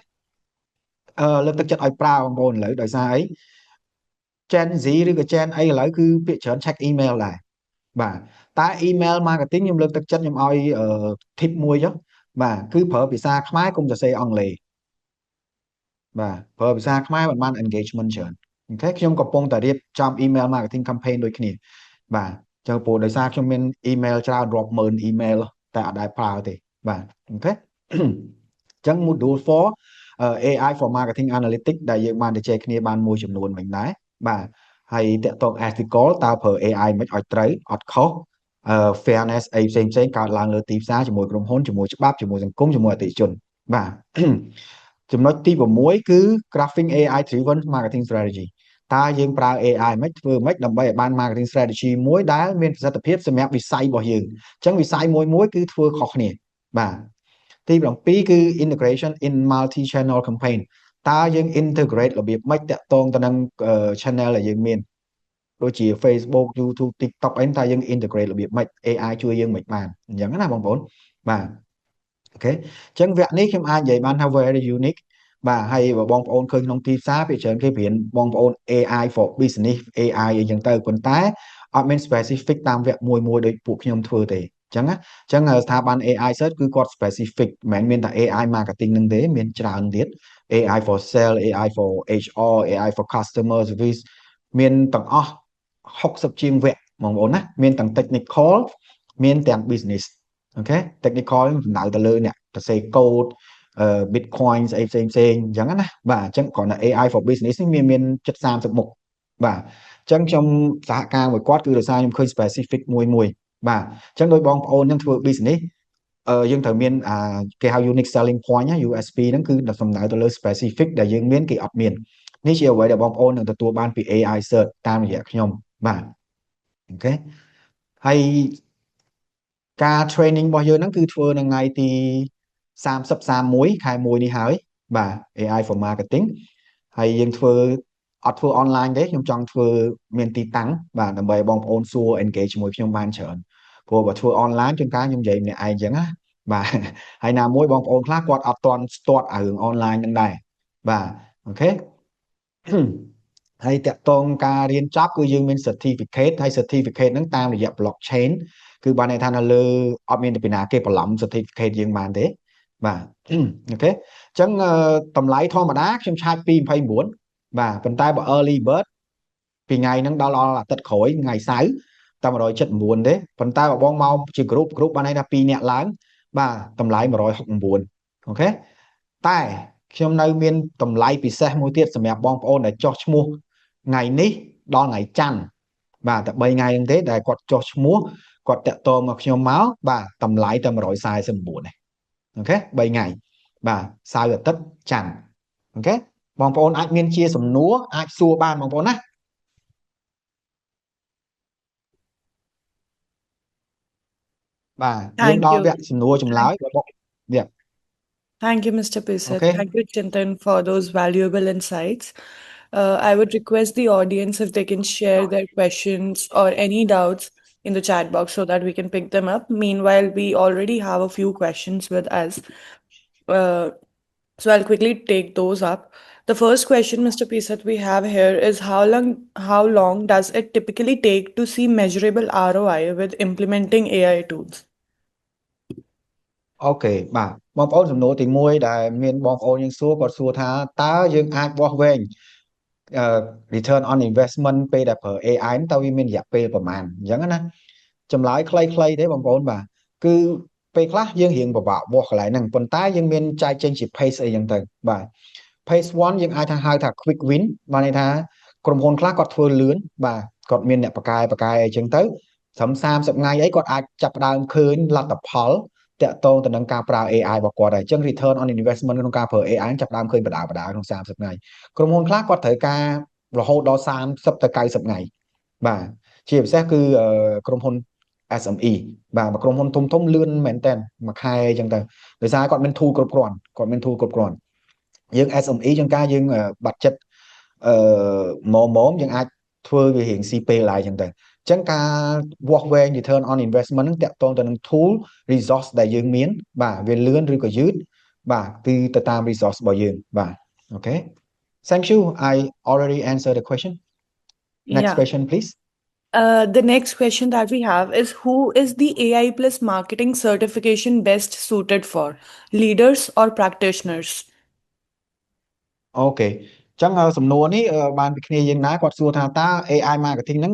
លើកទឹកចិត្តឲ្យប្រើបងប្អូនឥឡូវដោយសារអី Gen Z ឬក៏ Gen អីឥឡូវគឺពាក្យច្រើន check email ដែរបាទតែ email marketing ខ្ញុំលើកទឹកចិត្តខ្ញុំឲ្យtip មួយចុះបាទគឺប្រើភាសាខ្មែរកុំសរសេរអង់គ្លេសបាទប្រើភាសាខ្មែរបាន engagement ច្រើនអូខេខ្ញុំកំពុងតែរៀបចំ email marketing campaign ដូចគ្នាបាទចឹងព្រោះដោយសារខ្ញុំមាន email ច្រើនរាប់ម៉ឺន email តែអត់ដែលប្រើទេបាទអូខេចឹង module 4 AI for marketing analytics ដែលយើងបានទៅជែកគ្នាបានមួយចំនួនវិញដែរបាទហើយតកតង ethical តើប្រើ AI មិនឲ្យត្រូវអត់ខុសfairness អីផ្សេងកើតឡើងលើទីផ្សារជាមួយក្រុមហ៊ុនជាមួយច្បាប់ជាមួយសង្គមជាមួយអតិថិជនបាទចំណុចទី6គឺ crafting AI driven marketing strategy តើយើងប្រើ AI មិនធ្វើមិនដើម្បីឲ្យបាន marketing strategy មួយដែលមានប្រសិទ្ធភាពសម្រាប់វិស័យរបស់យើងអញ្ចឹងវិស័យមួយគឺធ្វើខុសគ្នាបាទទី7គឺ integration in multi channel campaign តើយើង integrate របៀបម៉េចតាក់ទងទៅនឹង channel ដែលយើងមានដូចជា Facebook YouTube TikTok អីតើយើង integrate របៀបម៉េច AI ជួយយើងមិនបានអញ្ចឹងណាបងប្អូនបាទអូខេអញ្ចឹងវគ្គនេះខ្ញុំអាចនិយាយបានថា very unique បាទហើយបើបងប្អូនឃើញក្នុងទីផ្សារភាគច្រើនគេប្រៀនបងប្អូន AI for business AI អីចឹងទៅប៉ុន្តែអត់មាន specific តាមវគ្គមួយដូចពួកខ្ញុំធ្វើទេអញ្ចឹងស្ថាប័ន AI search គឺគាត់ specific មិនមែនមានតែ AI marketing នឹងទេមានច្រើនទៀត AI for sale AI for HR AI for customer service មានទាំងអស់60ជាងវគ្គបងប្អូនណាមានទាំង technical មានទាំង business អូខេ technical សំដៅទៅលើអ្នកសរសេរ code Bitcoin ស្អីផ្សេងអញ្ចឹងណាបាទអញ្ចឹងគ្រាន់តែ AI for business នេះមានជិត30មុខបាទអញ្ចឹងខ្ញុំសហការមួយគាត់គឺដោយសារខ្ញុំឃើញ specific មួយបាទអញ្ចឹងដោយបងប្អូននឹងធ្វើ business យើងត្រូវមានគេហៅ unique selling point USP ហ្នឹងគឺសំដៅទៅលើ specific ដែលយើងមានគេអត់មាននេះជាអ្វីដែលបងប្អូននឹងទទួលបានពី AI search តាមរយៈខ្ញុំបាទអូខេហើយការ training របស់យើងហ្នឹងគឺធ្វើនៅថ្ងៃទី30/31 ខែ1នេះហើយបាទ AI for marketing ហើយយើងធ្វើអត់ធ្វើ online ទេខ្ញុំចង់ធ្វើមានទីតាំងបាទដើម្បីបងប្អូនសួរ engage ជាមួយខ្ញុំបានច្រើនព្រោះបើធ្វើ online ជួនកាលខ្ញុំនិយាយម្នាក់ឯងអញ្ចឹងណាបាទហើយណាមួយបងប្អូនខ្លះគាត់អត់ទាន់ស្ទាត់រឿង online ហ្នឹងដែរបាទអូខេហើយតកតងការរៀនចប់គឺយើងមាន certificate ហើយ certificate ហ្នឹងតាមរយៈ blockchain គឺបានន័យថានៅលើអត់មានពីណាគេបន្លំ certificate យើងបានទេបាទអូខេអញ្ចឹងតម្លៃធម្មតាខ្ញុំឆាច229បាទប៉ុន្តែបើ early bird ពីថ្ងៃហ្នឹងដល់អាទិត្យក្រោយថ្ងៃសៅរ៍តែ179ទេប៉ុន្តែបើបងមកជា group បានន័យថា2នាក់ឡើងបាទតម្លៃ169អូខេតែខ្ញុំនៅមានតម្លៃពិសេសមួយទៀតសម្រាប់បងប្អូនដែលចុះឈ្មោះថ្ងៃនេះដល់ថ្ងៃច័ន្ទបាទតែ3ថ្ងៃហ្នឹងទេដែលគាត់ចុះឈ្មោះគាត់តាក់ទងមកខ្ញុំមកបាទតម្លៃតែ149ទេអូខេ3ថ្ងៃបាទសៅរ៍អាទិត្យច័ន្ទអូខេបងប្អូនអាចមានជាសំណួរអាចសួរបានបងប្អូនណាបាទយើងដល់វគ្គសំណួរចម្លើយបងវា Thank you, Mr. Pisat. Okay. Thank you, Chintan, for those valuable insights. I would request the audience if they can share their questions or any doubts in the chat box so that we can pick them up. Meanwhile, we already have a few questions with us. So I'll quickly take those up. The first question, Mr. Pisat, we have here is how long does it typically take to see measurable ROI with implementing AI tools? អូខេបាទបងប្អូនសំណួរទី1ដែលមានបងប្អូនយើងសួរគាត់សួរថាតើយើងអាចវាស់វែងreturn on investment ពេលដែលប្រើ AI ហ្នឹងតើវាមានរយៈពេលប្រហែលអញ្ចឹងណាចម្លើយខ្លីៗទេបងប្អូនបាទគឺពេលខ្លះយើងរៀងពិបាកវាស់កន្លែងហ្នឹងប៉ុន្តែយើងមានចែកចេញជា pace អីចឹងទៅបាទ pace 1យើងអាចហៅថា quick win បានន័យថាក្រុមហ៊ុនខ្លះគាត់ធ្វើលឿនបាទគាត់មានអ្នកបកែអីចឹងទៅត្រឹម30ថ្ងៃអីគាត់អាចចាប់ផ្ដើមឃើញលទ្ធផលតាក់ទងទៅនឹងការប្រើ AI របស់គាត់ហើយអញ្ចឹង return on investment ក្នុងការប្រើ AI ចាប់ផ្ដើមឃើញបដាក្នុង30ថ្ងៃក្រុមហ៊ុនខ្លះគាត់ត្រូវការរហូតដល់30ទៅ90ថ្ងៃបាទជាពិសេសគឺក្រុមហ៊ុន SME បាទក្រុមហ៊ុនធំលឿនមែនតើមួយខែអញ្ចឹងទៅដោយសារគាត់មាន tool គ្រប់គ្រាន់យើង SME ជាងការយើងបាត់ចិត្តម៉មយើងអាចធ្វើវារៀងស៊ីពេលឡើយអញ្ចឹងទៅអញ្ចឹងការវាស់វែង return on investment ហ្នឹងតាក់ទងទៅនឹង tool resource ដែលយើងមានបាទវាលឿនឬក៏យឺតបាទគឺទៅតាម resource របស់យើងបាទ Okay. Thank you. I already answered the question. Next Yeah. question, please. The next question that we have is, who is the AI plus marketing certification best suited for? Leaders or practitioners? Ok,ចឹងសំណួរនេះបានពីគ្នាយើងណាគាត់សួរថាតើ AI marketing ហ្នឹង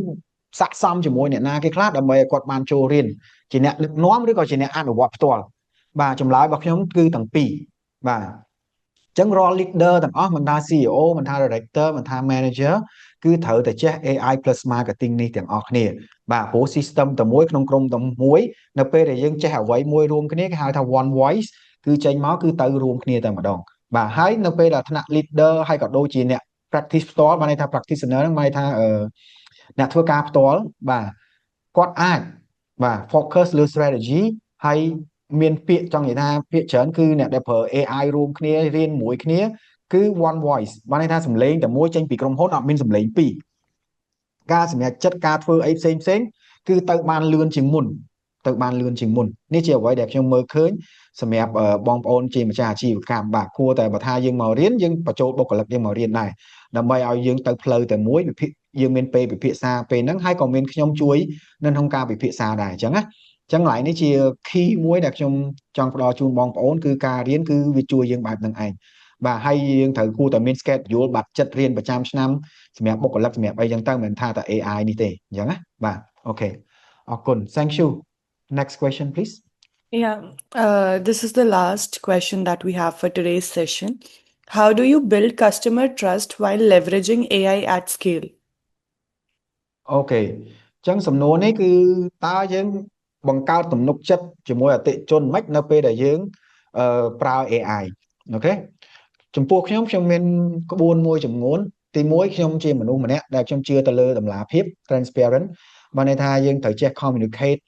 ស័ក្តិសមជាមួយអ្នកណាគេខ្លះដើម្បីឲ្យគាត់បានចូលរៀនជាអ្នកដឹកនាំឬក៏ជាអ្នកអនុវត្តផ្ទាល់បាទចម្លើយរបស់ខ្ញុំគឺទាំងពីរបាទចឹងរាល់ leader ទាំងអស់មិនថា CEO មិនថា director មិនថា manager គឺត្រូវតែចេះ AI plus marketing នេះទាំងអស់គ្នាបាទព្រោះ system តែមួយក្នុងក្រុមតែមួយនៅពេលដែលយើងចេះអ្វីមួយរួមគ្នាគេហៅថា one voice គឺចេញមកគឺទៅរួមគ្នាតែម្ដងបាទហើយនៅពេលដែលថ្នាក់ leader ហើយក៏ដូចជាអ្នក practice ផ្ទាល់បានន័យថា practitioner ហ្នឹងបានន័យថាអ្នកធ្វើការផ្ទាល់បាទគាត់អាចបាទ focus លើ strategy ហើយមានពាក្យចង់និយាយថាពាក្យច្រើនគឺអ្នកដែលប្រើ AI រួមគ្នារៀនមួយគ្នាគឺ one voice បានន័យថាសំឡេងតែមួយចេញពីក្រុមហ៊ុនអត់មានសំឡេងពីរការសម្រេចចិត្តការធ្វើអីផ្សេងគឺទៅបានលឿនជាងមុននេះជាអ្វីដែលខ្ញុំមើលឃើញសម្រាប់បងប្អូនជាម្ចាស់អាជីវកម្មបាទគួរតែបើថាយើងមករៀនយើងបញ្ចូលបុគ្គលិកយើងមករៀនដែរដើម្បីឲ្យយើងទៅផ្លូវតែមួយយើងមានពេលពិភាក្សាពេលហ្នឹងហើយក៏មានខ្ញុំជួយនៅក្នុងការពិភាក្សាដែរអញ្ចឹងណាចឹងកន្លែងនេះជា key មួយដែលខ្ញុំចង់ផ្ដល់ជូនបងប្អូនគឺការរៀនគឺវាជួយយើងបែបហ្នឹងឯងបាទហើយយើងត្រូវគួរតែមាន schedule បាត់ចិត្តរៀនប្រចាំឆ្នាំសម្រាប់បុគ្គលិកសម្រាប់អីចឹងទៅមិនថាតែ AI នេះទេអញ្ចឹងណាបាទអូខេអរគុណ thank you next question please Yeah, this is the last question that we have for today's session. How do you build customer trust while leveraging AI at scale? អូខេអញ្ចឹងសំណួរនេះគឺតើយើងបង្កើតទំនុកចិត្តជាមួយអតិថិជនមិននៅពេលដែលយើងប្រើ AI អូខេចំពោះខ្ញុំមានក្បួនមួយចំនួនទី1ខ្ញុំជាមនុស្សម្នាក់ដែលខ្ញុំជឿទៅលើតម្លាភាព transparent បានន័យថាយើងត្រូវចេះ communicate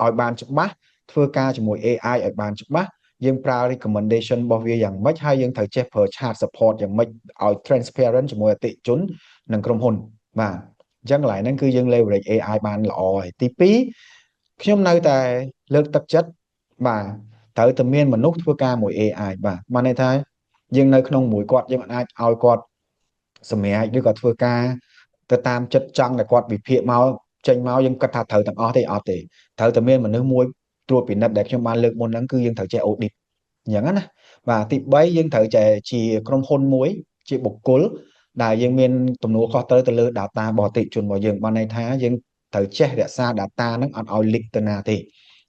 ឲ្យបានច្បាស់ធ្វើការជាមួយ AI ឲ្យបានច្បាស់យើងប្រើ recommendation របស់វាយ៉ាងម៉េចហើយយើងត្រូវចេះប្រើ chat support យ៉ាងម៉េចឲ្យ transparent ជាមួយអតិថិជននិងក្រុមហ៊ុនបាទអញ្ចឹងកន្លែងហ្នឹងគឺយើង leverage AI បានល្អហើយទី2ខ្ញុំនៅតែលើកទឹកចិត្តបាទត្រូវតែមានមនុស្សធ្វើការមួយ AI បាទបានន័យថាយើងនៅក្នុងមួយគាត់យើងអាចឲ្យគាត់សម្រេចឬក៏ធ្វើការទៅតាមចិត្តចង់ដែលគាត់វិភាគមកចេញមកយើងគិតថាត្រូវទាំងអស់ទេអត់ទេត្រូវតែមានមនុស្សមួយត្រួតពិនិត្យដែលខ្ញុំបានលើកមុនហ្នឹងគឺយើងត្រូវចេះ audit អញ្ចឹងណាបាទទី3យើងត្រូវចេះជាក្រុមហ៊ុនមួយជាបុគ្គលដែលយើងមានទំនួលខុសត្រូវទៅលើ data របស់អតិថិជនរបស់យើងបានន័យថាយើងត្រូវចេះរក្សា data ហ្នឹងអត់ឲ្យ leak ទៅណាទេ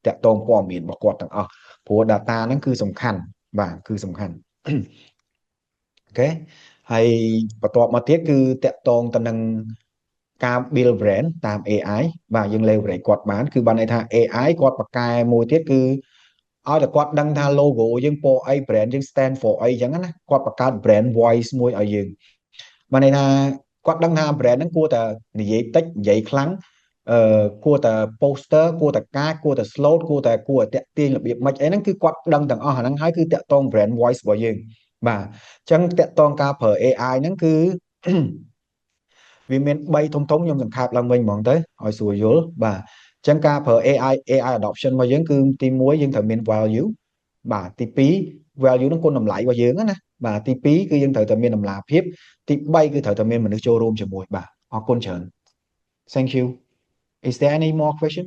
តាក់ទងព័ត៌មានរបស់គាត់ទាំងអស់ព្រោះ data ហ្នឹងគឺសំខាន់បាទគឺសំខាន់អូខេហើយបន្ទាប់មកទៀតគឺតាក់ទងទៅនឹងការ build brand តាម AI បាទយើង leverage គាត់បានគឺបានន័យថា AI គាត់បកកែមួយទៀតគឺឲ្យតែគាត់ដឹងថា logo យើងពណ៌អី brand យើង stand for អីចឹងណាគាត់បង្កើត brand voice មួយឲ្យយើងបានន័យថាគាត់ដឹងថា brand ហ្នឹងគួរតែនិយាយតិចនិយាយខ្លាំងគួរតែ poster គួរតែកាចគួរតែ slot គួរតែតាក់ទាញរបៀបម៉េចអីហ្នឹងគឺគាត់ដឹងទាំងអស់អាហ្នឹងហើយគឺតាក់ទង brand voice របស់យើងបាទអញ្ចឹងតាក់ទងការប្រើ AI ហ្នឹងគឺវាមាន3ធំខ្ញុំសង្ខេបឡើងវិញហ្មងទៅឲ្យស្រួលយល់បាទអញ្ចឹងការប្រើ AI adoption របស់យើងគឺទី1យើងត្រូវមាន value បាទទី2 value ហ្នឹងគុណតម្លៃរបស់យើងណាបាទទី2គឺយើងត្រូវតែមានតម្លាភាពទី3គឺត្រូវតែមានមនុស្សចូលរួមជាមួយបាទអរគុណច្រើន Thank you Is there any more question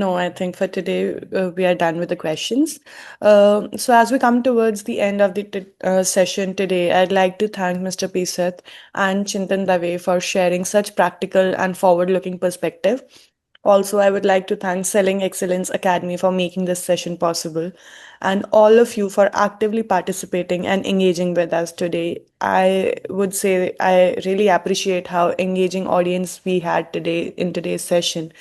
No, I think for today we are done with the questions. So as we come towards the end of the session today, I'd like to thank Mr. Pisath and Chintan Dave for sharing such practical and forward-looking perspective. Also, I would like to thank Selling Excellence Academy for making this session possible, and all of you for actively participating and engaging with us today. I would say I really appreciate how engaging audience we had today in today's session.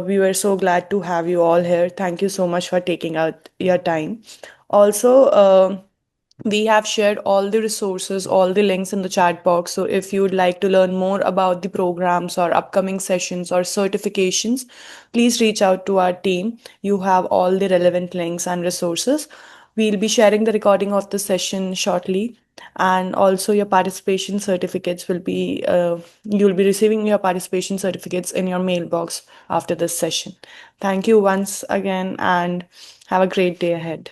We were so glad to have you all here. Thank you so much for taking out your time. Also, we have shared all the resources, all the links in the chat box. So if you would like to learn more about the programs or upcoming sessions or certifications, please reach out to our team. You have all the relevant links and resources. We'll be sharing the recording of the session shortly, and also your participation certificates will be you'll be receiving your participation certificates in your mailbox after this session. Thank you once again and have a great day ahead.